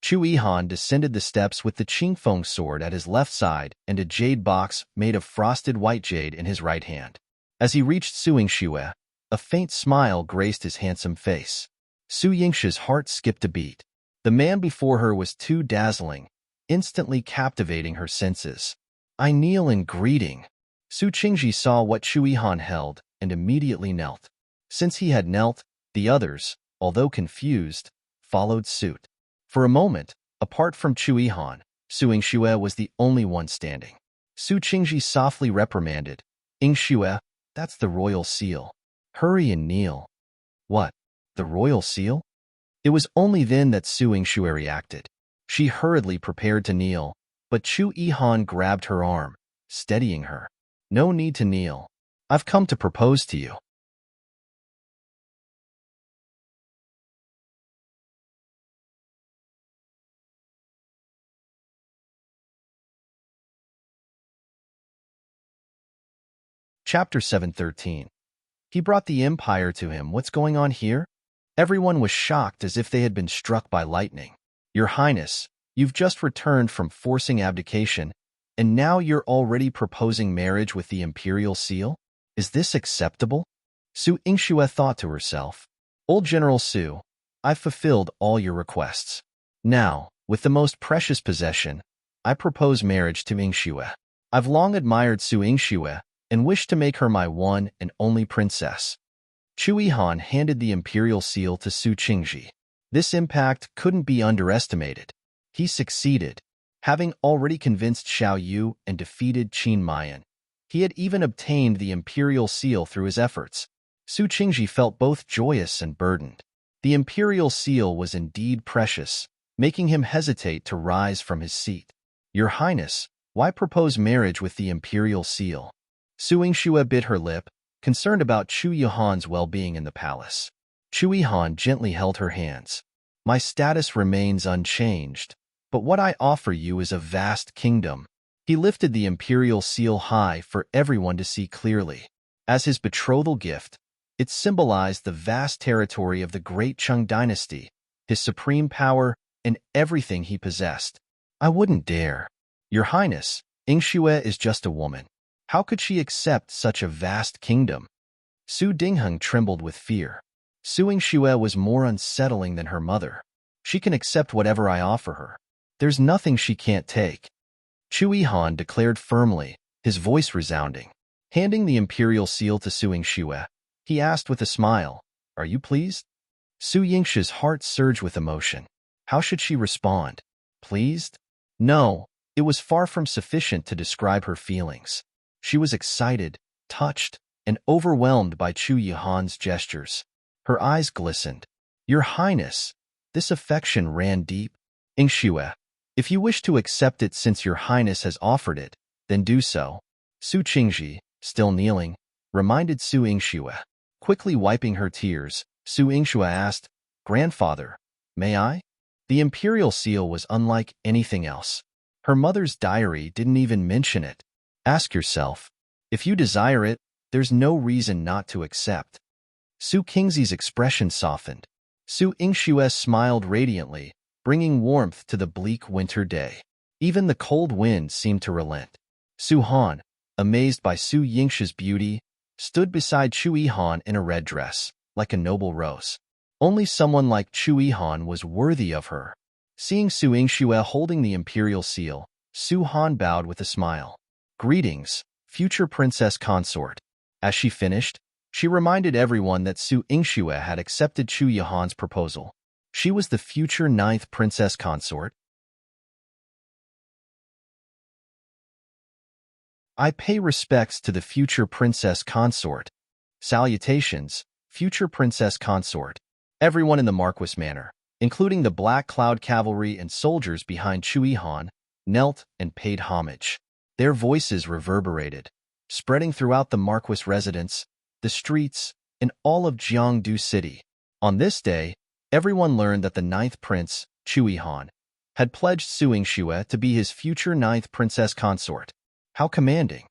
Chu Yihan descended the steps with the Qingfeng sword at his left side and a jade box made of frosted white jade in his right hand. As he reached Su Yingxue, a faint smile graced his handsome face. Su Yingxue's heart skipped a beat. The man before her was too dazzling, instantly captivating her senses. "I kneel in greeting." Su Qingji saw what Chu Yihan held and immediately knelt. Since he had knelt, the others, although confused, followed suit. For a moment, apart from Chu Yihan, Su Yingxue was the only one standing. Su Qingji softly reprimanded, "Yingxue, that's the royal seal. Hurry and kneel." "What? The royal seal?" It was only then that Su Yingxue reacted. She hurriedly prepared to kneel, but Chu Yihan grabbed her arm, steadying her. "No need to kneel. I've come to propose to you." Chapter 713. He brought the Empire to him. What's going on here? Everyone was shocked as if they had been struck by lightning. "Your Highness, you've just returned from forcing abdication, and now you're already proposing marriage with the Imperial Seal? Is this acceptable?" Su Yingxue thought to herself. "Old General Su, I've fulfilled all your requests. Now, with the most precious possession, I propose marriage to Yingxue. I've long admired Su Yingxue and wished to make her my one and only princess." Chu Yihan handed the imperial seal to Su Qingji. This impact couldn't be underestimated. He succeeded. Having already convinced Xiao Yu and defeated Qin Mayan, he had even obtained the imperial seal through his efforts. Su Qingji felt both joyous and burdened. The imperial seal was indeed precious, making him hesitate to rise from his seat. "Your Highness, why propose marriage with the imperial seal?" Su Yingxue bit her lip, concerned about Chu Yihan's well-being in the palace. Chu Yihan gently held her hands. "My status remains unchanged. but what I offer you is a vast kingdom. He lifted the imperial seal high for everyone to see clearly. As his betrothal gift, it symbolized the vast territory of the great Qing dynasty, his supreme power, and everything he possessed. I wouldn't dare. Your Highness, Yingxue is just a woman. How could she accept such a vast kingdom? Su Dingheng trembled with fear. Su Yingxue was more unsettling than her mother. She can accept whatever I offer her. There's nothing she can't take. Chu Yihan declared firmly, his voice resounding. Handing the imperial seal to Su Yingxue, he asked with a smile, "Are you pleased?" Su Yingxue's heart surged with emotion. How should she respond? Pleased? No, it was far from sufficient to describe her feelings. She was excited, touched, and overwhelmed by Chu Yihan's gestures. Her eyes glistened. Your Highness, this affection ran deep. Yingxue, if you wish to accept it since your Highness has offered it, then do so. Su Qingji, still kneeling, reminded Su Yingxue. Quickly wiping her tears, Su Yingxue asked, Grandfather, may I? The imperial seal was unlike anything else. Her mother's diary didn't even mention it. Ask yourself, if you desire it, there's no reason not to accept. Su Qingzi's expression softened. Su Yingxue smiled radiantly, bringing warmth to the bleak winter day. Even the cold wind seemed to relent. Su Han, amazed by Su Yingxue's beauty, stood beside Chu Yihan in a red dress, like a noble rose. Only someone like Chu Yihan was worthy of her. Seeing Su Yingxue holding the imperial seal, Su Han bowed with a smile. Greetings, future princess consort. As she finished, she reminded everyone that Su Yingxue had accepted Chu Yihan's proposal. She was the future 9th princess consort. I pay respects to the future princess consort. Salutations, future princess consort. Everyone in the Marquis Manor, including the Black Cloud Cavalry and soldiers behind Chu Yihan, knelt and paid homage. Their voices reverberated, spreading throughout the Marquis residence, the streets, and all of Jiangdu City. On this day, everyone learned that the 9th prince, Chu Yihan, had pledged Su Yingxue to be his future 9th princess consort. How commanding!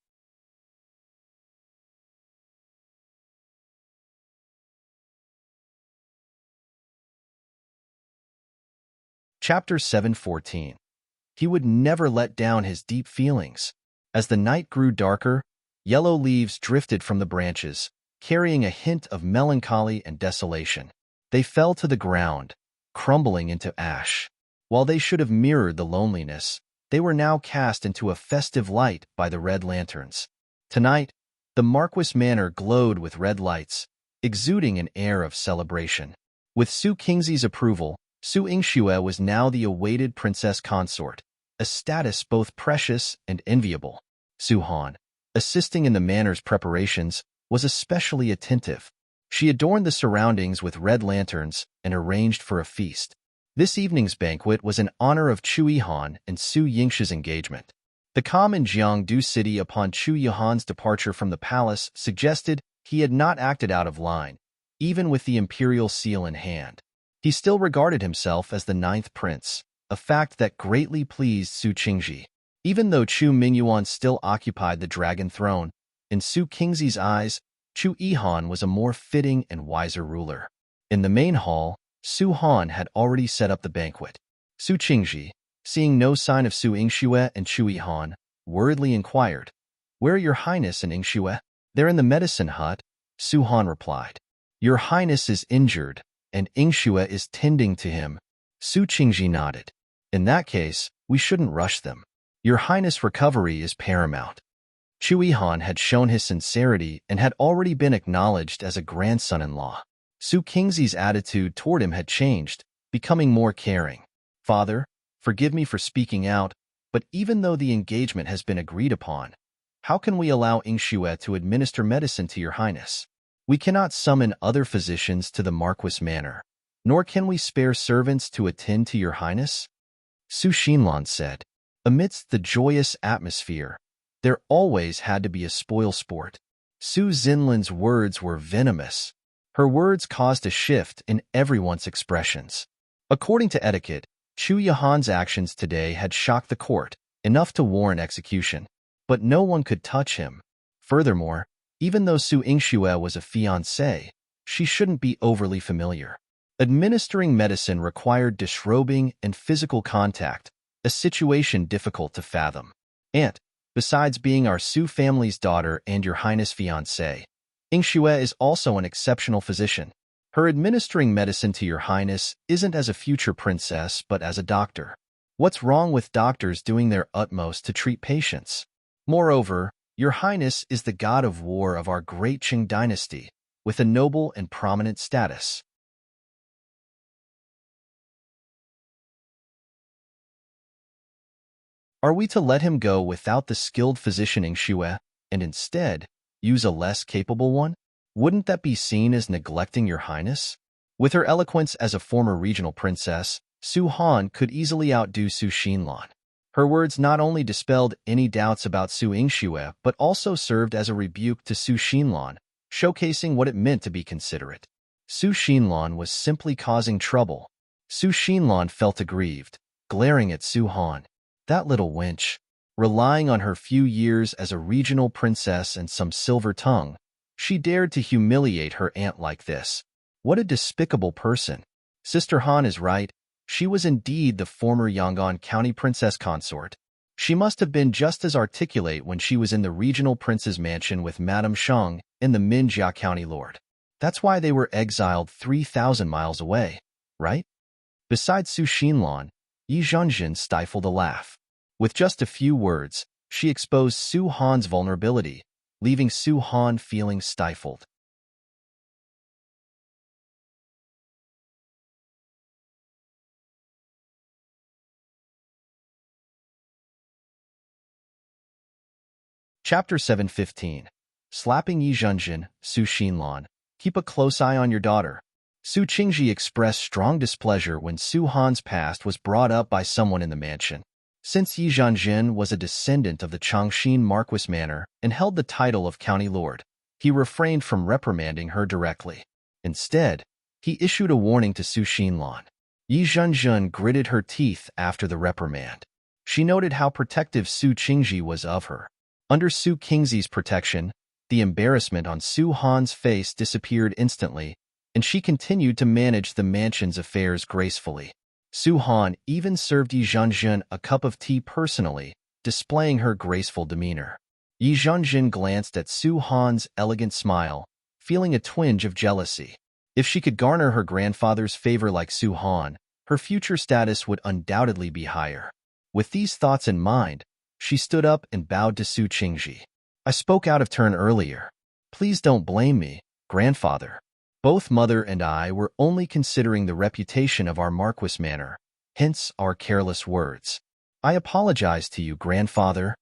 Chapter 714. He would never let down his deep feelings. As the night grew darker, yellow leaves drifted from the branches, carrying a hint of melancholy and desolation. They fell to the ground, crumbling into ash. While they should have mirrored the loneliness, they were now cast into a festive light by the red lanterns. Tonight, the Marquis Manor glowed with red lights, exuding an air of celebration. With Su Qingzi's approval, Su Yingxue was now the awaited princess consort, a status both precious and enviable. Su Han, assisting in the manor's preparations, was especially attentive. She adorned the surroundings with red lanterns and arranged for a feast. This evening's banquet was in honor of Chu Yihan and Su Yingxue's engagement. The calm in Jiangdu City upon Chu Yihan's departure from the palace suggested he had not acted out of line, even with the imperial seal in hand. He still regarded himself as the 9th prince, a fact that greatly pleased Su Qingji. Even though Chu Mingyuan still occupied the dragon throne, in Su Qingzi's eyes, Chu Yihan was a more fitting and wiser ruler. In the main hall, Su Han had already set up the banquet. Su Qingji, seeing no sign of Su Yingxue and Chu Yihan, worriedly inquired, Where are your Highness and Yingxue? They're in the medicine hut, Su Han replied. Your Highness is injured, and Yingxue is tending to him. Su Qingji nodded. In that case, we shouldn't rush them. Your Highness' recovery is paramount. Chu Yihan had shown his sincerity and had already been acknowledged as a grandson-in-law. Su Qingzi's attitude toward him had changed, becoming more caring. Father, forgive me for speaking out, but even though the engagement has been agreed upon, how can we allow Yingxue to administer medicine to your Highness? We cannot summon other physicians to the Marquis Manor, nor can we spare servants to attend to your Highness? Su Xinlan said. Amidst the joyous atmosphere, there always had to be a spoil sport. Su Xinlan's words were venomous. Her words caused a shift in everyone's expressions. According to etiquette, Chu Yahan's actions today had shocked the court, enough to warrant execution. But no one could touch him. Furthermore, even though Su Yingxue was a fiancée, she shouldn't be overly familiar. Administering medicine required disrobing and physical contact, a situation difficult to fathom. And, besides being our Su family's daughter and your highness fiancée, Yingxue is also an exceptional physician. Her administering medicine to your highness isn't as a future princess but as a doctor. What's wrong with doctors doing their utmost to treat patients? Moreover, your highness is the god of war of our great Qing dynasty, with a noble and prominent status. Are we to let him go without the skilled physician Yingxue, and instead use a less capable one? Wouldn't that be seen as neglecting your highness? With her eloquence as a former regional princess, Su Han could easily outdo Su Xinlan. Her words not only dispelled any doubts about Su Yingxue, but also served as a rebuke to Su Xinlan, showcasing what it meant to be considerate. Su Xinlan was simply causing trouble. Su Xinlan felt aggrieved, glaring at Su Han. That little wench, relying on her few years as a regional princess and some silver tongue, she dared to humiliate her aunt like this. What a despicable person. Sister Han is right. She was indeed the former Yangon County Princess Consort. She must have been just as articulate when she was in the regional prince's mansion with Madame Sheng and the Minjia County Lord. That's why they were exiled 3,000 miles away, right? Besides Su Xinlan, Yi Zhanjin stifled a laugh. With just a few words, she exposed Su Han's vulnerability, leaving Su Han feeling stifled. Chapter 715. Slapping Yi Zhanjin, Su Xinlan. Keep a close eye on your daughter. Su Qingji expressed strong displeasure when Su Han's past was brought up by someone in the mansion. Since Yi Zhanjin was a descendant of the Changxin Marquis manor and held the title of county lord, he refrained from reprimanding her directly. Instead, he issued a warning to Su Xinlan. Yi Zhanjin gritted her teeth after the reprimand. She noted how protective Su Qingji was of her. Under Su Qingzi's protection, the embarrassment on Su Han's face disappeared instantly, and she continued to manage the mansion's affairs gracefully. Su Han even served Yi Zhanjin a cup of tea personally, displaying her graceful demeanor. Yi Zhanjin glanced at Su Han's elegant smile, feeling a twinge of jealousy. If she could garner her grandfather's favor like Su Han, her future status would undoubtedly be higher. With these thoughts in mind, she stood up and bowed to Su Qingji. I spoke out of turn earlier. Please don't blame me, grandfather. Both mother and I were only considering the reputation of our Marquis manor, hence our careless words. I apologize to you, grandfather.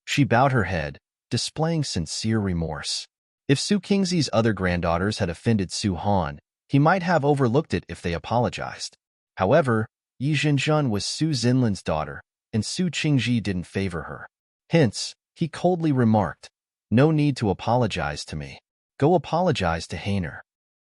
She bowed her head, displaying sincere remorse. If Su Qingzi's other granddaughters had offended Su Han, he might have overlooked it if they apologized. However, Yi Zhanjin was Su Xinlan's daughter, and Su Qingji didn't favor her. Hence, he coldly remarked, "No need to apologize to me. Go apologize to Hainer."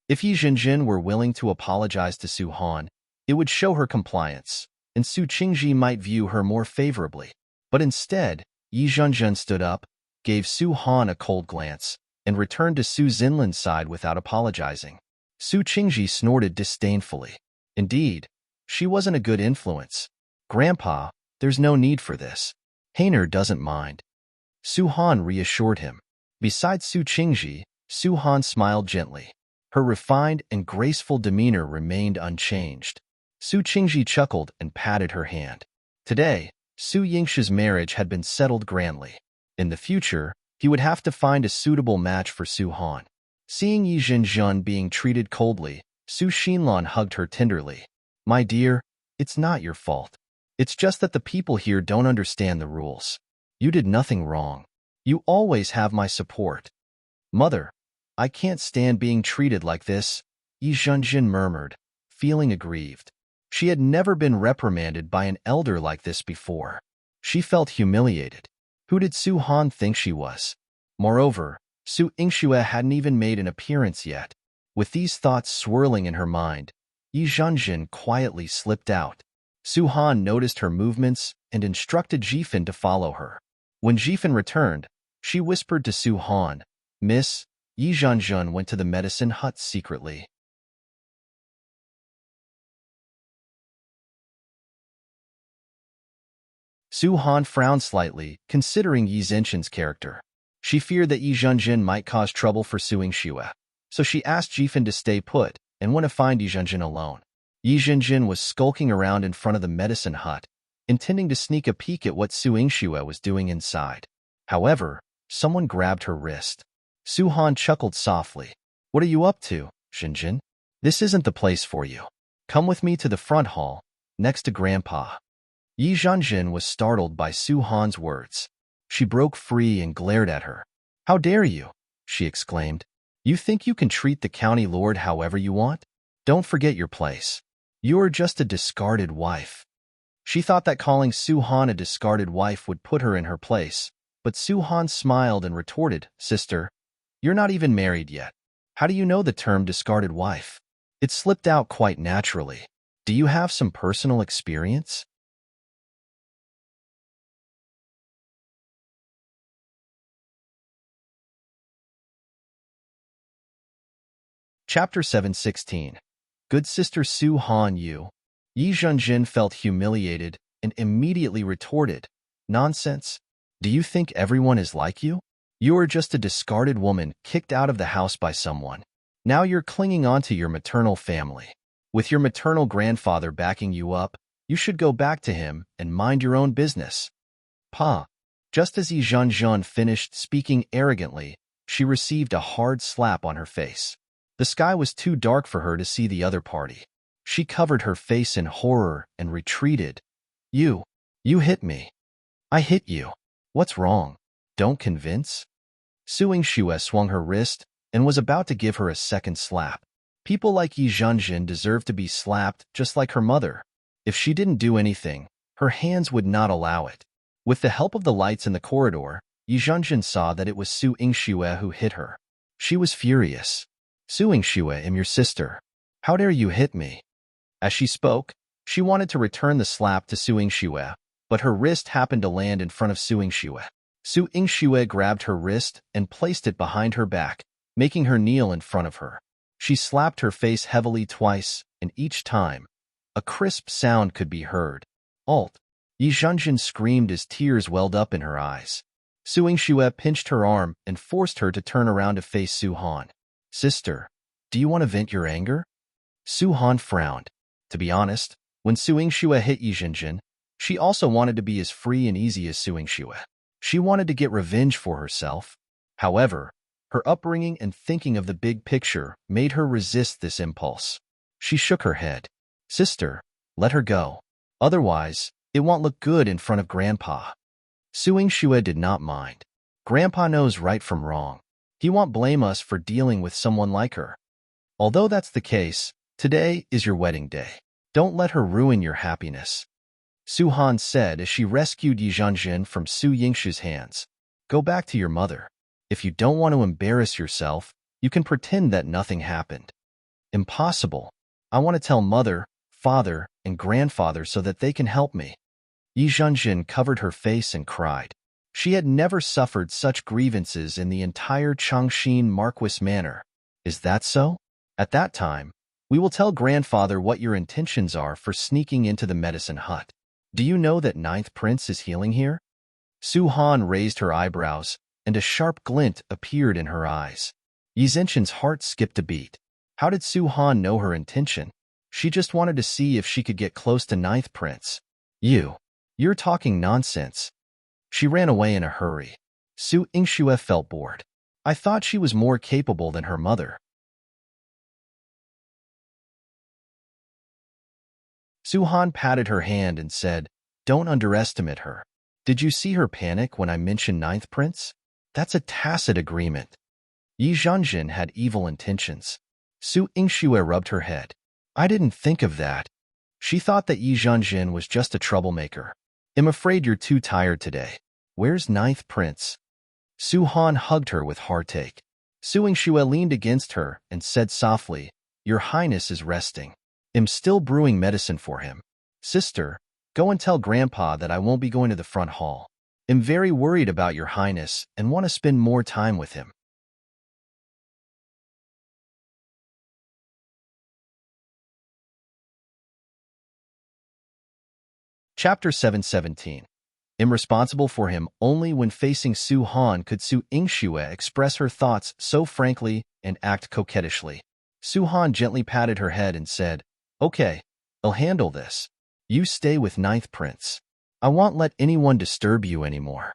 If Yi Zhanjin were willing to apologize to Su Han, it would show her compliance, and Su Qingji might view her more favorably. But instead, Yi Zhanjin stood up, gave Su Han a cold glance, and returned to Su Xinlan's side without apologizing. Su Qingji snorted disdainfully. Indeed, she wasn't a good influence. Grandpa, there's no need for this. Hainer doesn't mind. Su Han reassured him. Besides Su Qingji, Su Han smiled gently. Her refined and graceful demeanor remained unchanged. Su Qingji chuckled and patted her hand. Today, Su Yingxue's marriage had been settled grandly. In the future, he would have to find a suitable match for Su Han. Seeing Yi Zhanjin being treated coldly, Su Xinlan hugged her tenderly. My dear, it's not your fault. It's just that the people here don't understand the rules. You did nothing wrong. You always have my support. Mother, I can't stand being treated like this, Yi Zhanjin murmured, feeling aggrieved. She had never been reprimanded by an elder like this before. She felt humiliated. Who did Su Han think she was? Moreover, Su Yingxue hadn't even made an appearance yet. With these thoughts swirling in her mind, Yi Zhanjin quietly slipped out. Su Han noticed her movements and instructed Jifin to follow her. When Jifin returned, she whispered to Su Han, "Miss, Yi Zhanzhan went to the medicine hut secretly." Su Han frowned slightly, considering Yi Zhenxin's character. She feared that Yi Zhanzhan might cause trouble for Su Yingxue, so she asked Jifin to stay put and went to find Yi Zhenxin alone. Yi Zhenxin was skulking around in front of the medicine hut, intending to sneak a peek at what Su Yingxue was doing inside. However, someone grabbed her wrist. Su Han chuckled softly. "What are you up to, Zhenxin? This isn't the place for you. Come with me to the front hall, next to Grandpa." Yi Zhanzhan was startled by Su Han's words. She broke free and glared at her. "How dare you?" she exclaimed. "You think you can treat the county lord however you want? Don't forget your place. You are just a discarded wife." She thought that calling Su Han a discarded wife would put her in her place, but Su Han smiled and retorted, "Sister, you're not even married yet. How do you know the term discarded wife? It slipped out quite naturally. Do you have some personal experience?" Chapter 716. Good Sister Su Han Yu. Yi Zhenxin felt humiliated and immediately retorted, "Nonsense. Do you think everyone is like you? You are just a discarded woman kicked out of the house by someone. Now you're clinging on to your maternal family. With your maternal grandfather backing you up, you should go back to him and mind your own business." Pa. Just as Yi Zhenxin finished speaking arrogantly, she received a hard slap on her face. The sky was too dark for her to see the other party. She covered her face in horror and retreated. You hit me. I hit you. What's wrong? Don't convince?" Su Yingxue swung her wrist and was about to give her a second slap. People like Yi Zhenxin deserve to be slapped just like her mother. If she didn't do anything, her hands would not allow it. With the help of the lights in the corridor, Yi Zhenxin saw that it was Su Yingxue who hit her. She was furious. "Su Yingxue, I'm your sister. How dare you hit me?" As she spoke, she wanted to return the slap to Su Yingxue, but her wrist happened to land in front of Su Yingxue. Su Yingxue grabbed her wrist and placed it behind her back, making her kneel in front of her. She slapped her face heavily twice, and each time, a crisp sound could be heard. "Alt!" Yi Zhenxin screamed as tears welled up in her eyes. Su Yingxue pinched her arm and forced her to turn around to face Su Han. "Sister, do you want to vent your anger?" Su Han frowned. To be honest, when Su Yingxue hit Yi Zhenxin, she also wanted to be as free and easy as Su Yingxue. She wanted to get revenge for herself. However, her upbringing and thinking of the big picture made her resist this impulse. She shook her head. "Sister, let her go. Otherwise, it won't look good in front of Grandpa." Su Yingxue did not mind. Grandpa knows right from wrong. He won't blame us for dealing with someone like her. Although that's the case, today is your wedding day. Don't let her ruin your happiness." Su Han said as she rescued Yi Zhenxin from Su Yingxue's hands. "Go back to your mother. If you don't want to embarrass yourself, you can pretend that nothing happened." "Impossible. I want to tell mother, father, and grandfather so that they can help me." Yi Zhenxin covered her face and cried. She had never suffered such grievances in the entire Changxin Marquis manor. "Is that so? At that time, we will tell grandfather what your intentions are for sneaking into the medicine hut. Do you know that Ninth Prince is healing here?" Su Han raised her eyebrows, and a sharp glint appeared in her eyes. Yi Zhenxin's heart skipped a beat. How did Su Han know her intention? She just wanted to see if she could get close to Ninth Prince. You're talking nonsense." She ran away in a hurry. Su Yingxue felt bored. "I thought she was more capable than her mother." Su Han patted her hand and said, "Don't underestimate her. Did you see her panic when I mentioned Ninth Prince? That's a tacit agreement." Yi Zhenxin had evil intentions. Su Yingxue rubbed her head. "I didn't think of that." She thought that Yi Zhenxin was just a troublemaker. "I'm afraid you're too tired today. Where's Ninth Prince?" Su Han hugged her with heartache. Su Yingxue leaned against her and said softly, "Your Highness is resting. I'm still brewing medicine for him." Sister, go and tell Grandpa that I won't be going to the front hall. I'm very worried about your highness and want to spend more time with him. Chapter 717. I'm responsible for him only when facing Su Han could Su Yingxue express her thoughts so frankly and act coquettishly. Su Han gently patted her head and said, "Okay, I'll handle this. You stay with Ninth Prince. I won't let anyone disturb you anymore."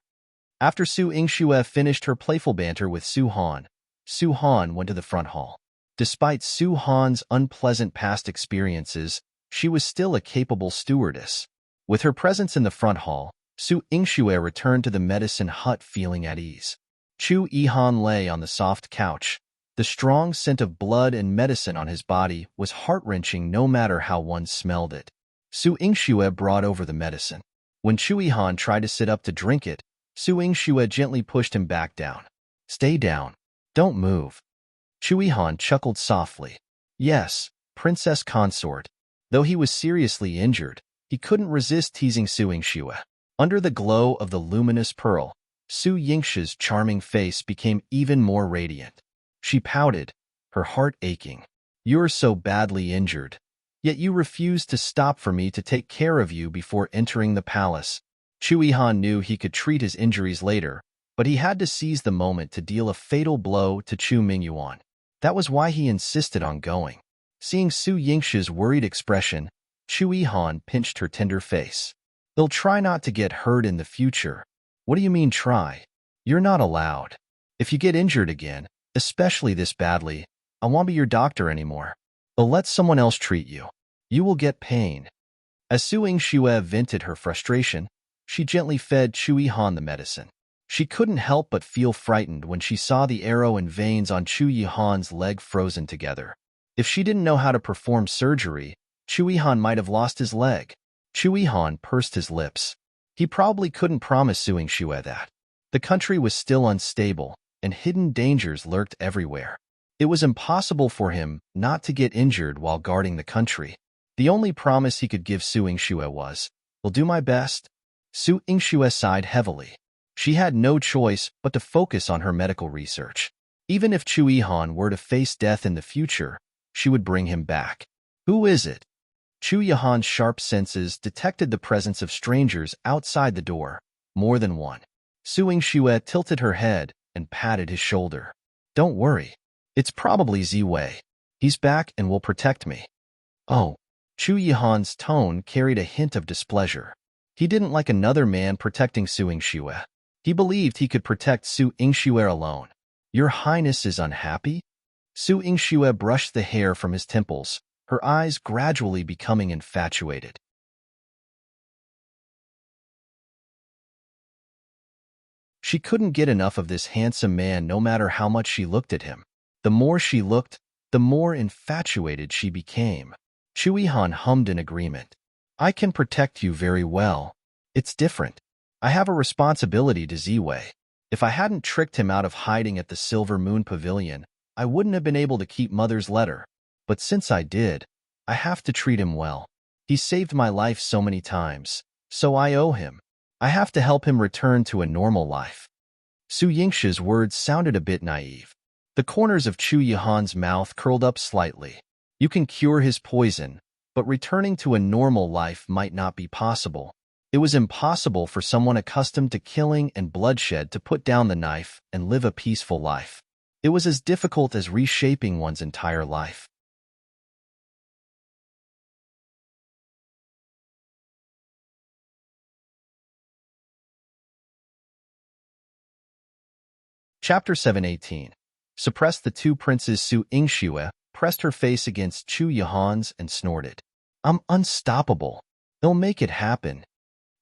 After Su Yingxue finished her playful banter with Su Han went to the front hall. Despite Su Han's unpleasant past experiences, she was still a capable stewardess. With her presence in the front hall, Su Yingxue returned to the medicine hut feeling at ease. Chu Yihan lay on the soft couch. The strong scent of blood and medicine on his body was heart-wrenching no matter how one smelled it. Su Yingxue brought over the medicine. When Chu Yihan tried to sit up to drink it, Su Yingxue gently pushed him back down. "Stay down. Don't move." Chu Yihan chuckled softly. Yes, Princess Consort. Though he was seriously injured, he couldn't resist teasing Su Yingxue. Under the glow of the luminous pearl, Su Yingxue's charming face became even more radiant. She pouted, her heart aching. "You're so badly injured, yet you refused to stop for me to take care of you before entering the palace." Chu Yihan knew he could treat his injuries later, but he had to seize the moment to deal a fatal blow to Chu Mingyuan. That was why he insisted on going. Seeing Su Yingxue's worried expression, Chu Yihan pinched her tender face. "They'll try not to get hurt in the future." "What do you mean try? You're not allowed. If you get injured again, especially this badly, I won't be your doctor anymore. They'll let someone else treat you. You will get pain." As Su Yingxue vented her frustration, she gently fed Chu Yihan the medicine. She couldn't help but feel frightened when she saw the arrow and veins on Chu Yihan's leg frozen together. If she didn't know how to perform surgery, Chu Yihan might have lost his leg. Chu Yihan pursed his lips. He probably couldn't promise Su Yingxue that. The country was still unstable, and hidden dangers lurked everywhere. It was impossible for him not to get injured while guarding the country. The only promise he could give Su Yingxue was, "Will do my best." Su Yingxue sighed heavily. She had no choice but to focus on her medical research. Even if Chu Yihan were to face death in the future, she would bring him back. "Who is it?" Chu Yihan's sharp senses detected the presence of strangers outside the door, more than one. Su Yingxue tilted her head and patted his shoulder. "Don't worry. It's probably Ziwei. He's back and will protect me." "Oh." Chu Yihan's tone carried a hint of displeasure. He didn't like another man protecting Su Yingxue. He believed he could protect Su Yingxue alone. "Your Highness is unhappy?" Su Yingxue brushed the hair from his temples, her eyes gradually becoming infatuated. She couldn't get enough of this handsome man no matter how much she looked at him. The more she looked, the more infatuated she became. Chu Yihan hummed in agreement. "I can protect you very well. It's different. I have a responsibility to Ziwei. If I hadn't tricked him out of hiding at the Silver Moon Pavilion, I wouldn't have been able to keep Mother's letter. But since I did, I have to treat him well. He saved my life so many times, so I owe him. I have to help him return to a normal life." Su Yingxue's words sounded a bit naive. The corners of Chu Yihan's mouth curled up slightly. You can cure his poison, but returning to a normal life might not be possible. It was impossible for someone accustomed to killing and bloodshed to put down the knife and live a peaceful life. It was as difficult as reshaping one's entire life. Chapter 718. Suppressed. The two princes. Su Yingxue pressed her face against Chu Yihan's and snorted. "I'm unstoppable. They'll make it happen.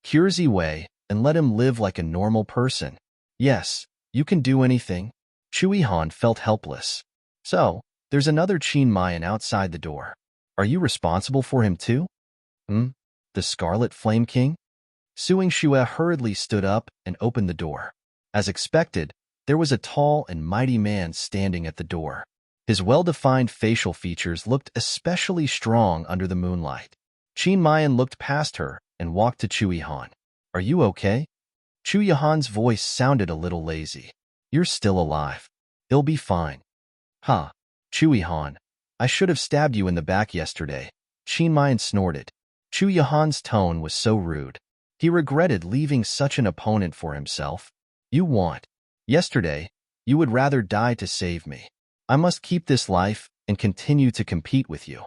Cure Ziwei and let him live like a normal person. Yes, you can do anything." Chu Yihan felt helpless. "So, there's another Qin Mayan outside the door. Are you responsible for him too?" The Scarlet Flame King?" Su Yingxue hurriedly stood up and opened the door. As expected, there was a tall and mighty man standing at the door. His well-defined facial features looked especially strong under the moonlight. Qin Mayan looked past her and walked to Chu Yihan. Are you okay? Chu Yihan's voice sounded a little lazy. You're still alive. It'll be fine. Huh. Chu Yihan, I should have stabbed you in the back yesterday. Qin Mayan snorted. Chu Yihan's tone was so rude. He regretted leaving such an opponent for himself. You want. Yesterday, you would rather die to save me. I must keep this life and continue to compete with you.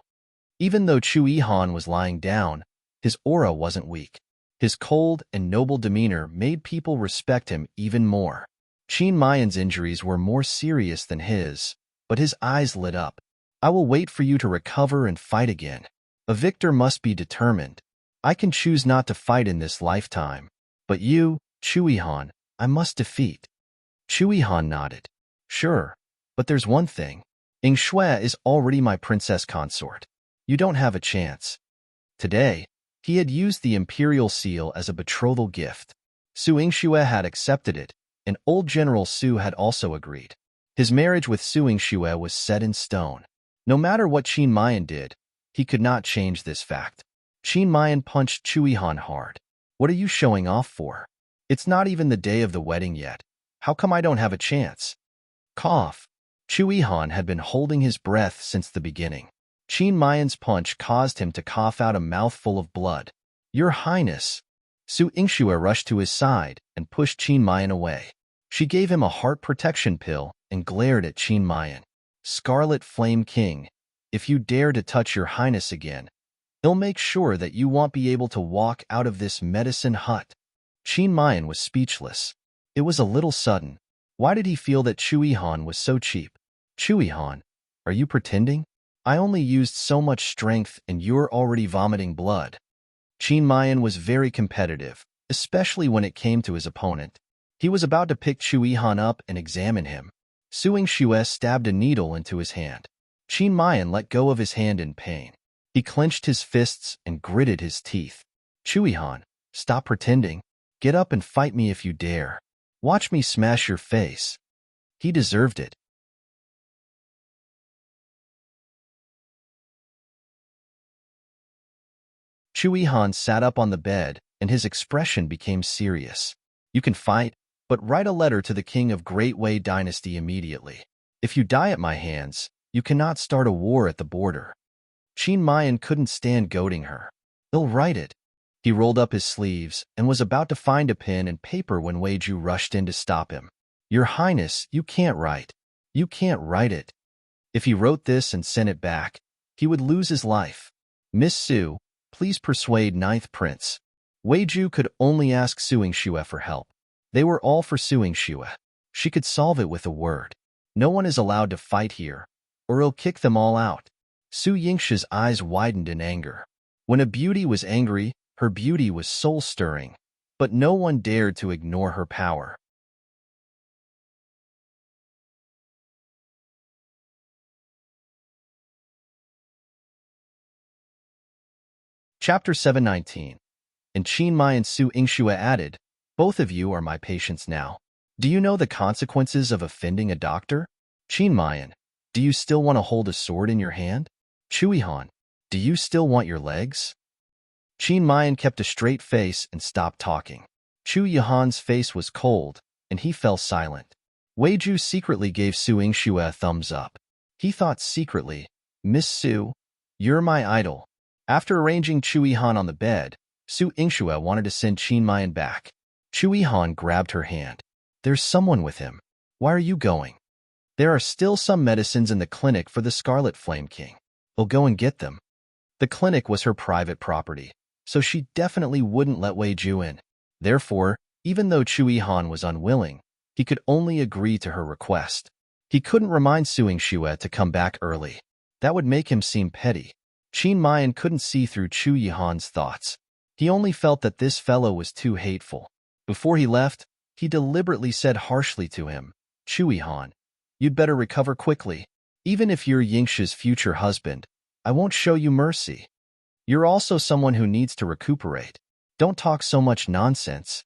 Even though Chu Yihan was lying down, his aura wasn't weak. His cold and noble demeanor made people respect him even more. Qin Mayan's injuries were more serious than his, but his eyes lit up. I will wait for you to recover and fight again. A victor must be determined. I can choose not to fight in this lifetime, but you, Chu Yihan, I must defeat. Chu Yihan nodded. Sure, but there's one thing. Ying Xue is already my princess consort. You don't have a chance. Today, he had used the imperial seal as a betrothal gift. Su Yingxue had accepted it, and old General Su had also agreed. His marriage with Su Yingxue was set in stone. No matter what Qin Mayan did, he could not change this fact. Qin Mayan punched Chu Yihan hard. What are you showing off for? It's not even the day of the wedding yet. How come I don't have a chance? Cough. Chu Yihan had been holding his breath since the beginning. Qin Mayan's punch caused him to cough out a mouthful of blood. Your Highness. Su Yingxue rushed to his side and pushed Qin Mayan away. She gave him a heart protection pill and glared at Qin Mayan. Scarlet Flame King, if you dare to touch your Highness again, he'll make sure that you won't be able to walk out of this medicine hut. Qin Mayan was speechless. It was a little sudden. Why did he feel that Chu Yihan was so cheap? Chu Yihan, are you pretending? I only used so much strength and you're already vomiting blood. Qin Mayan was very competitive, especially when it came to his opponent. He was about to pick Chu Yihan up and examine him. Su Yingxue stabbed a needle into his hand. Qin Mayan let go of his hand in pain. He clenched his fists and gritted his teeth. Chu Yihan, stop pretending. Get up and fight me if you dare. Watch me smash your face. He deserved it. Chu Yihan sat up on the bed, and his expression became serious. You can fight, but write a letter to the king of Great Wei Dynasty immediately. If you die at my hands, you cannot start a war at the border. Qin Mayan couldn't stand goading her. He'll write it. He rolled up his sleeves and was about to find a pen and paper when Wei Ju rushed in to stop him. Your Highness, you can't write. You can't write it. If he wrote this and sent it back, he would lose his life. Miss Su, please persuade Ninth Prince. Wei Ju could only ask Su Yingxue for help. They were all for Su Yingxue. She could solve it with a word. No one is allowed to fight here, or he'll kick them all out. Su Yingxue's eyes widened in anger. When a beauty was angry, her beauty was soul-stirring, but no one dared to ignore her power. Chapter 719. And Qin Mai and Su Yingxue added, both of you are my patients now. Do you know the consequences of offending a doctor? Qin Mayan, do you still want to hold a sword in your hand? Chu Yihan, do you still want your legs? Qin Mayan kept a straight face and stopped talking. Chu Yihan's face was cold, and he fell silent. Wei Ju secretly gave Su Yingxue a thumbs up. He thought secretly, Miss Su, you're my idol. After arranging Chu Yihan on the bed, Su Yingxue wanted to send Qin Mayan back. Chu Yihan grabbed her hand. There's someone with him. Why are you going? There are still some medicines in the clinic for the Scarlet Flame King. We'll go and get them. The clinic was her private property, so she definitely wouldn't let Wei Ju in. Therefore, even though Chu Yihan was unwilling, he could only agree to her request. He couldn't remind Su Yingxue to come back early. That would make him seem petty. Qin Mayan couldn't see through Chu Yihan's thoughts. He only felt that this fellow was too hateful. Before he left, he deliberately said harshly to him, Chu Yihan, you'd better recover quickly. Even if you're Yingxue's future husband, I won't show you mercy. You're also someone who needs to recuperate. Don't talk so much nonsense.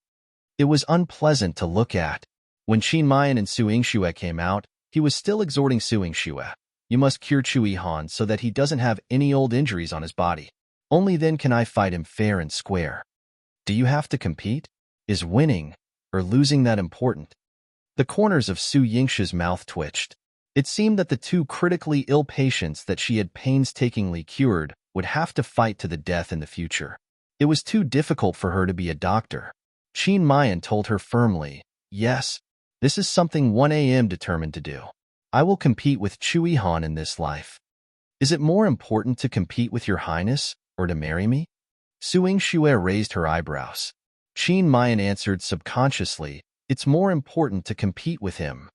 It was unpleasant to look at. When Qin Mayan and Su Yingxue came out, he was still exhorting Su Yingxue. You must cure Chu Yihan so that he doesn't have any old injuries on his body. Only then can I fight him fair and square. Do you have to compete? Is winning or losing that important? The corners of Su Yingsha's mouth twitched. It seemed that the two critically ill patients that she had painstakingly cured would have to fight to the death in the future. It was too difficult for her to be a doctor. Qin Mayan told her firmly, "Yes, this is something 1 a.m. determined to do. I will compete with Chui Han in this life." "Is it more important to compete with your highness or to marry me?" Su Yingxue raised her eyebrows. Qin Mayan answered subconsciously, "It's more important to compete with him."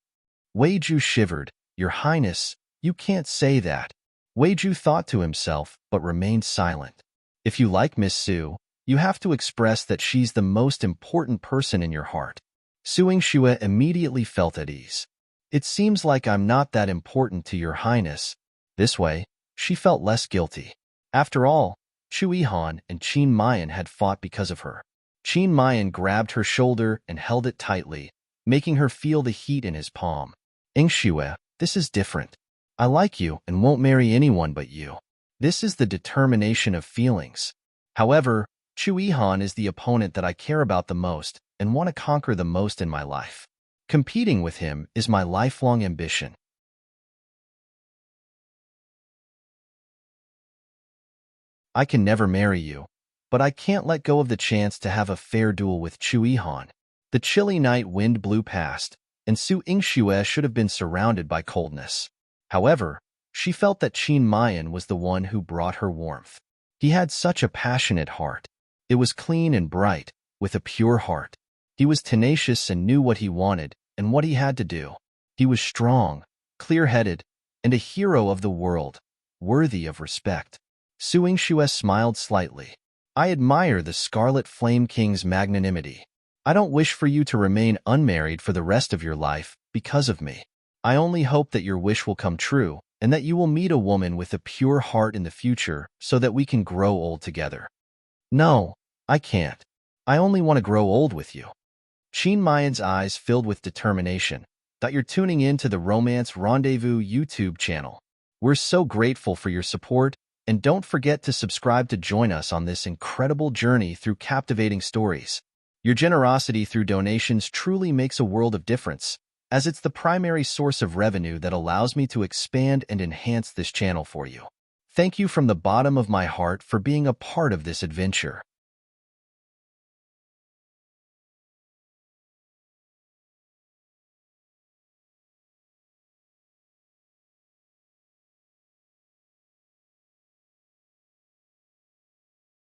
Wei Ju shivered. "Your highness, you can't say that." Wei Ju thought to himself, but remained silent. "If you like Miss Su, you have to express that she's the most important person in your heart." Su Yingxue immediately felt at ease. "It seems like I'm not that important to your highness." This way, she felt less guilty. After all, Chui Han and Qin Mayan had fought because of her. Qin Mayan grabbed her shoulder and held it tightly, making her feel the heat in his palm. "Yingxue, this is different. I like you and won't marry anyone but you. This is the determination of feelings. However, Chui Han is the opponent that I care about the most and want to conquer the most in my life. Competing with him is my lifelong ambition." "I can never marry you, but I can't let go of the chance to have a fair duel with Chui Han." The chilly night wind blew past, and Su Yingxue should have been surrounded by coldness. However, she felt that Qin Mayan was the one who brought her warmth. He had such a passionate heart. It was clean and bright, with a pure heart. He was tenacious and knew what he wanted and what he had to do. He was strong, clear-headed, and a hero of the world, worthy of respect. Su Yingxue smiled slightly. "I admire the Scarlet Flame King's magnanimity. I don't wish for you to remain unmarried for the rest of your life because of me. I only hope that your wish will come true and that you will meet a woman with a pure heart in the future so that we can grow old together." "No, I can't. I only want to grow old with you." Qin Mayan's eyes filled with determination. "That you're tuning in to the Romance Rendezvous YouTube channel. We're so grateful for your support, and don't forget to subscribe to join us on this incredible journey through captivating stories. Your generosity through donations truly makes a world of difference, as it's the primary source of revenue that allows me to expand and enhance this channel for you. Thank you from the bottom of my heart for being a part of this adventure.